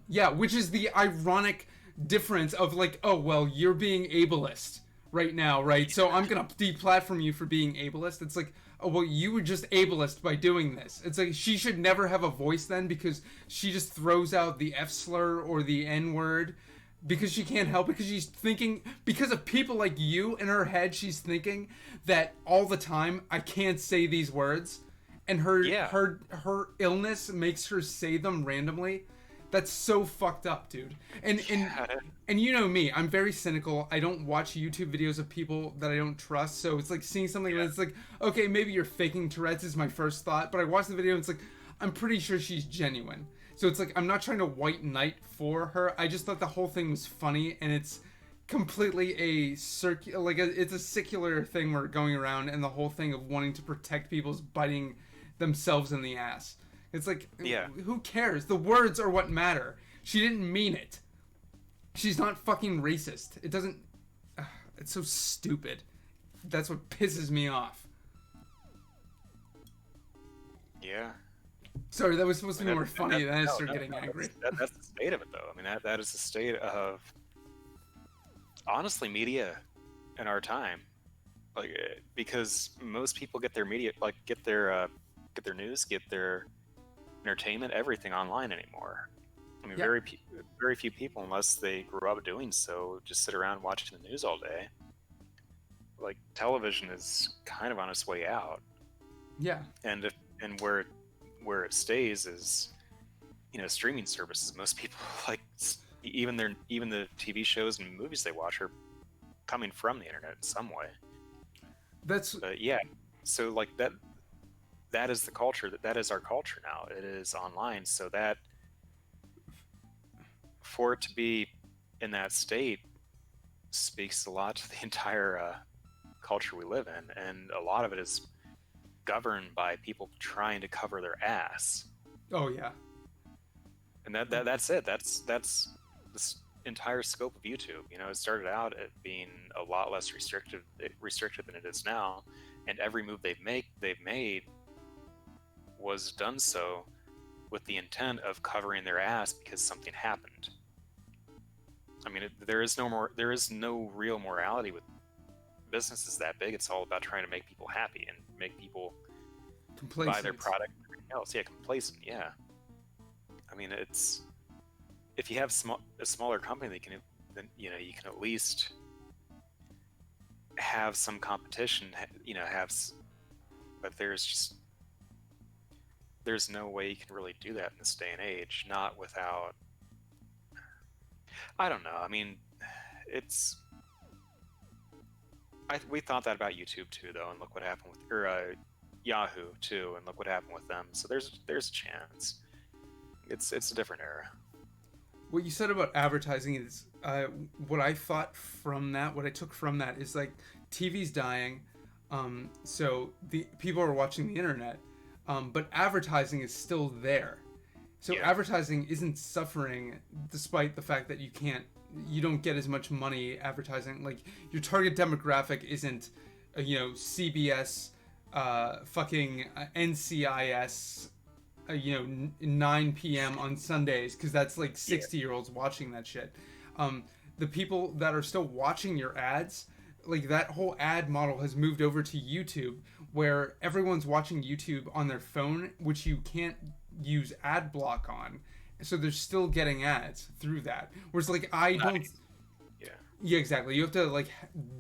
Yeah, which is the ironic difference of like, oh, well, you're being ableist right now, right? So I'm gonna deplatform you for being ableist. It's like, oh, well, you were just ableist by doing this. It's like she should never have a voice then because she just throws out the F slur or the N word because she can't help it, because she's thinking, because of people like you in her head, she's thinking that all the time I can't say these words, and her illness makes her say them randomly. That's so fucked up, dude. And you know me, I'm very cynical. I don't watch YouTube videos of people that I don't trust. So it's like seeing something that's like, okay, maybe you're faking Tourette's is my first thought, but I watch the video and it's like, I'm pretty sure she's genuine. So it's like, I'm not trying to white knight for her. I just thought the whole thing was funny, and it's completely it's a circular thing we're going around, and the whole thing of wanting to protect people's biting themselves in the ass. It's like, who cares? The words are what matter. She didn't mean it. She's not fucking racist. It doesn't... it's so stupid. That's what pisses me off. Yeah. Sorry, that was supposed to be more funny, then I started getting angry. That's the state of it, though. I mean, that is the state of, honestly, media in our time. Like, because most people get their media, like, get their news, get their entertainment, everything online anymore. I mean, very few people, unless they grew up doing so, just sit around watching the news all day. Like, television is kind of on its way out. Yeah. And where it stays is, streaming services. Most people, like, even the TV shows and movies they watch are coming from the internet in some way. So like that is the culture, that is our culture now. It is online, so that for it to be in that state speaks a lot to the entire culture we live in, and a lot of it is governed by people trying to cover their ass. Oh yeah. And that's it. That's this entire scope of YouTube. It started out at being a lot less restrictive than it is now, and every move they've made was done so with the intent of covering their ass because something happened. I mean, there is no real morality with businesses that big. It's all about trying to make people happy and make people buy their product and everything else. Yeah, complacent. Yeah. I mean, it's, if you have a smaller company, then you can at least have some competition. But there's no way you can really do that in this day and age, not without, I don't know. I mean, we thought that about YouTube too, though, and look what happened with Yahoo too, and look what happened with them. So there's a chance. It's a different era. What you said about advertising is what I took from that is like TV's dying, so the people are watching the internet, but advertising is still there. So advertising isn't suffering despite the fact that you don't get as much money advertising. Like, your target demographic isn't, CBS, fucking NCIS, 9 p.m. on Sundays, because that's like 60-year-olds watching that shit. The people that are still watching your ads, like, that whole ad model has moved over to YouTube, where everyone's watching YouTube on their phone, which you can't use ad block on, so they're still getting ads through that. Whereas, like, yeah, exactly. You have to like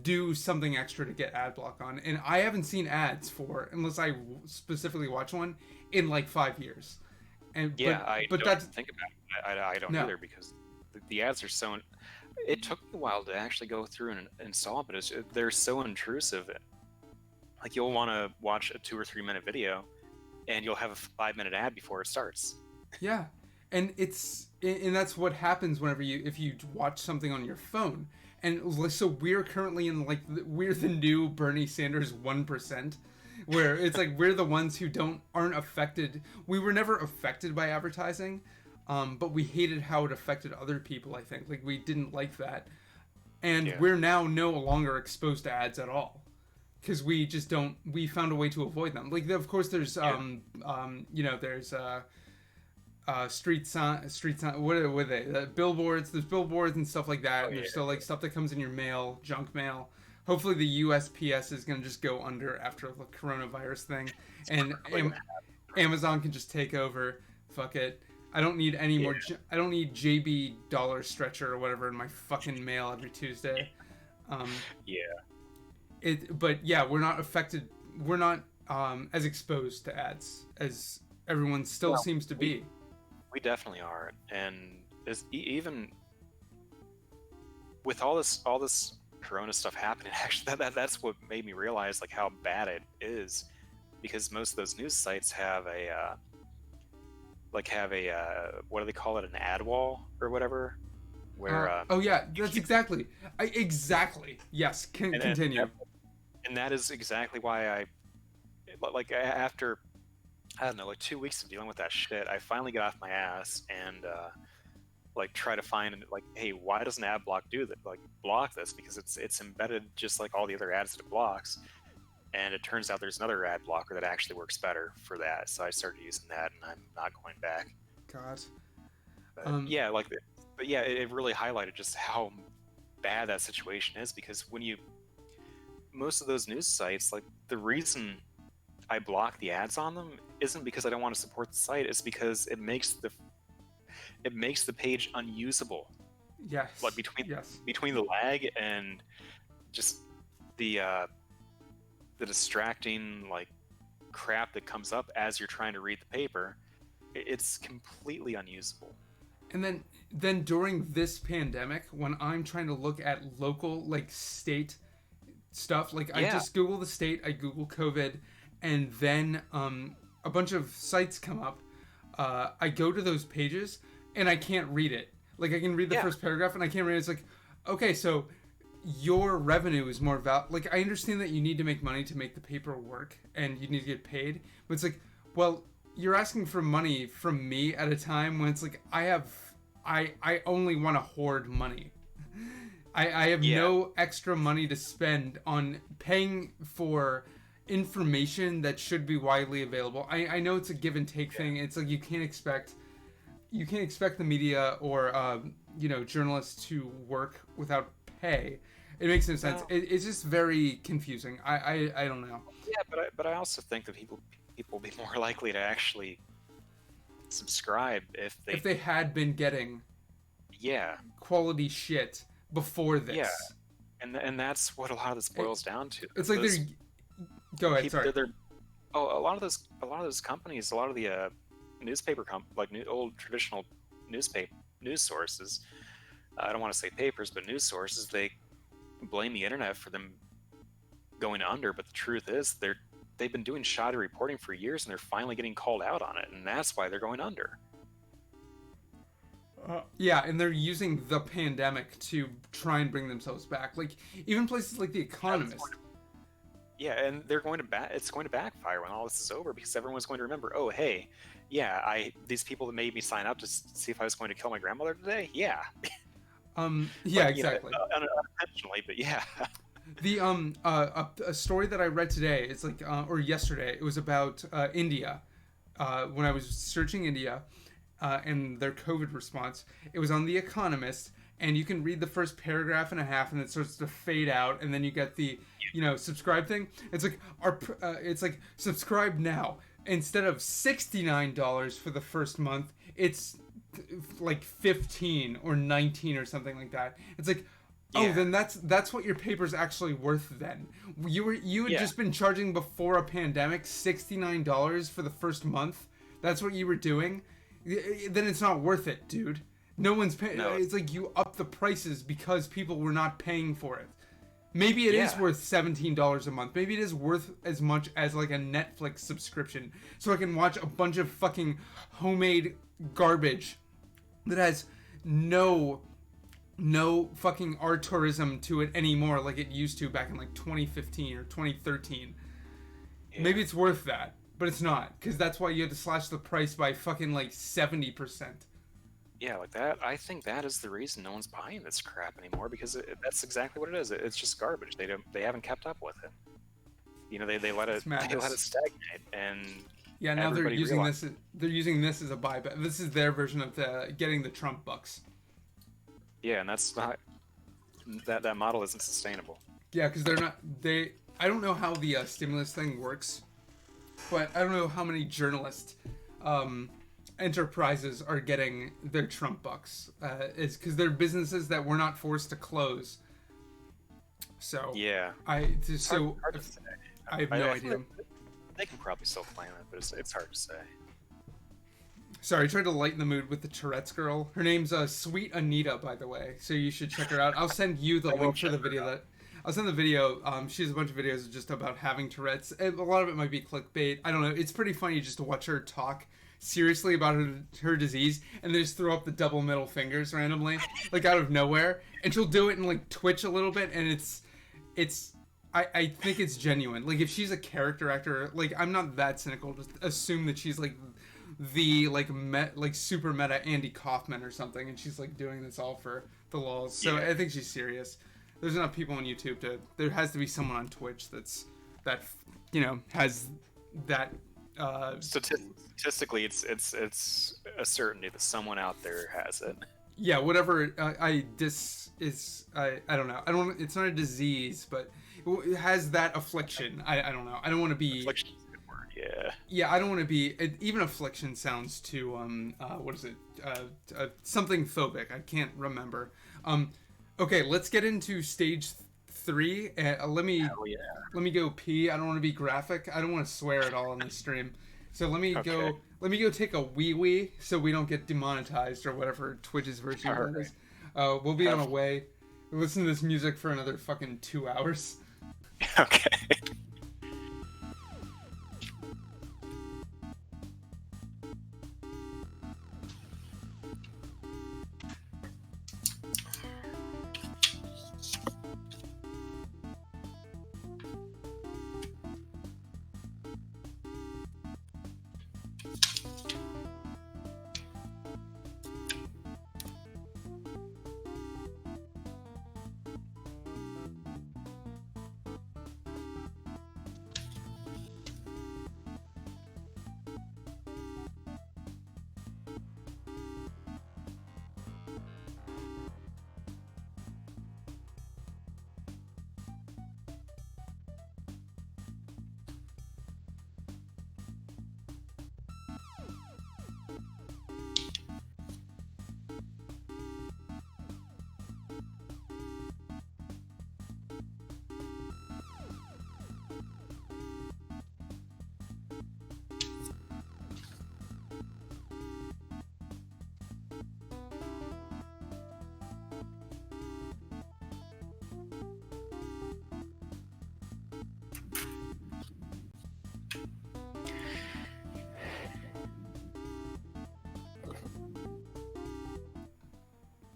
do something extra to get ad block on, and I haven't seen ads unless I specifically watch one, in like 5 years. And I don't think about it. I don't either, because the ads are so. It took me a while to actually go through and install it, but they're so intrusive. Like, you'll want to watch a 2 or 3 minute video, and you'll have a 5-minute ad before it starts. Yeah, And that's what happens whenever if you watch something on your phone. And so we're currently in like we're the new Bernie Sanders 1%, where it's like we're the ones who aren't affected. We were never affected by advertising, but we hated how it affected other people. I think like we didn't like that, and we're now no longer exposed to ads at all, because we just don't. We found a way to avoid them. Like of course there's there's street sign, what are they? Billboards. There's billboards and stuff like that. And there's still like stuff that comes in your mail, junk mail. Hopefully the USPS is gonna just go under after the coronavirus thing, and Amazon can just take over. Fuck it. I don't need any more. I don't need JB Dollar Stretcher or whatever in my fucking mail every Tuesday. But yeah, we're not affected. We're not as exposed to ads as everyone still seems to be. We definitely are, and even with all this Corona stuff happening, actually, that's what made me realize like how bad it is, because most of those news sites have a what do they call it, an ad wall or whatever, where that's exactly yes. Continue. And that is exactly why after, I don't know, like 2 weeks of dealing with that shit, I finally got off my ass and try to find like, hey, why doesn't ad block do that? Like block this, because it's embedded just like all the other ads that it blocks. And it turns out there's another ad blocker that actually works better for that. So I started using that, and I'm not going back. God. It really highlighted just how bad that situation is, because most of those news sites, like the reason I block the ads on them isn't because I don't want to support the site. It's because it makes the page unusable. Yes. Like between the lag and just the distracting like crap that comes up as you're trying to read the paper, it's completely unusable. And then during this pandemic, when I'm trying to look at local like state stuff, like I just Google the state, I Google COVID, and then a bunch of sites come up. I go to those pages and I can't read it. Like I can read the first paragraph and I can't read it. It's like, okay, so your revenue is more like I understand that you need to make money to make the paper work and you need to get paid, but it's like, well, you're asking for money from me at a time when it's like I only want to hoard money. I have no extra money to spend on paying for information that should be widely available. I know it's a give and take thing. It's like you can't expect the media or journalists to work without pay. It makes no sense. It's just very confusing. I don't know. Yeah, but I also think that people will be more likely to actually subscribe if they had been getting quality shit before this. Yeah, and that's what a lot of this boils down to. It's like they're. Go ahead. Sorry. A lot of those companies, a lot of the newspaper old traditional news sources. I don't want to say papers, but news sources. They blame the internet for them going under, but the truth is they've been doing shoddy reporting for years, and they're finally getting called out on it, and that's why they're going under. And they're using the pandemic to try and bring themselves back. Like even places like The Economist. Yeah, and they're going to it's going to backfire when all this is over, because everyone's going to remember, oh, hey, these people that made me sign up to see if I was going to kill my grandmother today, exactly. Unintentionally, but yeah. The a story that I read today, it's like or yesterday, it was about India. When I was searching India and their COVID response, it was on The Economist, and you can read the first paragraph and a half, and it starts to fade out, and then you get the subscribe thing. It's like it's like subscribe now. Instead of $69 for the first month, it's like 15 or 19 or something like that. It's like, then that's what your paper's actually worth then. You had just been charging before a pandemic $69 for the first month. That's what you were doing. Then it's not worth it, dude. No one's paying. No. It's like you up the prices because people were not paying for it. Maybe it is worth $17 a month. Maybe it is worth as much as like a Netflix subscription, so I can watch a bunch of fucking homemade garbage that has no fucking art tourism to it anymore like it used to back in like 2015 or 2013. Yeah. Maybe it's worth that, but it's not, because that's why you had to slash the price by fucking like 70%. Yeah, like that. I think that is the reason no one's buying this crap anymore, because that's exactly what it is. It's just garbage. They haven't kept up with it. You know, they let it stagnate, and Yeah, now they're everybody using realized- this. They're using this as a buyback. This is their version of getting the Trump bucks. Yeah, and that's not that model isn't sustainable. Yeah, because they're not. I don't know how the stimulus thing works, but I don't know how many journalist enterprises are getting their Trump bucks. It's because they're businesses that were not forced to close. So Yeah, hard to say. I have no I idea. think they can probably still claim it, but it's hard to say. Sorry, I tried to lighten the mood with the Tourette's girl. Her name's Sweet Anita, by the way, so you should check her out. I'll send you the link for the video I'll send the video. She has a bunch of videos just about having Tourette's. A lot of it might be clickbait. I don't know. It's pretty funny just to watch her talk seriously about her disease, and then just throw up the double middle fingers randomly, like out of nowhere. And she'll do it and like twitch a little bit, and I think it's genuine. Like, if she's a character actor, like, I'm not that cynical to assume that she's like the super meta Andy Kaufman or something, and she's like doing this all for the lulz. So Yeah. I think she's serious. There's enough people on YouTube there has to be someone on Twitch has that. Statistically, it's a certainty that someone out there has it. Yeah, whatever. I don't know. It's not a disease, but it has that affliction. I don't know. I don't want to be. Affliction is a good word. Yeah. Yeah, I don't want to be. Even affliction sounds too. What is it? Something phobic. I can't remember. Okay, let's get into stage 3. Let me go pee. I don't want to be graphic. I don't want to swear at all on this stream. So let me go. Let me go take a wee so we don't get demonetized or whatever Twitch's version of that is. We'll be on our way. We'll listen to this music for another fucking 2 hours. Okay.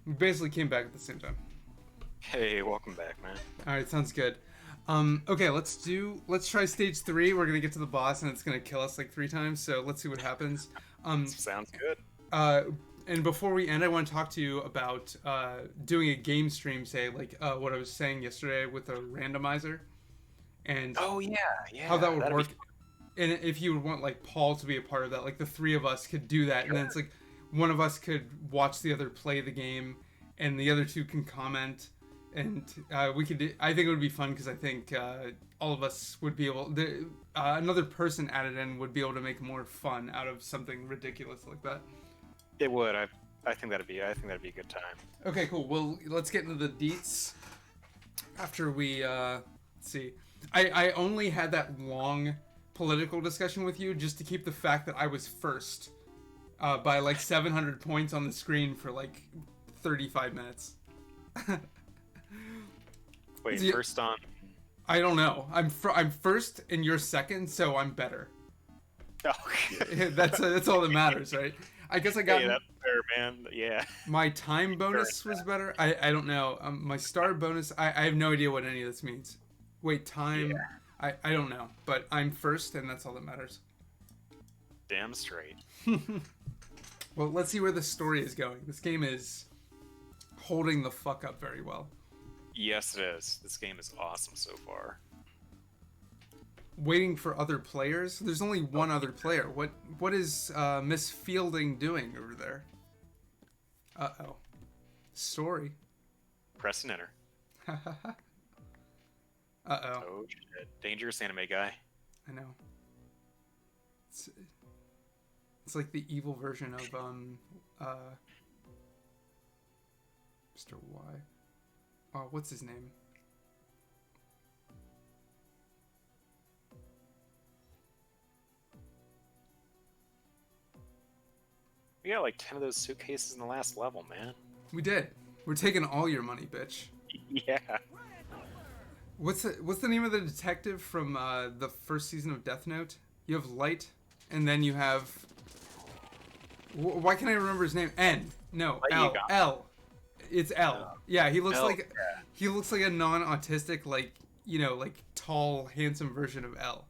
We basically came back at the same time. Hey, welcome back, man. All right, sounds good. Okay, let's try stage 3. We're gonna get to the boss, and it's gonna kill us like 3 times. So let's see what happens. Sounds good. And before we end, I want to talk to you about doing a game stream, say like what I was saying yesterday with a randomizer, and Oh yeah. how that would that'd work. be- And if you would want like Paul to be a part of that, like the 3 of us could do that, and then it's like one of us could watch the other play the game, and the other 2 can comment, and we could. I think it would be fun because I think all of us would be able. Another person added in would be able to make more fun out of something ridiculous like that. It would. I think that'd be a good time. Okay, cool. Well, let's get into the deets. After we see, I only had that long political discussion with you just to keep the fact that I was first by like 700 points on the screen for like 35 minutes. Wait, Yeah. first on. I don't know. I'm first and you're second, so I'm better. Oh, That's all that matters, right? I guess I got Hey, that's fair, man. Yeah. my time bonus was better. I don't know. My star bonus. I have no idea what any of this means. Wait, time. I don't know. But I'm first, and that's all that matters. Damn straight. Well, let's see where the story is going. This game is holding the fuck up very well. Yes, it is. This game is awesome so far. Waiting for other players. There's only one other player. What is Miss Fielding doing over there? Uh-oh. Story. Press and enter. Uh-oh. Oh shit. Dangerous anime guy. I know. It's like the evil version of Mr. Y. Oh, what's his name? We got like 10 of those suitcases in the last level, man. We did. We're taking all your money, bitch. Yeah. What's the name of the detective from the first season of Death Note? You have Light, and then you have. Why can't I remember his name? N. No, L. L. It's L. Yeah, he looks he looks like a non-autistic, like tall, handsome version of L.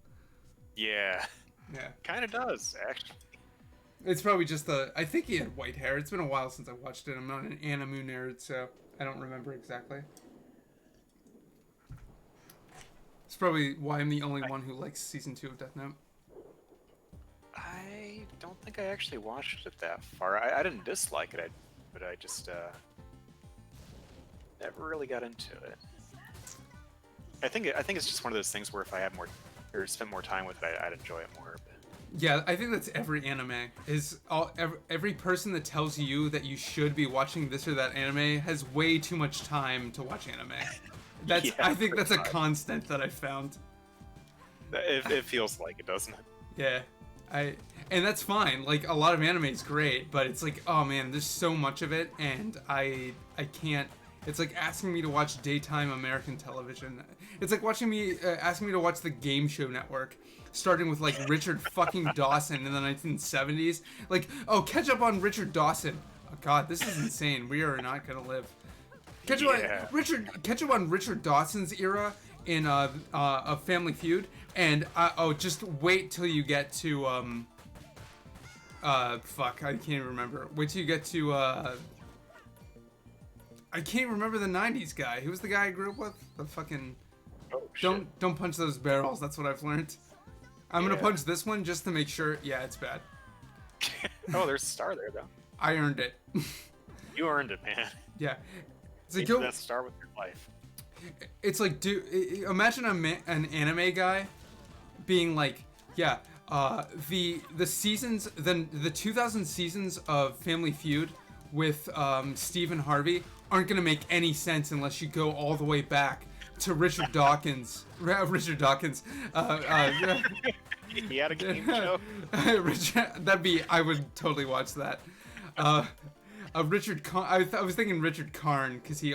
Yeah. Yeah. Kind of does, actually. It's probably just I think he had white hair. It's been a while since I watched it. I'm not an anime nerd, so I don't remember exactly. It's probably why I'm the only one who likes season 2 of Death Note. I don't think I actually watched it that far. I didn't dislike it, but I just never really got into it. I think it's just one of those things where if I had more or spent more time with it, I'd enjoy it more. But... Yeah, I think that's every anime. Every person that tells you that you should be watching this or that anime has way too much time to watch anime. I think that's a constant that I found. It feels like it, doesn't it? Yeah. And that's fine. Like, a lot of anime is great, but it's like, oh man, there's so much of it, and I can't. It's like asking me to watch daytime American television. It's like asking me to watch the Game Show Network, starting with like Richard fucking Dawson in the 1970s. Like, oh, catch up on Richard Dawson. Oh god, this is insane. We are not gonna live. Catch up on Richard Dawson's era in a Family Feud, and just wait till you get to fuck, I can't remember. Wait till you get to I can't remember the 90s guy. Who was the guy I grew up with? The fucking don't punch those barrels. That's what I've learned. I'm gonna punch this one just to make sure. Yeah, it's bad. Oh, there's a star there though. I earned it. You earned it, man. Yeah. It's like, that star with your life. It's like, dude, imagine an anime guy being like, yeah, the seasons, then the 2000 seasons of Family Feud with Stephen Harvey aren't gonna make any sense unless you go all the way back to Richard Dawkins. Richard Dawkins. He had a game show. I would totally watch that. Richard Karn. I was thinking Richard Karn because he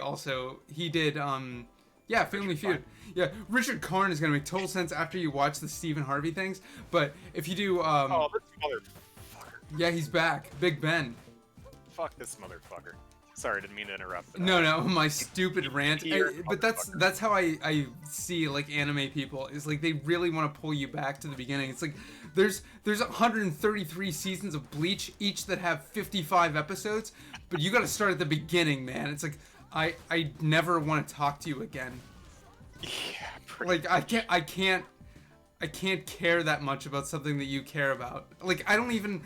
did Family Feud. Yeah, Richard Karn is gonna make total sense after you watch the Stephen Harvey things. But if you do oh, this motherfucker. Yeah, he's back. Big Ben. Fuck this motherfucker. Sorry, didn't mean to interrupt. But, no, my stupid rant. But that's how I see like anime people. Is like they really want to pull you back to the beginning. It's like there's 133 seasons of Bleach, each that have 55 episodes, but you got to start at the beginning, man. It's like I never want to talk to you again. Yeah. Like I can't care that much about something that you care about. Like I don't even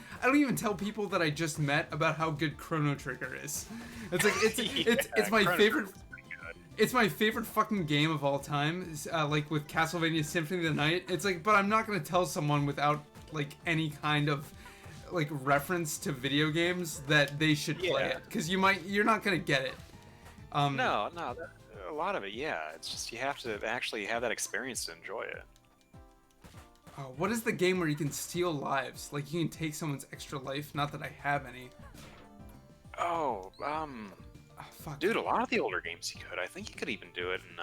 tell people that I just met about how good Chrono Trigger is. It's like it's my favorite. It's my favorite fucking game of all time. Like with Castlevania Symphony of the Night. It's like, but I'm not gonna tell someone without like any kind of like reference to video games that they should play it, because you're not gonna get it. No, a lot of it, yeah. It's just you have to actually have that experience to enjoy it. Oh, what is the game where you can steal lives? Like you can take someone's extra life? Not that I have any. Fuck. Dude, a lot of the older games you could. I think you could even do it in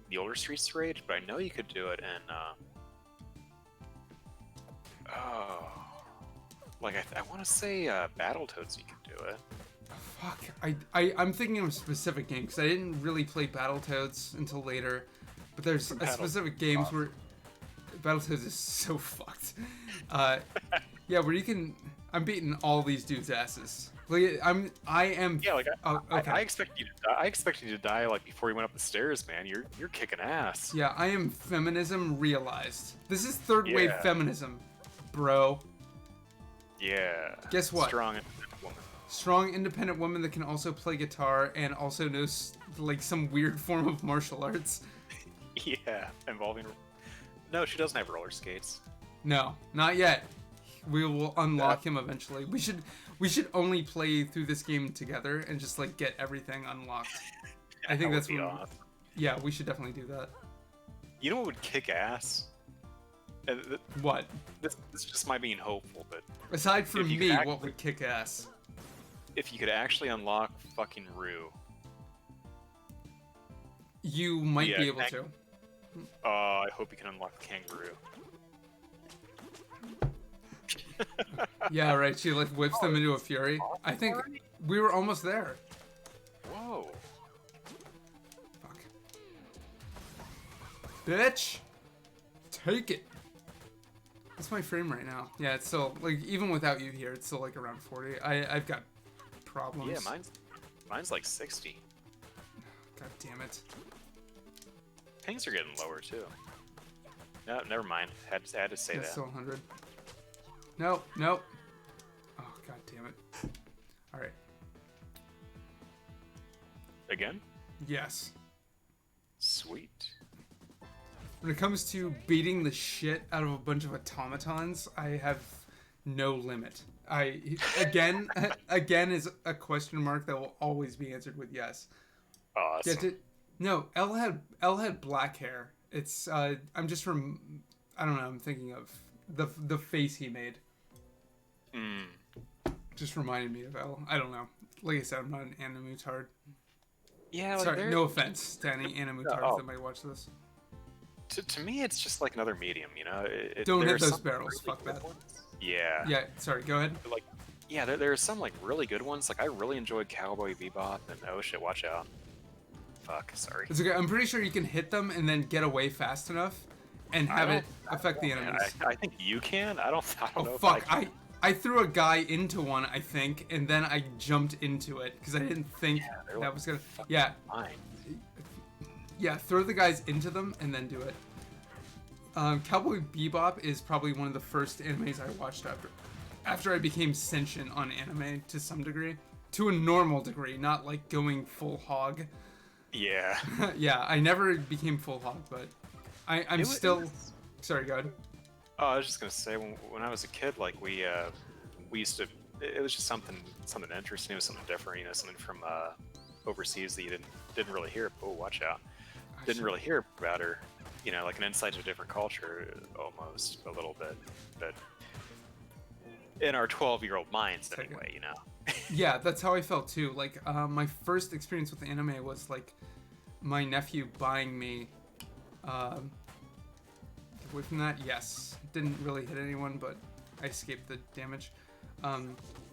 the older Streets of Rage, but I know you could do it in Like I want to say Battletoads, you can do it. Fuck. I'm thinking of a specific game because I didn't really play Battletoads until later. But there's a specific games where Battletoads is so fucked. Yeah, where you can. I'm beating all these dudes' asses. Like I am. Yeah, like okay. I expect you to die. I expect you to die like before you went up the stairs, man. You're kicking ass. Yeah, I am feminism realized. This is third wave Yeah. feminism, bro. Yeah. Guess what? Strong independent woman. Strong, independent woman that can also play guitar and also knows like some weird form of martial arts. Yeah, involving. No, she doesn't have roller skates. No, not yet. We will unlock him eventually. We should only play through this game together and just like get everything unlocked. I think that's would be what. awesome. Yeah, we should definitely do that. You know what would kick ass? What? This just my being hopeful, but Aside from If you me, could what would kick ass? if you could actually unlock fucking Rue, You might Yeah, be able thank- to. I hope you can unlock the kangaroo. Yeah, right. She like whips them into a fury. I think we were almost there. Whoa. Fuck. Bitch! Take it! What's my frame right now? Yeah, it's still, like, even without you here, it's still, like, around 40. I've got problems. Yeah, mine's like 60. God damn it. Pings are getting lower too. No, never mind. Had to say It's that. still 100. Nope, nope. Oh, god damn it. Alright. Again? Yes. Sweet. When it comes to beating the shit out of a bunch of automatons, I have no limit. Again is a question mark that will always be answered with yes. Awesome. No, Elle had black hair. It's I'm just from I don't know. I'm thinking of the face he made. Just reminded me of Elle. I don't know. Like I said, I'm not an animutard. Yeah, like Sorry, no offense to any animutards that might watch this. To me, it's just like another medium, you know. Don't there hit are those some barrels. really Fuck good that. ones. Yeah. Yeah. Sorry. Go ahead. Like, yeah, there are some like really good ones. Like I really enjoyed Cowboy Bebop, and oh shit, watch out. Fuck, sorry. It's okay. I'm pretty sure you can hit them and then get away fast enough, and have it affect the enemies. I think you can. I don't Oh know. fuck! If I threw a guy into one, I think, and then I jumped into it because I didn't think they're that like was gonna. Yeah, Fine. yeah. Throw the guys into them and then do it. Cowboy Bebop is probably one of the first animes I watched after I became sentient on anime to some degree, to a normal degree, not like going full hog. Yeah. Yeah, I never became full hog, but I'm still. Sorry, go ahead. Oh, I was just gonna say when I was a kid, like we used to. It was just something interesting. It was something different, you know, something from overseas that you didn't really hear. Oh, watch out! Didn't really hear about her. You know, like an insight to a different culture, almost a little bit, but in our 12-year-old minds, anyway. You know. Yeah, that's how I felt too. Like, my first experience with anime was like my nephew buying me. Away from that, yes, didn't really hit anyone, but I escaped the damage.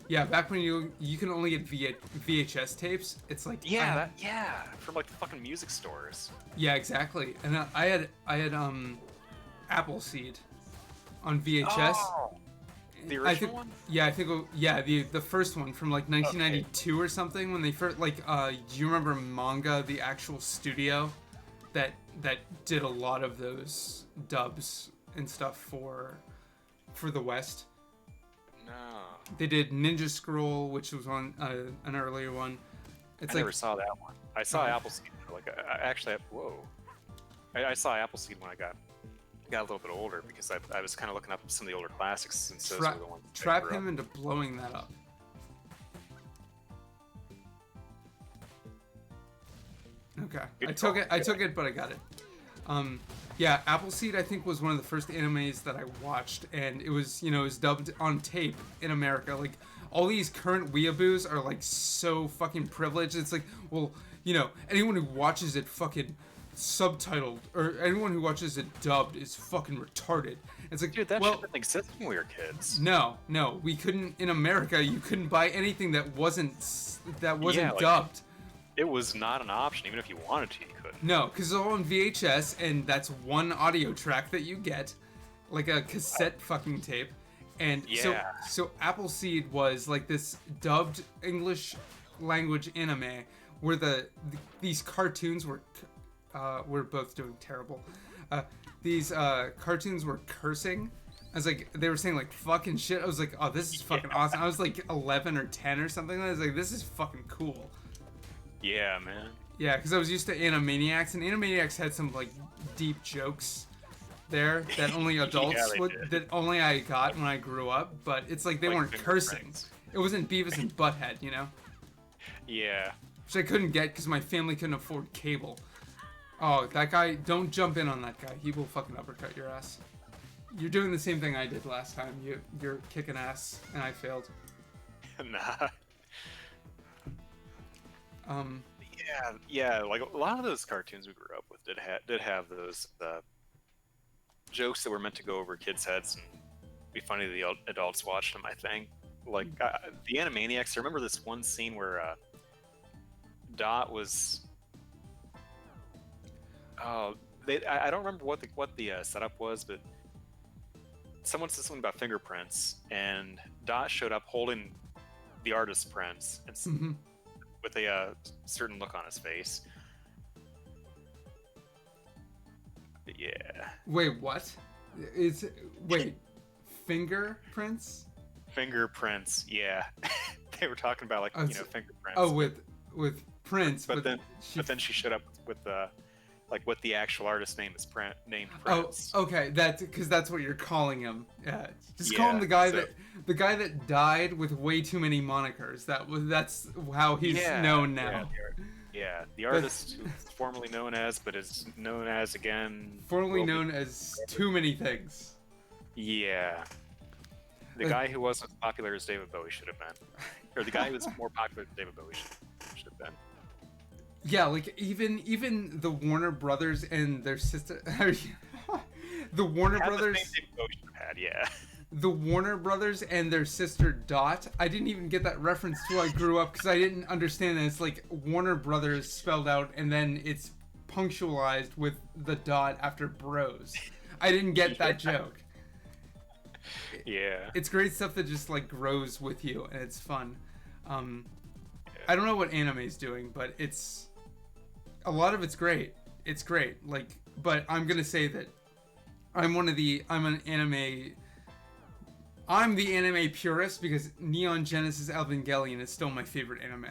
Yeah, back when you can only get VHS tapes, it's like Yeah, from like the fucking music stores. yeah, exactly. And I had Appleseed on VHS. Oh, the original I think, one? yeah, I think, the first one from like 1992 or something when they first like, do you remember Manga, the actual studio that did a lot of those dubs and stuff for the West? No. They did Ninja Scroll, which was on an earlier one. It's I never saw that one. I saw Appleseed. Like, I saw Appleseed when I got a little bit older because I was kind of looking up some of the older classics since those were the ones. that I trap grew up. him into blowing that up. Okay, Good I took call. it, but I got it. Yeah, Appleseed I think was one of the first animes that I watched, and it was it was dubbed on tape in America. Like all these current weeaboos are like so fucking privileged. It's like, well, anyone who watches it fucking subtitled, or anyone who watches it dubbed is fucking retarded. It's like, Dude, that well, shit didn't exist when we were kids. no, we couldn't, in America, you couldn't buy anything that wasn't Yeah, like- dubbed. It was not an option, even if you wanted to, you couldn't. No, because it's all on VHS, and that's one audio track that you get, like a cassette fucking tape. And Yeah. so Appleseed was like this dubbed English language anime where these cartoons were we're both doing terrible. These cartoons were cursing. I was like, they were saying like fucking shit. I was like, oh, this is fucking awesome. I was like 11 or 10 or something. I was like, this is fucking cool. Yeah, man. Yeah, because I was used to Animaniacs, and Animaniacs had some like deep jokes there that only adults they would, did. that only I got when I grew up. But it's like they Like weren't Finger cursing. Friends. It wasn't Beavis and Butthead, you know, Yeah. which I couldn't get because my family couldn't afford cable. Oh, that guy! Don't jump in on that guy. He will fucking uppercut your ass. You're doing the same thing I did last time. You're kicking ass, and I failed. Nah. Um, Yeah. Like a lot of those cartoons we grew up with did have those jokes that were meant to go over kids' heads and be funny to the adults watched them. I think. Like the Animaniacs. I remember this one scene where Dot was. Oh, I don't remember what the setup was, but someone said something about fingerprints, and Dot showed up holding the artist's prints and mhm. with a certain look on his face. But yeah, Wait, what? Wait, fingerprints? fingerprints. Yeah, they were talking about like Oh, fingerprints. Oh, with Prince, but then she showed up with like what the actual artist name is named Oh, Prince. okay. That's because that's what you're calling him. Yeah, just call him Yeah, the guy that died with way too many monikers. That's how he's Yeah, known now. Yeah, the artist who's formerly known as, but is known as again. Formerly will be- known as too many things. Yeah. The Uh, guy who wasn't as popular as David Bowie should have been. Or the guy who was more popular than David Bowie should have been. Yeah, like even the Warner Brothers and their sister, the Warner Had the Brothers. name David Bowie should have had, yeah. The Warner Brothers and their sister Dot. I didn't even get that reference till I grew up because I didn't understand that it's like Warner Brothers spelled out and then it's punctualized with the dot after Bros. I didn't get that joke. Yeah. It's great stuff that just like grows with you and it's fun. I don't know what anime's doing, but it's a lot of it's great. It's great. Like, but I'm gonna say that I'm the anime purist because Neon Genesis Evangelion is still my favorite anime.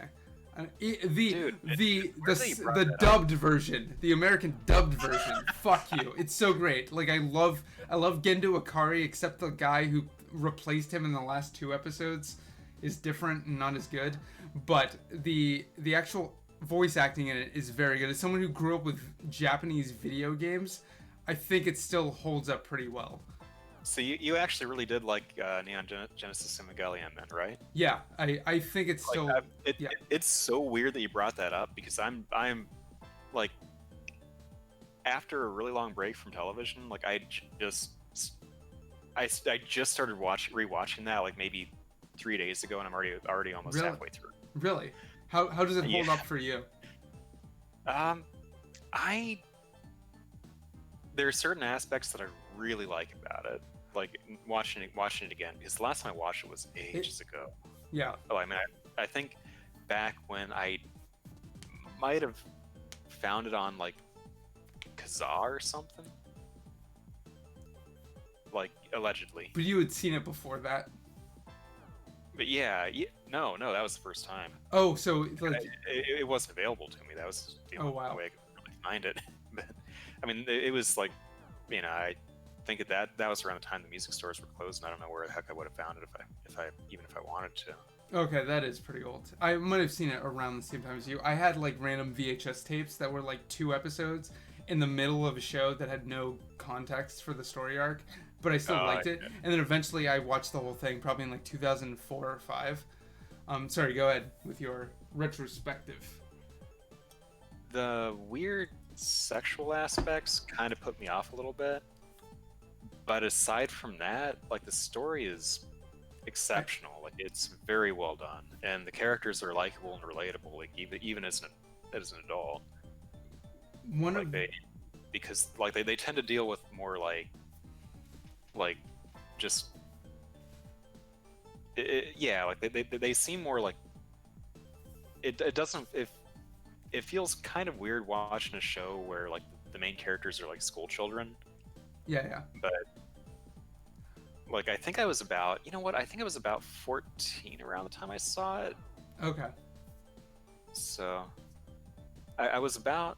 The dubbed version, the American dubbed version. Fuck you. It's so great. Like I love Gendo Ikari, except the guy who replaced him in the last 2 episodes is different and not as good. But the actual voice acting in it is very good. As someone who grew up with Japanese video games, I think it still holds up pretty well. So you actually really did like Neon Genesis Evangelion then, right? Yeah, I think it's still. It's so weird that you brought that up because I'm like after a really long break from television, like I just started rewatching that like maybe 3 days ago, and I'm already almost Really? halfway through. Really? How does it hold Yeah. up for you? There are certain aspects that I really like about it, like watching it again, because the last time I watched it was ages ago. Yeah. Oh, I mean, I think back when I might have found it on like Kazaa or something, like allegedly. But you had seen it before that. But yeah, no, that was the first time. Oh, so like It wasn't available to me. That was the Oh, only wow. way I could really find it. But I mean, it was like, I think that was around the time the music stores were closed, and I don't know where the heck I would have found it if I wanted to. okay, that is pretty old. I might have seen it around the same time as you. I had like random VHS tapes that were like 2 episodes in the middle of a show that had no context for the story arc, but I still liked it. yeah. And then eventually I watched the whole thing probably in like 2004 or 5. Sorry, go ahead with your retrospective. The weird sexual aspects kind of put me off a little bit. But aside from that, like the story is exceptional. Like it's very well done, and the characters are likable and relatable. Like even as an adult, One like of because like they tend to deal with more like just yeah, like they seem more like it doesn't if it feels kind of weird watching a show where like the main characters are like school children. yeah. But like I think I was about, you know what, I think I was about 14 around the time I saw it. Okay. So I was about,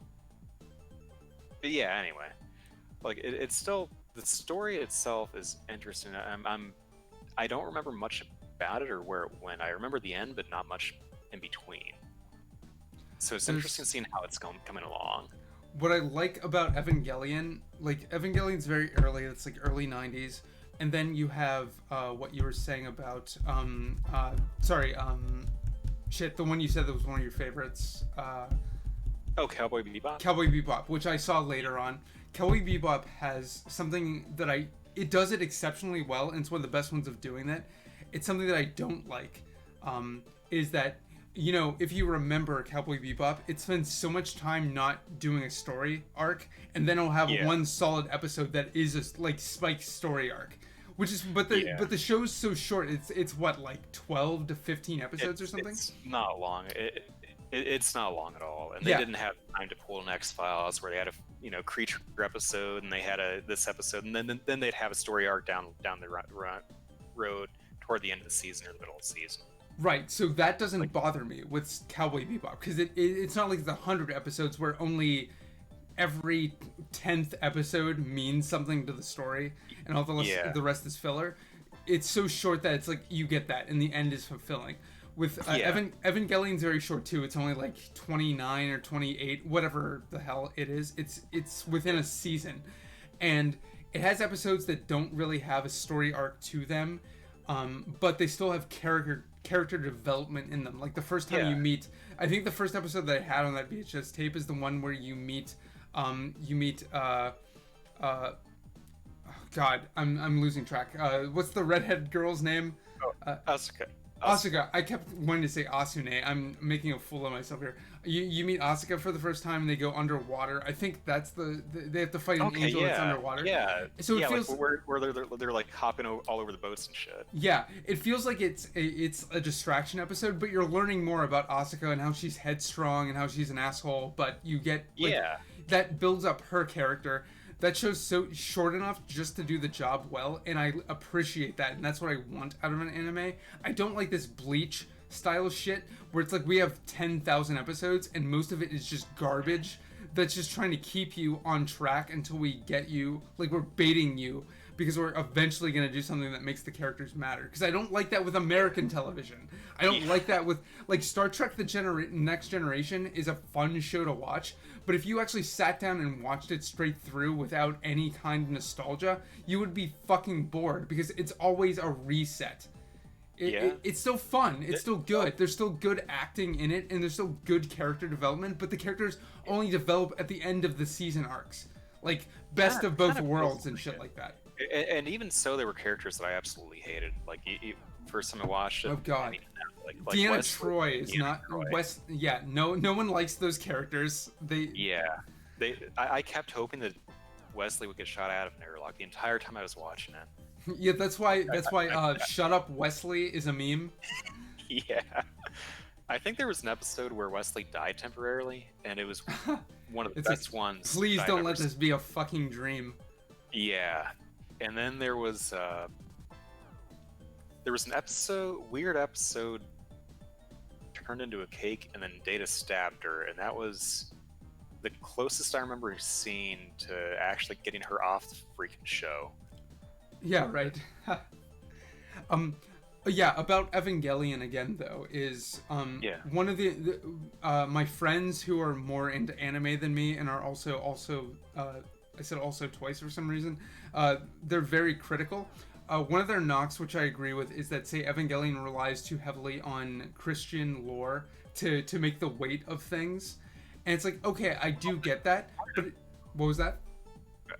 but yeah, anyway, like it's still, the story itself is interesting. I don't remember much about it or where it went. I remember the end, but not much in between. So it's interesting seeing how it's coming along. What I like about Evangelion, like Evangelion's very early. It's like early '90s, and then you have what you were saying about shit, the one you said that was one of your favorites. Oh, Cowboy Bebop. Cowboy Bebop, which I saw later on. Cowboy Bebop has something that it does it exceptionally well, and it's one of the best ones of doing that. It's something that I don't like, is that, you know, if you remember Cowboy Bebop, it spends so much time not doing a story arc, and then it'll have one solid episode that is a like Spike's story arc, which is but the show's so short. It's what, like 12 to 15 episodes or something. It's not long. It's not long at all, and they didn't have time to pull an X-Files where they had a creature episode, and they had this episode, and then they'd have a story arc down the road toward the end of the season or the middle of the season. Right, so that doesn't bother me with Cowboy Bebop, because it's not like the 100 episodes where only every 10th episode means something to the story, and all the rest is filler. It's so short that it's like you get that, and the end is fulfilling. With Evangelion's very short too. It's only like 29 or 28, whatever the hell it is. It's within a season, and it has episodes that don't really have a story arc to them, but they still have character development in them. Like the first time you meet, I think the first episode that I had on that VHS tape is the one where you meet oh God, I'm losing track. What's the redhead girl's name? Asuka. Asuka. I kept wanting to say Asune. I'm making a fool of myself here. You meet Asuka for the first time, and they go underwater. I think that's they have to fight an angel that's underwater. Yeah. So it feels like where they're like hopping all over the boats and shit. Yeah, it feels like it's a distraction episode, but you're learning more about Asuka and how she's headstrong and how she's an asshole. But you get that builds up her character. That show's so short enough just to do the job well, and I appreciate that, and that's what I want out of an anime. I don't like this Bleach style shit where it's like we have 10,000 episodes and most of it is just garbage that's just trying to keep you on track until we get you, like we're baiting you because we're eventually going to do something that makes the characters matter. Because I don't like that with American television. I don't like that with, like, Star Trek The Next Generation is a fun show to watch, but if you actually sat down and watched it straight through without any kind of nostalgia, you would be fucking bored because it's always a reset. It's still fun. It's still good. There's still good acting in it, and there's still good character development, but the characters only develop at the end of the season arcs. Like, best of both worlds and shit like that. And even so, there were characters that I absolutely hated. Like, first time I watched it. Oh, God. Like Deanna Wesley, Troy is Deanna not... Troy. Yeah, no one likes those characters. I kept hoping that Wesley would get shot out of an airlock the entire time I was watching it. Yeah, that's why Shut Up Wesley is a meme. Yeah. I think there was an episode where Wesley died temporarily, and it was one of the best ones. Please don't let this be a fucking dream. Yeah. And then there was an weird episode turned into a cake, and then Data stabbed her, and that was the closest I remember seeing to actually getting her off the freaking show. Yeah, right. Yeah, about Evangelion again though is one of the my friends who are more into anime than me and are also I said also twice for some reason, they're very critical. One of their knocks, which I agree with, is that, say, Evangelion relies too heavily on Christian lore to make the weight of things. And it's like, okay, I do get that, but what was that?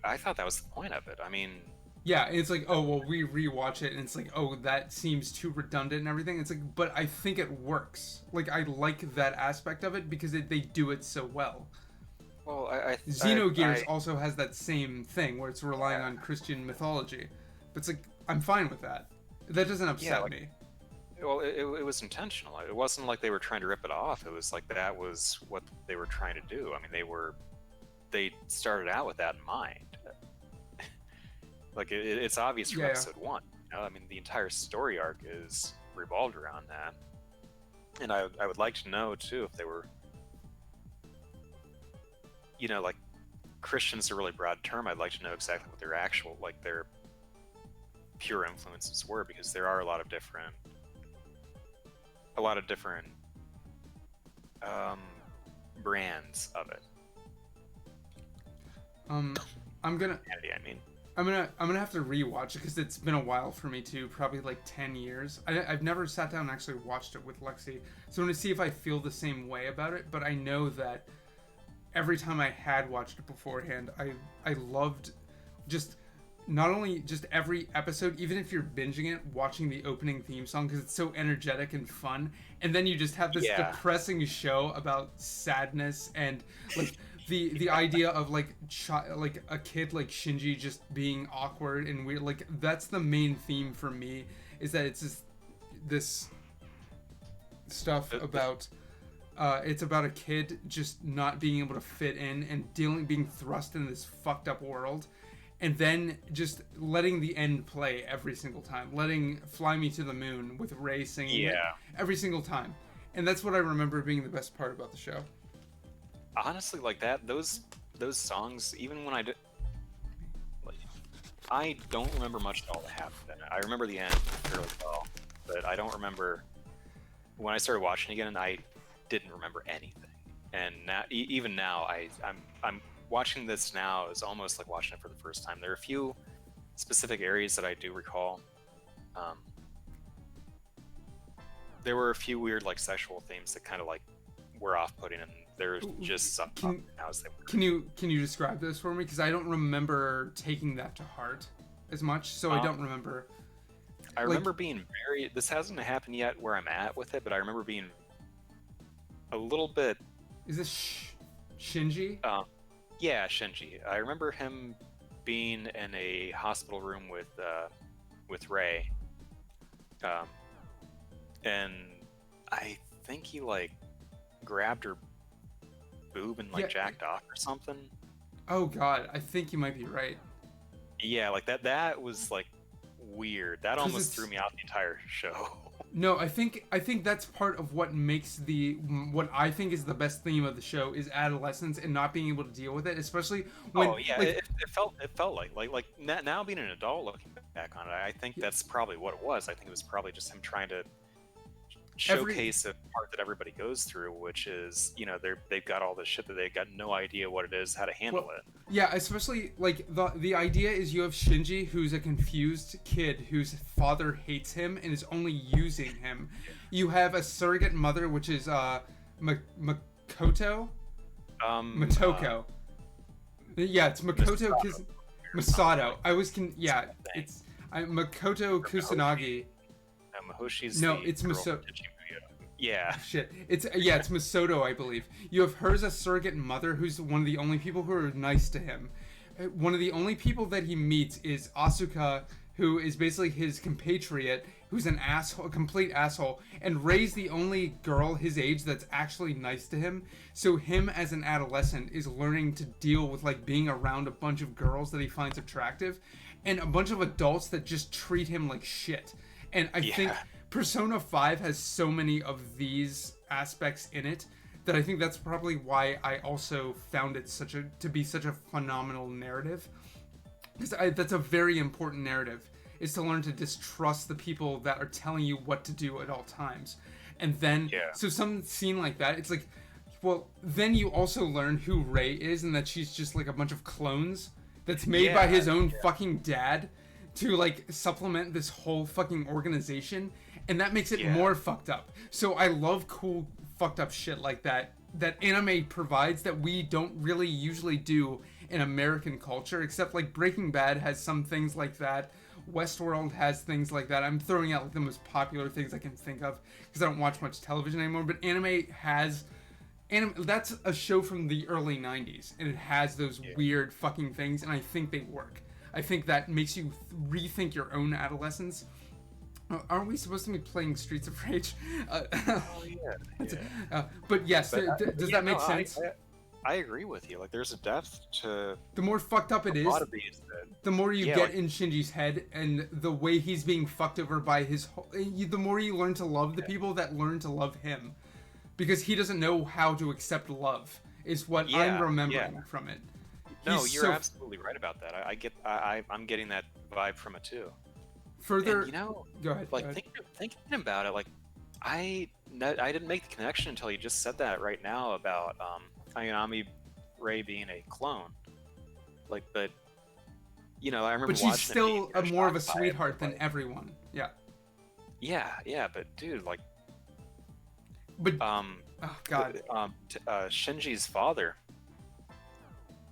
I thought that was the point of it. I mean, Yeah, and it's like, oh, well, we rewatch it, and it's like, oh, that seems too redundant and everything. It's like, but I think it works. Like, I like that aspect of it because they do it so well. well, Xenogears also has that same thing where it's relying on Christian mythology. But it's like, I'm fine with that. That doesn't upset me. Well, it was intentional. It wasn't like they were trying to rip it off. It was like that was what they were trying to do. I mean, they started out with that in mind. Like it's obvious from episode 1. You know? I mean, the entire story arc is revolved around that. And I would like to know too if they were, you know, like Christian's a really broad term. I'd like to know exactly what their actual, like their pure influences were, because there are a lot of different brands of it. I'm gonna have to rewatch it because it's been a while for me too, probably like 10 years. I've never sat down and actually watched it with Lexi, so I'm gonna see if I feel the same way about it. But I know that every time I had watched it beforehand, I loved just not only just every episode, even if you're binging it, watching the opening theme song because it's so energetic and fun, and then you just have this depressing show about sadness and like the idea of like a kid like Shinji just being awkward and weird. Like that's the main theme for me, is that it's just this stuff about it's about a kid just not being able to fit in and being thrust in this fucked up world, and then just letting the end play every single time, letting Fly Me to the Moon with Ray singing it every single time. And that's what I remember being the best part about the show. Honestly, like those songs, even when I did, like, I don't remember much at all that happened. I remember the end fairly well, but I don't remember when I started watching again. I didn't remember anything, and now, even now, I'm watching this now is almost like watching it for the first time. There are a few specific areas that I do recall. There were a few weird like sexual themes that kind of like were off-putting, and they're just something now as they were. Can you describe those for me? Because I don't remember taking that to heart as much, so I don't remember. I remember being very. This hasn't happened yet where I'm at with it, but I remember being a little bit. Is this Shinji? Yeah, Shinji. I remember him being in a hospital room with Ray, and I think he like grabbed her boob and like jacked off or something. Oh god, I think you might be right. Yeah, like that was like weird. That almost threw me out the entire show. No, I think that's part of what makes what I think is the best theme of the show is adolescence and not being able to deal with it, especially when. Oh yeah, it felt like now being an adult looking back on it, I think that's probably what it was. I think it was probably just him trying to showcase a part that everybody goes through, which is, you know, they've got all this shit that they've got no idea what it is, how to handle it. Yeah, especially like the idea is you have Shinji, who's a confused kid whose father hates him and is only using him. You have a surrogate mother, which is Makoto. Motoko. Yeah, it's Makoto Masato. It's Makoto Kusanagi. Mahoshi's it's Masato. Yeah. Shit. It's Masato, I believe. You have her as a surrogate mother who's one of the only people who are nice to him. One of the only people that he meets is Asuka, who is basically his compatriot, who's an asshole, a complete asshole, and Ray's the only girl his age that's actually nice to him. So him as an adolescent is learning to deal with like being around a bunch of girls that he finds attractive and a bunch of adults that just treat him like shit. And I think Persona 5 has so many of these aspects in it that I think that's probably why I also found it to be such a phenomenal narrative. Because that's a very important narrative, is to learn to distrust the people that are telling you what to do at all times. And then, so some scene like that, it's like, well, then you also learn who Ray is and that she's just like a bunch of clones that's made by his own fucking dad to like supplement this whole fucking organization, and that makes it more fucked up. So I love cool fucked up shit like that that anime provides that we don't really usually do in American culture, except like Breaking Bad has some things like that. Westworld has things like that. I'm throwing out like the most popular things I can think of because I don't watch much television anymore. But anime has, that's a show from the early '90s, and it has those weird fucking things, and I think they work. I think that makes you rethink your own adolescence. Aren't we supposed to be playing Streets of Rage? Oh yeah. But yes, does that make sense? I agree with you. Like, there's a depth to The more fucked up it a is, lot of these. the more you Yeah, get like- in Shinji's head, and the way he's being fucked over by the more you learn to love the people that learn to love him, because he doesn't know how to accept love. Is what I'm Yeah, remembering from it. No, He's you're so absolutely right about that. I'm getting that vibe from it too. further. And, you know, Go ahead. like go ahead. thinking about it, like I didn't make the connection until you just said that right now about Ayanami Ray being a clone. Like, but you know, I remember. But she's watching it still being more of a shocked by it, sweetheart than like, everyone. Yeah. Yeah, but dude, like, But oh god. Shinji's father,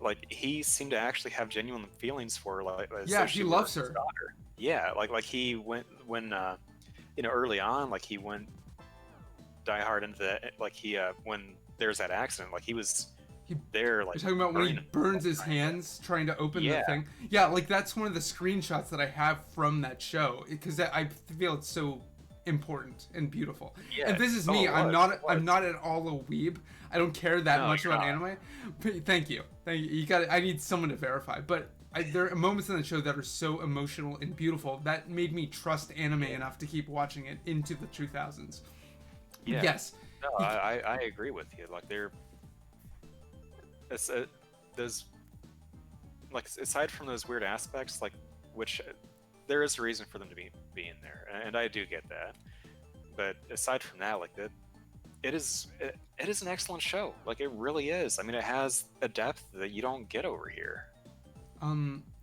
like, he seemed to actually have genuine feelings for, like, Yeah, especially he loves for his her. daughter. Yeah, like he went when you know, early on, like, he went die hard into that. Like, he when there's that accident, like, he was He- there, like, You're talking about when he burning burns his trying to- hands trying to open the Yeah. thing. Yeah, like that's one of the screenshots that I have from that show because I feel it's so important and beautiful. Yeah. And this is Oh, me. it I'm was, not. it I'm was. not at all a weeb. I don't care that No, much you're about not. anime. But thank you. Thank you. You got. I need someone to verify. But there are moments in the show that are so emotional and beautiful that made me trust anime enough to keep watching it into the 2000s. Yeah. Yes. No, I agree with you. Like, those, like, aside from those weird aspects, like, which there is a reason for them to be being there, and I do get that. But aside from that, like, it is an excellent show. Like, it really is. I mean, it has a depth that you don't get over here.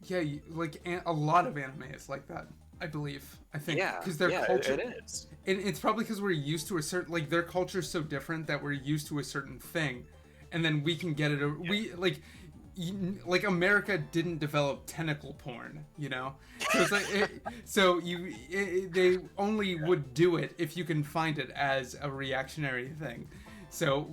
Yeah, like a lot of anime is like that. I believe. I think Yeah, because their yeah, culture. it is. And it's probably because we're used to a certain, like, their culture is so different that we're used to a certain thing, and then we can get it. We like America didn't develop tentacle porn, you know. So it's like they only would do it if you can find it as a reactionary thing. So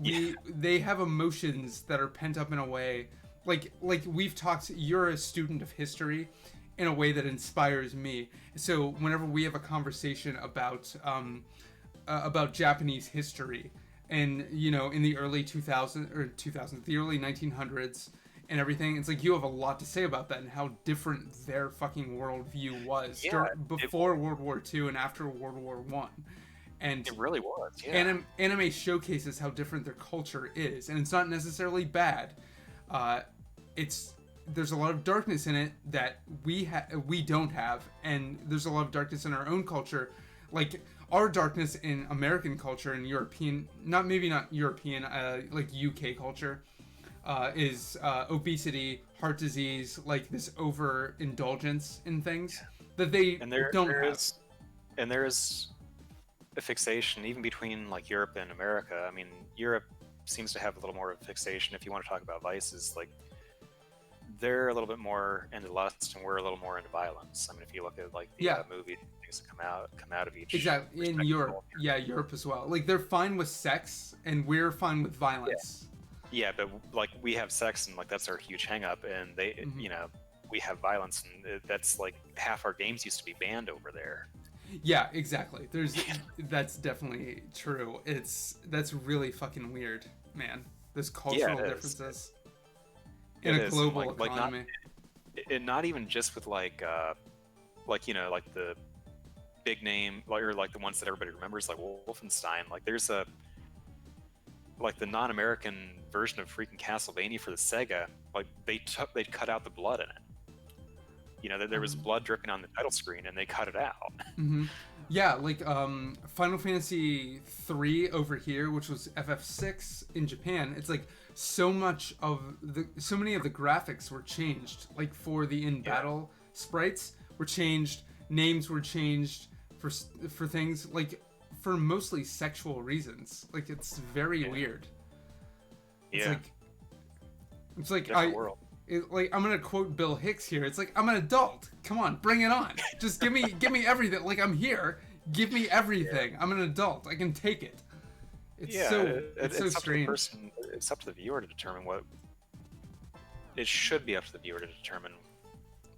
they have emotions that are pent up in a way, like we've talked. You're a student of history in a way that inspires me. So whenever we have a conversation about Japanese history, and you know, in the early 2000s, the early 1900s, and everything, it's like you have a lot to say about that and how different their fucking worldview was before World War II and after World War One. And It really was. Yeah. anime showcases how different their culture is, and it's not necessarily bad. There's a lot of darkness in it that we don't have, and there's a lot of darkness in our own culture, like our darkness in American culture and European, not European, like UK culture, is obesity, heart disease, like this overindulgence in things that they don't have. And there is a fixation even between, like, Europe and America. I mean, Europe seems to have a little more of a fixation. If you want to talk about vices, like, they're a little bit more into lust and we're a little more into violence. I mean, if you look at, like, the movie things that come out of each Exactly, in respective Europe. culture. Yeah, Europe as well. Like, they're fine with sex and we're fine with violence. Yeah, but, like, we have sex and, like, that's our huge hang up, and they Mm-hmm. you know, we have violence, and that's like half our games used to be banned over there. Yeah, exactly. That's definitely true. That's really fucking weird, man. There's cultural it is. differences in It a is, global like, economy. And not even just with, like, you know, like the big name, or like the ones that everybody remembers, like Wolfenstein. Like, there's like the non-American version of freaking Castlevania for the Sega. Like, they cut out the blood in it. You know, there was blood dripping on the title screen, and they cut it out. Mm-hmm. Yeah, like Final Fantasy 3 over here, which was FF6 in Japan. It's like so many of the graphics were changed. Like, for the in-battle sprites were changed, names were changed for things, like, for mostly sexual reasons. Like, it's very weird. It's Yeah. like Different world. like I'm gonna quote Bill Hicks here. It's like I'm an adult. Come on, bring it on. Just give me everything. Like I'm here. Give me everything. I'm an adult. I can take it. It's Yeah, so it's so up to the strange. person. It's up to the viewer to determine what. It should be up to the viewer to determine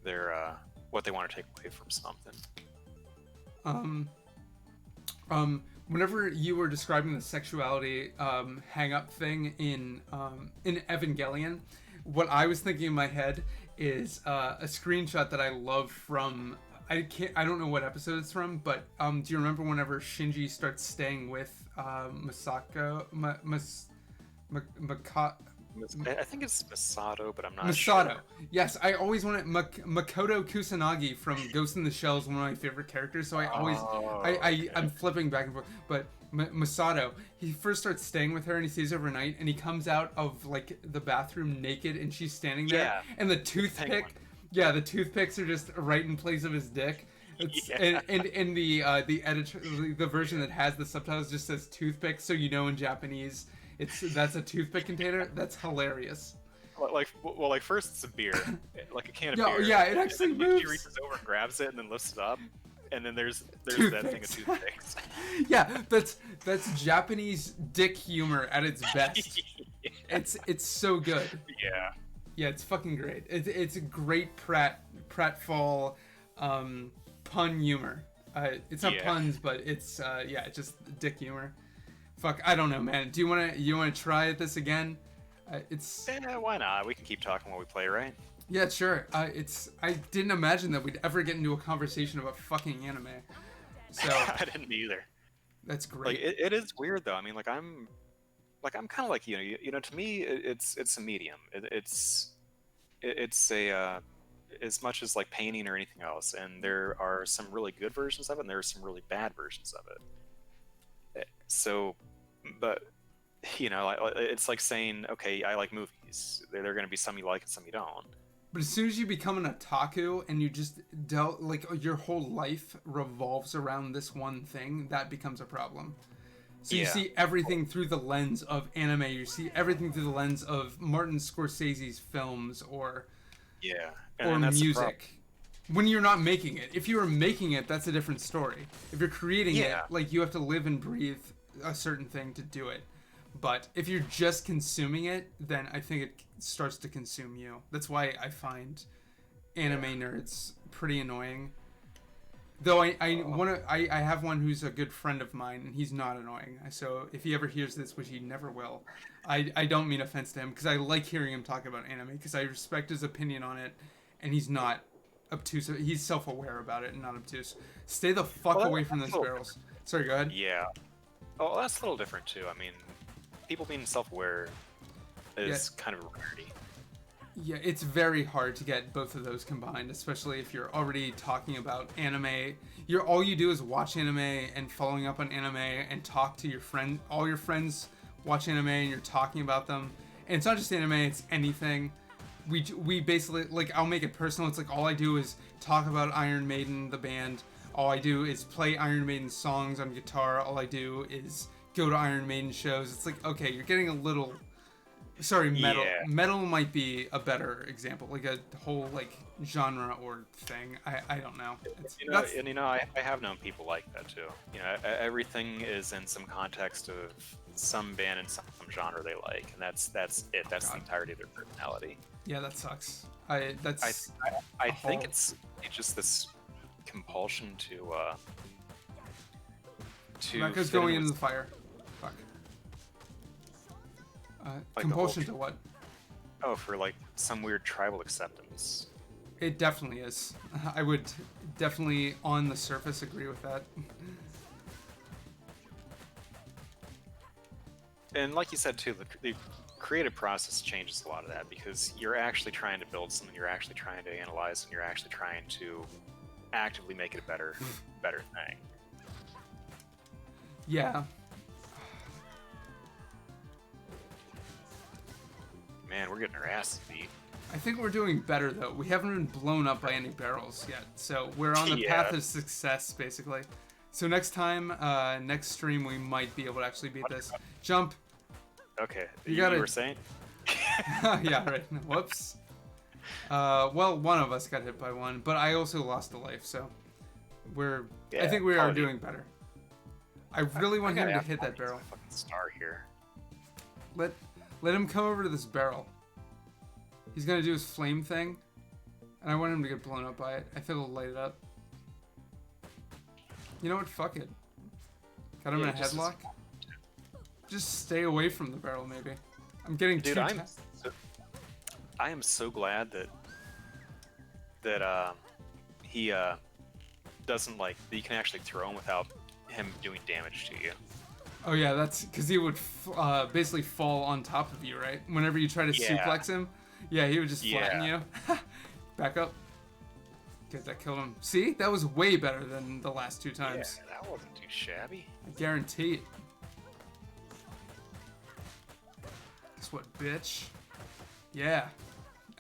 their what they want to take away from something. Whenever you were describing the sexuality hang up thing in Evangelion, what I was thinking in my head is a screenshot that I love from I don't know what episode it's from, but do you remember whenever Shinji starts staying with Masako I think it's Masato, but I'm not Masato. sure. Yes, I always wanted Makoto Kusanagi from Ghost in the Shell is one of my favorite characters, so I always I'm flipping back and forth. But Masato, he first starts staying with her and he stays overnight, and he comes out of like the bathroom naked, and she's standing there, Yeah. and the toothpick, the toothpicks are just right in place of his dick. It's, and the editor, the version that has the subtitles just says toothpick, so you know in Japanese that's a toothpick container. That's hilarious. Like first it's a beer, like a can of Yeah, beer. yeah, it actually and then moves. She reaches over and grabs it and then lifts it up, and then there's that thing of toothpicks. Yeah, that's Japanese dick humor at its best. It's so good. Yeah. Yeah, it's fucking great. It's a great pratfall pun humor. It's not puns, but it's just dick humor. Fuck, I don't know, man. Do you wanna try this again? Why not? We can keep talking while we play, right? Yeah, sure. I didn't imagine that we'd ever get into a conversation about fucking anime. So I didn't either. that's great. Like it is weird though. I mean, I'm kind of like you know. To me, it's a medium. It's a as much as like painting or anything else. And there are some really good versions of it, and there are some really bad versions of it. So, but you know, it's like saying, okay, I like movies. There are going to be some you like and some you don't. But as soon as you become an otaku and you just like your whole life revolves around this one thing, that becomes a problem. So you see everything through the lens of anime. You see everything through the lens of Martin Scorsese's films or that's music. When you're not making it. If you were making it, that's a different story. If you're creating it, like you have to live and breathe a certain thing to do it. But if you're just consuming it, then I think it starts to consume you. That's why I find anime nerds pretty annoying. Though I have one who's a good friend of mine, and he's not annoying. So if he ever hears this, which he never will, I don't mean offense to him, because I like hearing him talk about anime, because I respect his opinion on it, and he's not obtuse. He's self-aware about it and not obtuse. Stay the fuck away from those barrels. Sorry, go ahead. Yeah. Oh, that's a little different too. I mean, people being self-aware is kind of a rarity. Yeah, it's very hard to get both of those combined, especially if you're already talking about anime. All you do is watch anime and following up on anime and talk to your friend. All your friends watch anime and you're talking about them. And it's not just anime; it's anything. We basically, like, I'll make it personal. It's like all I do is talk about Iron Maiden, the band. All I do is play Iron Maiden songs on guitar. All I do is go to Iron Maiden shows. It's like, okay, you're getting a little... Sorry, metal. Yeah. Metal might be a better example, like a whole like genre or thing. I don't know. I have known people like that too. You know, everything is in some context of some band and some genre they like, and that's it. That's the entirety of their personality. Yeah, that sucks. I think it's just this compulsion to Rebecca's going into the fire. Fuck. Compulsion to what? Oh, for like some weird tribal acceptance. It definitely is. I would definitely, on the surface, agree with that. And like you said too, the creative process changes a lot of that, because you're actually trying to build something, you're actually trying to analyze, and you're actually trying to actively make it a better thing. Yeah. Man, we're getting our asses beat. I think we're doing better though. We haven't been blown up by any barrels yet, so we're on the path of success basically. So next time, next stream, we might be able to actually beat this. Jump. Okay. You You, gotta- you were saying? Yeah, right. Whoops. Well, one of us got hit by one, but I also lost a life, so I Yeah, think we are quality. doing better. I really want him to hit that barrel. Fucking star here. Let him come over to this barrel. He's gonna do his flame thing, and I want him to get blown up by it. I think it'll light it up. You know what? Fuck it. Got him Yeah, in a just as- headlock. Just stay away from the barrel, maybe. I'm getting Dude, too. I am so glad that he doesn't like that you can actually throw him without him doing damage to you. Oh yeah, that's because he would basically fall on top of you, right? Whenever you try to Yeah. suplex him, yeah, he would just flatten Yeah. you. Back up. Good, that killed him. See, that was way better than the last two times. Yeah, that wasn't too shabby. I guarantee it. Guess what, bitch? Yeah.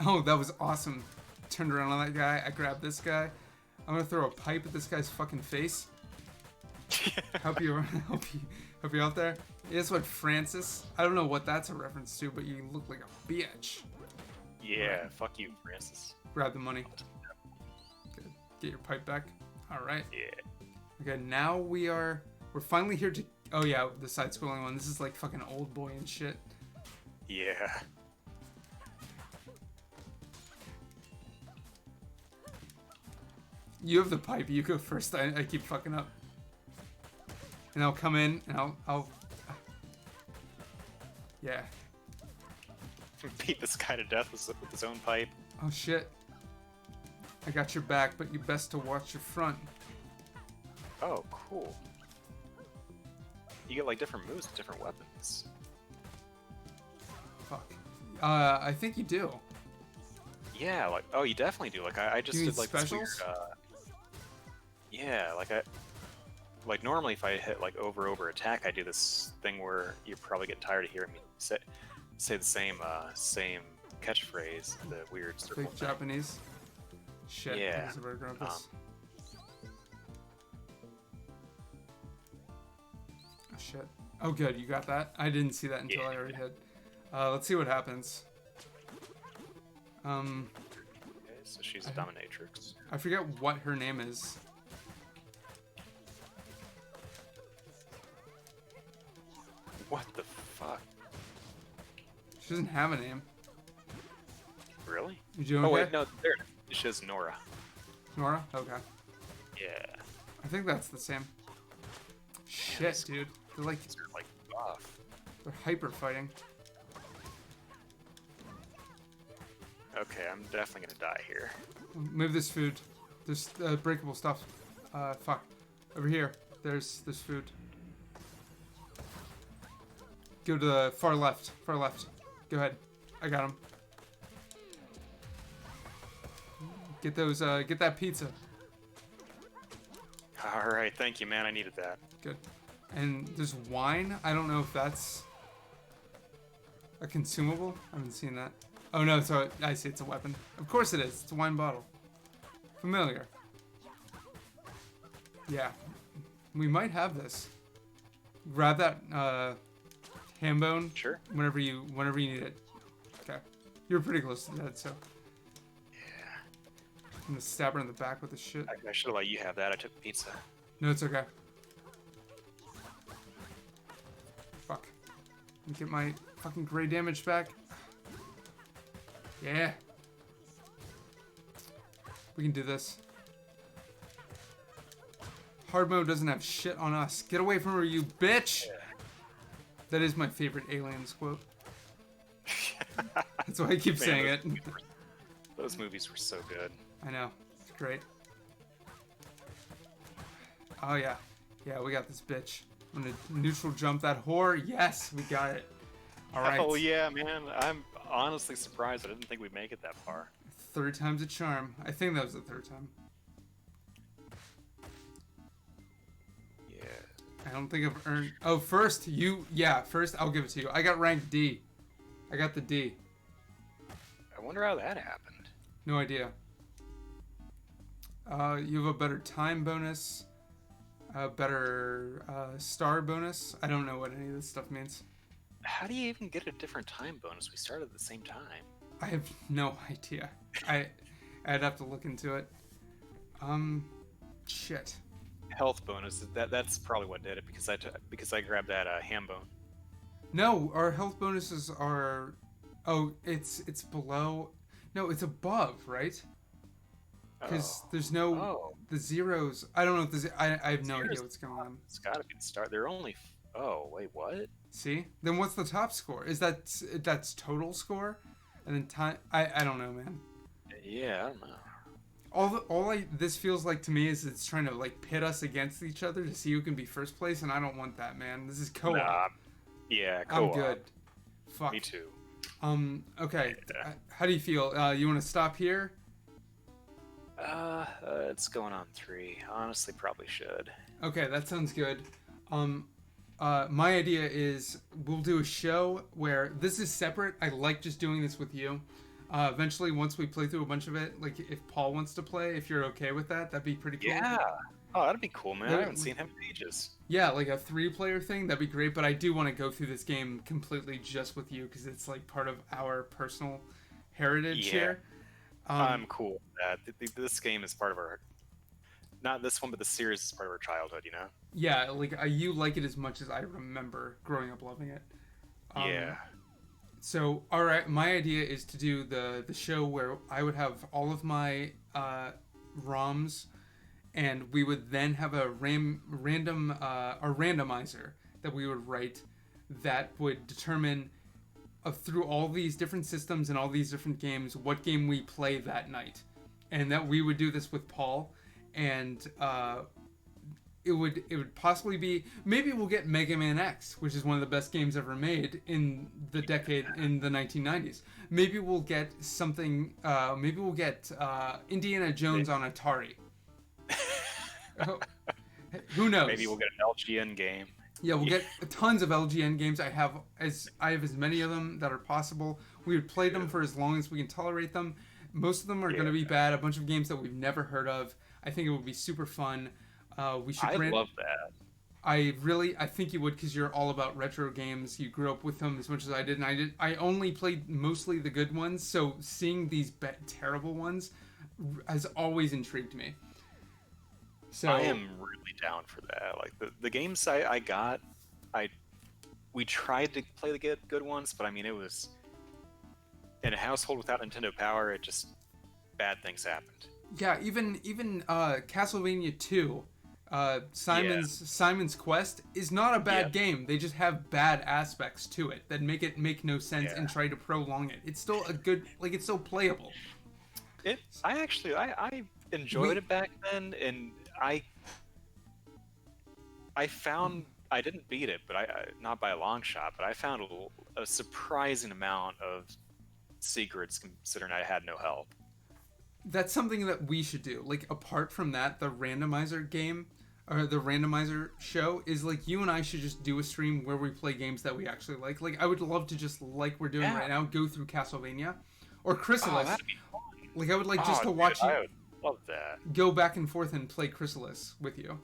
Oh, that was awesome. Turned around on that guy. I grabbed this guy. I'm gonna throw a pipe at this guy's fucking face. Help you out there. Guess what, Francis? I don't know what that's a reference to, but you look like a bitch. Yeah, fuck you, Francis. Grab the money. Good. Get your pipe back. All right. Yeah. Okay, now we're finally here to. Oh yeah, the side-scrolling one. This is like fucking old boy and shit. Yeah. You have the pipe. You go first. I keep fucking up. And I'll come in and I'll. Yeah. Beat this guy to death with his own pipe. Oh shit. I got your back, but you best to watch your front. Oh, cool. You get like different moves with different weapons. Fuck. I think you do. Yeah, like you definitely do. Like I just You mean did like specials? this weird. Yeah, like normally if I hit like over attack, I do this thing where you're probably getting tired of hearing me say the same catchphrase, the weird circle Big thing. Japanese. Shit. Yeah, I guess I better grab this. Oh shit. Oh good, you got that? I didn't see that until I already had. Let's see what happens. Okay, so she's a dominatrix. I forget what her name is. What the fuck? She doesn't have a name. Really? You doing Oh okay? wait, no, there it is. She has Nora. Nora? Okay. Yeah. I think that's the same. Shit, dude. They're like, These are like buff. they're hyper fighting. Okay, I'm definitely gonna die here. Move this food. There's breakable stuff. Fuck. Over here. There's this food. Go to the far left. Far left. Go ahead. I got him. Get those. Get that pizza. All right, thank you, man. I needed that. Good. And there's wine. I don't know if that's a consumable. I haven't seen that. Oh no, so I see it's a weapon. Of course it is. It's a wine bottle. Familiar. Yeah. We might have this. Grab that ham bone. Sure. Whenever you need it. Okay. You're pretty close to dead, so. Yeah. I'm gonna stab her in the back with this shit. I should have let you have that. I took pizza. No, it's okay. Fuck. Let me get my fucking gray damage back. Yeah. We can do this. Hard mode doesn't have shit on us. Get away from her, you bitch! That is my favorite Aliens quote. That's why I keep saying it. Those movies were so good. I know. It's great. Oh, yeah. Yeah, we got this bitch. I'm gonna neutral jump that whore. Yes, we got it. All right. Oh yeah, man. I'm honestly surprised. I didn't think we'd make it that far. Third time's a charm. I think that was the third time. Yeah. I don't think I've earned... Oh, first, you... Yeah, first, I'll give it to you. I got rank D. I got the D. I wonder how that happened. No idea. You have a better time bonus. A better star bonus. I don't know what any of this stuff means. How do you even get a different time bonus? We started at the same time. I have no idea. I'd have to look into it. Shit. Health bonus. That's probably what did it because I grabbed that ham bone. No, our health bonuses are. Oh, it's below. No, it's above, right? Because there's no the zeros. I don't know if there's. I have no idea what's going on. It's got to be the start. They're only. Oh wait, what? See? Then what's the top score? Is that's total score? And then time. I don't know, man. Yeah, I don't know. This feels like to me is it's trying to like pit us against each other to see who can be first place, and I don't want that, man. This is co-op. Nah, yeah, I'm co-op. good. Fuck. Me too. Okay. How do you feel? You want to stop here? It's going on 3. Honestly, probably should. Okay, that sounds good. My idea is we'll do a show where this is separate. I like just doing this with you. Eventually, once we play through a bunch of it, like if Paul wants to play, if you're okay with that, that'd be pretty cool. Yeah. Oh, that'd be cool, man. Yeah. I haven't seen him in ages. Yeah, like a 3-player thing, that'd be great. But I do want to go through this game completely just with you because it's like part of our personal heritage here. I'm cool with that. This game is part of our, not this one, but the series is part of our childhood, you know? Yeah, like you like it as much as I remember growing up loving it. Yeah. So, all right, my idea is to do the show where I would have all of my ROMs, and we would then have a randomizer that we would write that would determine through all these different systems and all these different games what game we play that night, and that we would do this with Paul, and it would possibly be, maybe we'll get Mega Man X, which is one of the best games ever made in the decade in the 1990s. Maybe we'll get something. Maybe we'll get Indiana Jones on Atari. Who knows? Maybe we'll get an LGN game. Yeah, we'll get tons of LGN games. I have as many of them that are possible. We would play them for as long as we can tolerate them. Most of them are going to be bad. A bunch of games that we've never heard of. I think it would be super fun. We should. I love that. I think you would, because you're all about retro games. You grew up with them as much as I did, and I only played mostly the good ones. So seeing these terrible ones has always intrigued me. So I am really down for that. Like the games I got, we tried to play the good ones, but I mean it was in a household without Nintendo Power. It just bad things happened. Yeah, even Castlevania 2, Simon's Quest is not a bad game. They just have bad aspects to it that make no sense and try to prolong it. It's still a good, like, it's still playable. I enjoyed it back then, and I found, I didn't beat it, but I not by a long shot, but I found a surprising amount of secrets considering I had no help. That's something that we should do. Like, apart from that, the randomizer game, or the randomizer show, is like, you and I should just do a stream where we play games that we actually like. Like, I would love to just, like we're doing right now, go through Castlevania. Or Chrysalis. Oh, that'd be fun. Like, I would like just to watch I you would love that. go back and forth and play Chrysalis with you.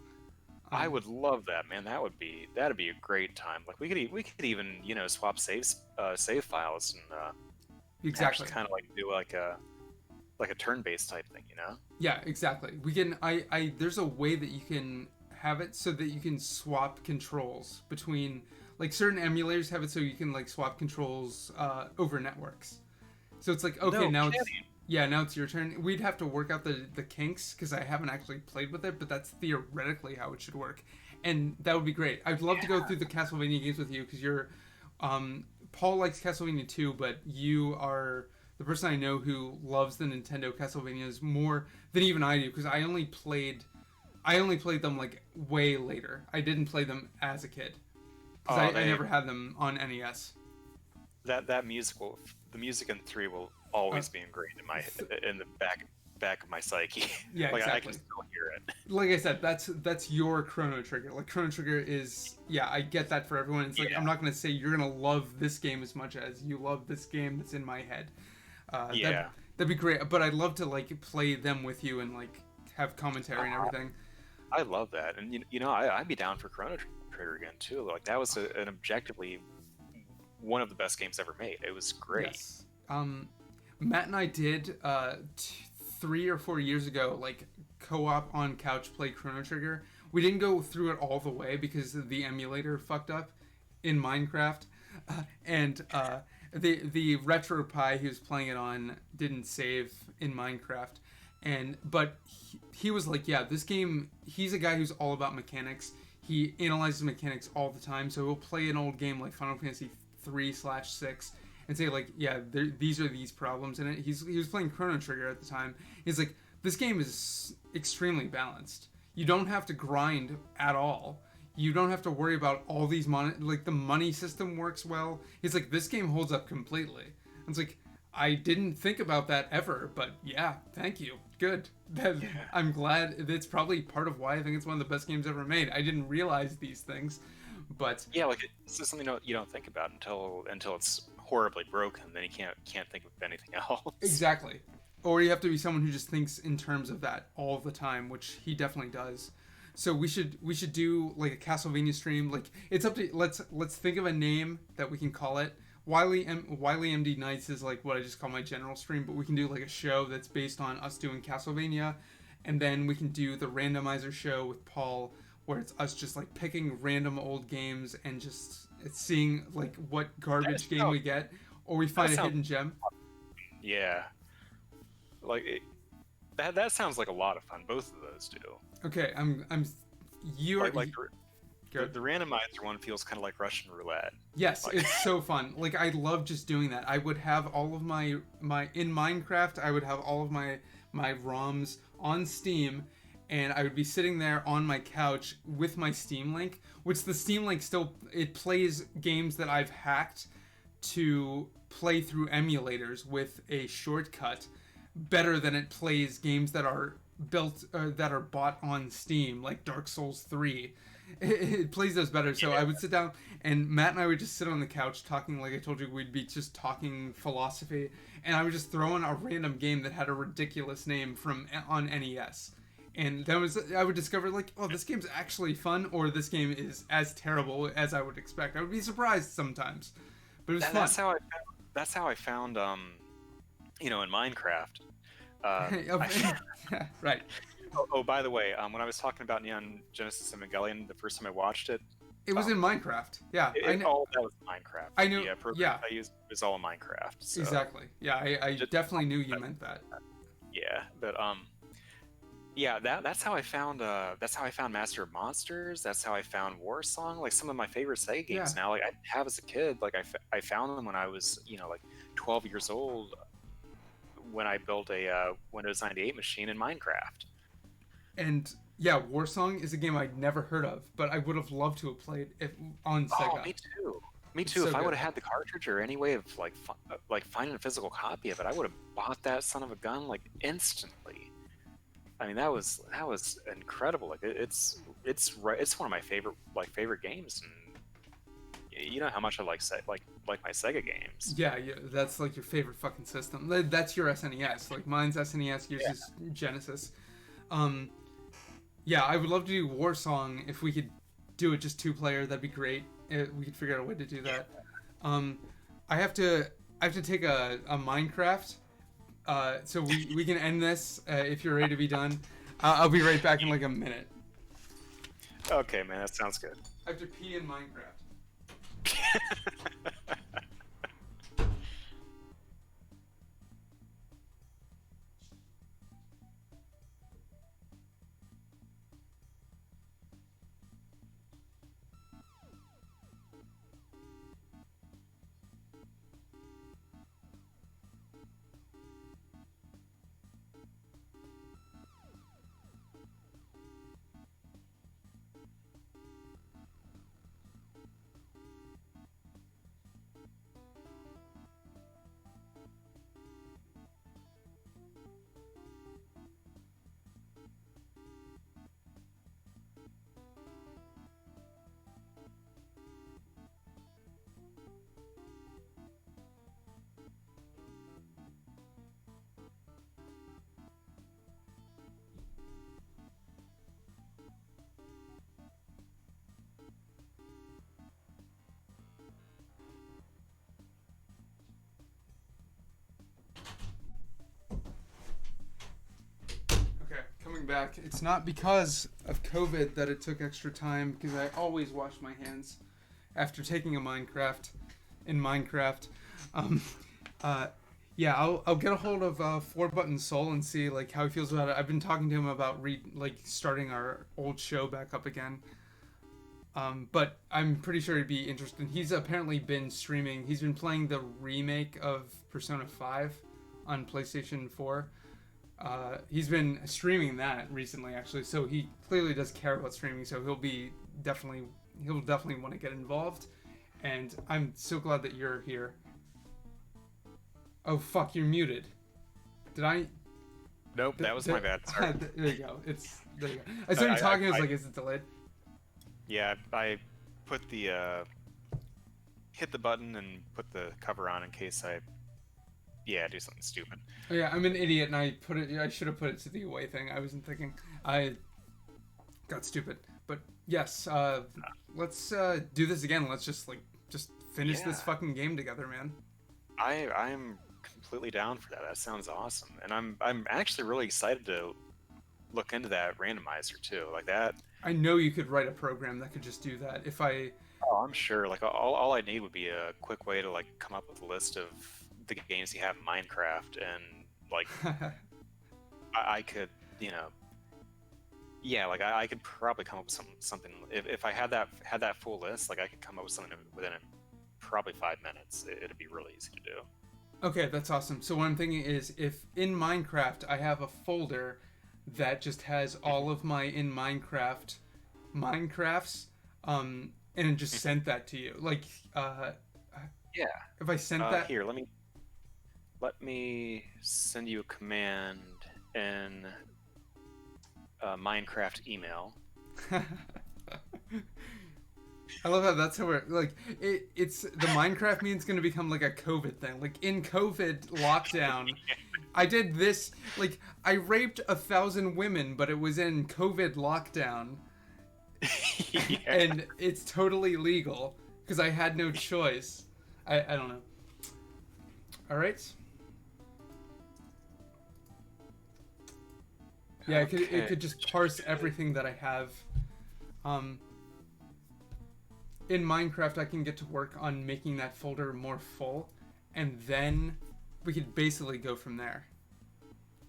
I would love that, man. That'd be a great time. Like we could even swap save files and Exactly. kind of like do like a turn-based type thing, you know? Yeah, exactly. We can. There's a way that you can have it so that you can swap controls between, like, certain emulators have it so you can like swap controls over networks. So it's like, okay, now it's your turn. We'd have to work out the kinks because I haven't actually played with it, but that's theoretically how it should work, and that would be great. I'd love to go through the Castlevania games with you because you're, Paul likes Castlevania 2, but you are the person I know who loves the Nintendo Castlevanias more than even I do, because I only played them like way later. I didn't play them as a kid because I never had them on NES. The music in 3 will always be ingrained in the back of my psyche. Yeah, like, exactly. I can still hear it. Like I said, that's your Chrono Trigger. Like, Chrono Trigger is, I get that for everyone. It's like, I'm not going to say you're going to love this game as much as you love this game that's in my head. That'd be great. But I'd love to like play them with you and like have commentary and everything. I love that, and I'd be down for Chrono Trigger again too. Like that was an objectively one of the best games ever made. It was great. Yes. Matt and I did 3 or 4 years ago, like co-op on couch play Chrono Trigger. We didn't go through it all the way because the emulator fucked up in Minecraft, and the RetroPie he was playing it on didn't save in Minecraft, but he was like, yeah, this game. He's a guy who's all about mechanics. He analyzes mechanics all the time, so he'll play an old game like Final Fantasy 3/6 and say like, yeah, these are these problems in it. He was playing Chrono Trigger at the time. He's like, this game is extremely balanced. You don't have to grind at all. You don't have to worry about all these like the money system works well. He's like, this game holds up completely. And it's like, I didn't think about that ever, but yeah, thank you. Good. I'm glad. That's probably part of why I think it's one of the best games ever made. I didn't realize these things, but yeah, like it's just something you don't think about until it's horribly broken. Then you can't think of anything else. Exactly. Or you have to be someone who just thinks in terms of that all the time, which he definitely does. So we should do like a Castlevania stream. Like, it's up to let's think of a name that we can call it. Wily MD Nights is like what I just call my general stream, but we can do like a show that's based on us doing Castlevania, and then we can do the randomizer show with Paul, where it's us just like picking random old games and just seeing like what garbage game we get, or we find a hidden gem. Yeah, like that sounds like a lot of fun. Both of those do. Okay, you're like the randomizer one feels kind of like Russian roulette. Yes, it's so fun. Like, I love just doing that. I would have all of my in Minecraft, I would have all of my ROMs on Steam, and I would be sitting there on my couch with my Steam Link, which the Steam Link it plays games that I've hacked to play through emulators with a shortcut better than it plays games that are that are bought on Steam, like Dark Souls 3. It plays those better. So I would sit down, and Matt and I would just sit on the couch talking. Like I told you, we'd be just talking philosophy, and I would just throw in a random game that had a ridiculous name on NES, and I would discover like, oh, this game's actually fun, or this game is as terrible as I would expect. I would be surprised sometimes, but it was fun. That's how I found in Minecraft. Right. Oh, by the way, when I was talking about Neon Genesis Evangelion, the first time I watched it, it was in Minecraft. Yeah, I know. All that was Minecraft. I knew. Yeah, program I used was all in Minecraft. So. Exactly. Yeah, I definitely knew you meant that. Yeah, but yeah, that's how I found Master of Monsters. That's how I found War Song. Like some of my favorite Sega games now. Like I have as a kid. Like I found them when I was like 12 years old. When I built a Windows 98 machine in Minecraft. And yeah, Warsong is a game I'd never heard of, but I would have loved to have played it on Sega. Oh, me too. Me too. If I would have had the cartridge or any way of like finding a physical copy of it, I would have bought that son of a gun like instantly. I mean, that was incredible. Like it's one of my favorite games, and you know how much I like my Sega games. Yeah, that's like your favorite fucking system. That's your SNES. Like mine's SNES, yours is Genesis. Yeah, I would love to do Warsong. If we could do it just 2-player, that'd be great. We could figure out a way to do that. I have to take a Minecraft. So we can end this if you're ready to be done. I'll be right back in like a minute. Okay, man, that sounds good. I have to pee in Minecraft. coming back. It's not because of COVID that it took extra time, because I always wash my hands after taking a Minecraft. Yeah, I'll get a hold of Four Button Soul and see like how he feels about it. I've been talking to him about starting our old show back up again. But I'm pretty sure he'd be interested. He's apparently been streaming. He's been playing the remake of Persona 5 on PlayStation 4. He's been streaming that recently, actually. So he clearly does care about streaming. So he'll definitely want to get involved. And I'm so glad that you're here. Oh fuck, you're muted. Did I? Nope, that was my bad. Sorry. There you go. There you go. I started talking. I was like, is it delayed? Yeah, I put the hit the button and put the cover on in case I do something stupid. Oh, yeah, I'm an idiot, and I should have put it to the away thing. I wasn't thinking. I got stupid. But yes, let's do this again. Let's just finish this fucking game together, man. I'm completely down for that. That sounds awesome, and I'm actually really excited to look into that randomizer too, like that. I know you could write a program that could just do that. If I... Oh, I'm sure. Like all I need would be a quick way to like come up with a list of the games you have in Minecraft, and like I could, like I could probably come up with something. If I had that full list, like I could come up with something within probably 5 minutes. It'd be really easy to do. Okay, that's awesome. So what I'm thinking is, if in Minecraft I have a folder that just has all of my in Minecrafts, and just sent that to you. Like, yeah. If I sent that here, let me send you a command in Minecraft email. I love how that's how we're like. It's the Minecraft meme's gonna become like a COVID thing. Like in COVID lockdown, I did this. Like I raped 1,000 women, but it was in COVID lockdown, and it's totally legal because I had no choice. I don't know. All right. Yeah, it could just parse everything that I have. In Minecraft, I can get to work on making that folder more full, and then we could basically go from there.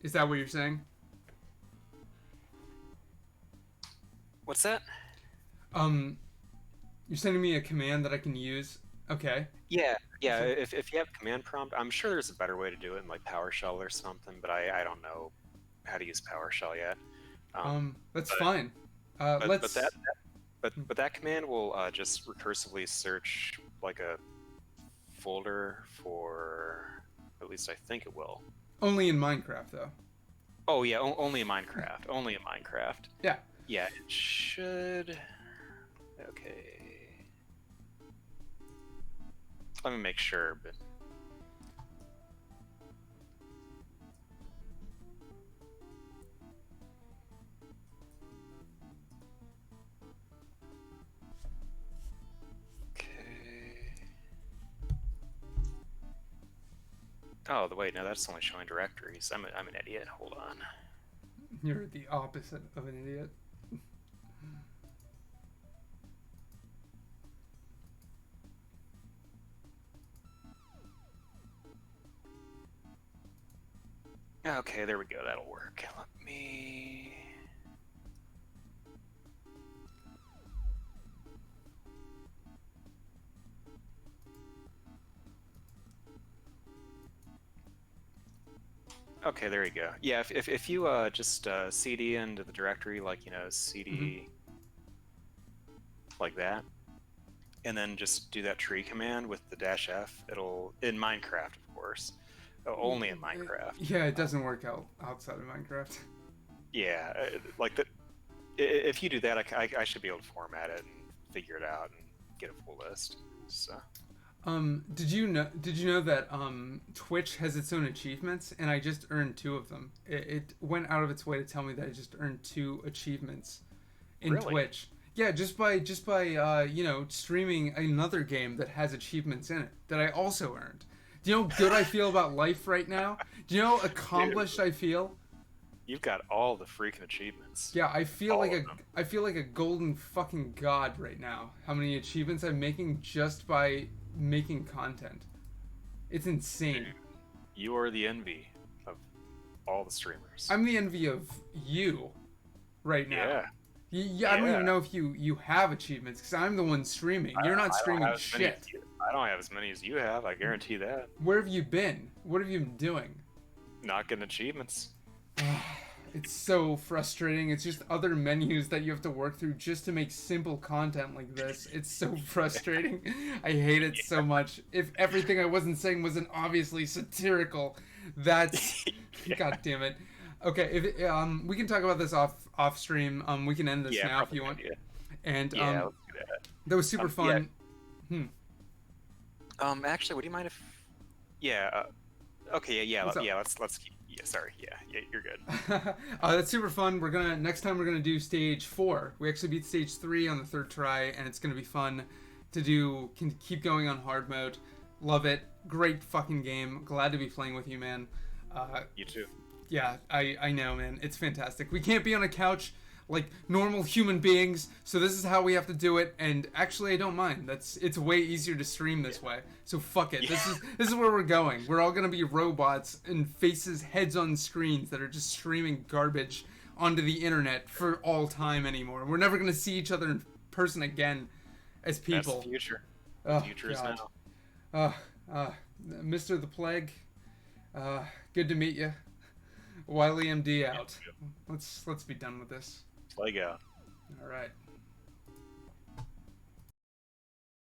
Is that what you're saying? What's that? You're sending me a command that I can use. Okay. Yeah. If you have command prompt, I'm sure there's a better way to do it in like PowerShell or something, but I don't know how to use PowerShell yet. That's fine. Let's. But that command will just recursively search like a folder for, at least I think it will. Only in Minecraft, though. Oh yeah, only in Minecraft. Only in Minecraft. Yeah. Yeah, it should. Okay. Let me make sure, but. Oh, wait, no, that's only showing directories. I'm an idiot. Hold on. You're the opposite of an idiot. Okay, there we go. That'll work. Let me... Okay, there you go. Yeah, if you just cd into the directory, like, cd like that, and then just do that tree command with the -f, it'll, in Minecraft, of course, only in Minecraft. Yeah, it doesn't work outside of Minecraft. Yeah, if you do that, I should be able to format it and figure it out and get a full list. So. Did you know that Twitch has its own achievements, and I just earned 2 of them. It went out of its way to tell me that I just earned 2 achievements in Really? Twitch. Yeah, just by streaming another game that has achievements in it that I also earned. Do you know how good I feel about life right now? Do you know how accomplished I feel? You've got all the freaking achievements. Yeah, I feel All like of them. I feel like a golden fucking god right now. How many achievements I'm making just by making content. It's insane. You are the envy of all the streamers. I'm the envy of you right now. Yeah. I don't Yeah. even know if you have achievements because I'm the one streaming. You're not I don't streaming have as many shit. as you. I don't have as many as you have. I guarantee that. Where have you been? What have you been doing? Not getting achievements. It's so frustrating. It's just other menus that you have to work through just to make simple content like this. It's so frustrating. I hate it so much. If everything I wasn't saying wasn't obviously satirical, that's God damn it. Okay, if we can talk about this off stream. We can end this Yeah, now if probably you want. good idea. And Yeah, let's do that. that was super fun. Actually, would you mind if? Yeah. Okay. Yeah. What's up? Yeah. Let's keep. Yeah. Sorry. Yeah. You're good. That's super fun. Next time we're gonna do stage 4. We actually beat stage 3 on the 3rd try, and it's gonna be fun to do. Can keep going on hard mode. Love it. Great fucking game. Glad to be playing with you, man. You too. Yeah, I know, man. It's fantastic. We can't be on a couch like normal human beings, so this is how we have to do it. And actually, I don't mind. It's way easier to stream this way. So fuck it. Yeah. This is where we're going. We're all gonna be robots and faces, heads on screens that are just streaming garbage onto the internet for all time anymore. We're never gonna see each other in person again as That's people. the future. Oh, Future is God. now. Mr. the Plague, good to meet you. Wiley MD out. Let's be done with this. Plague out. All right.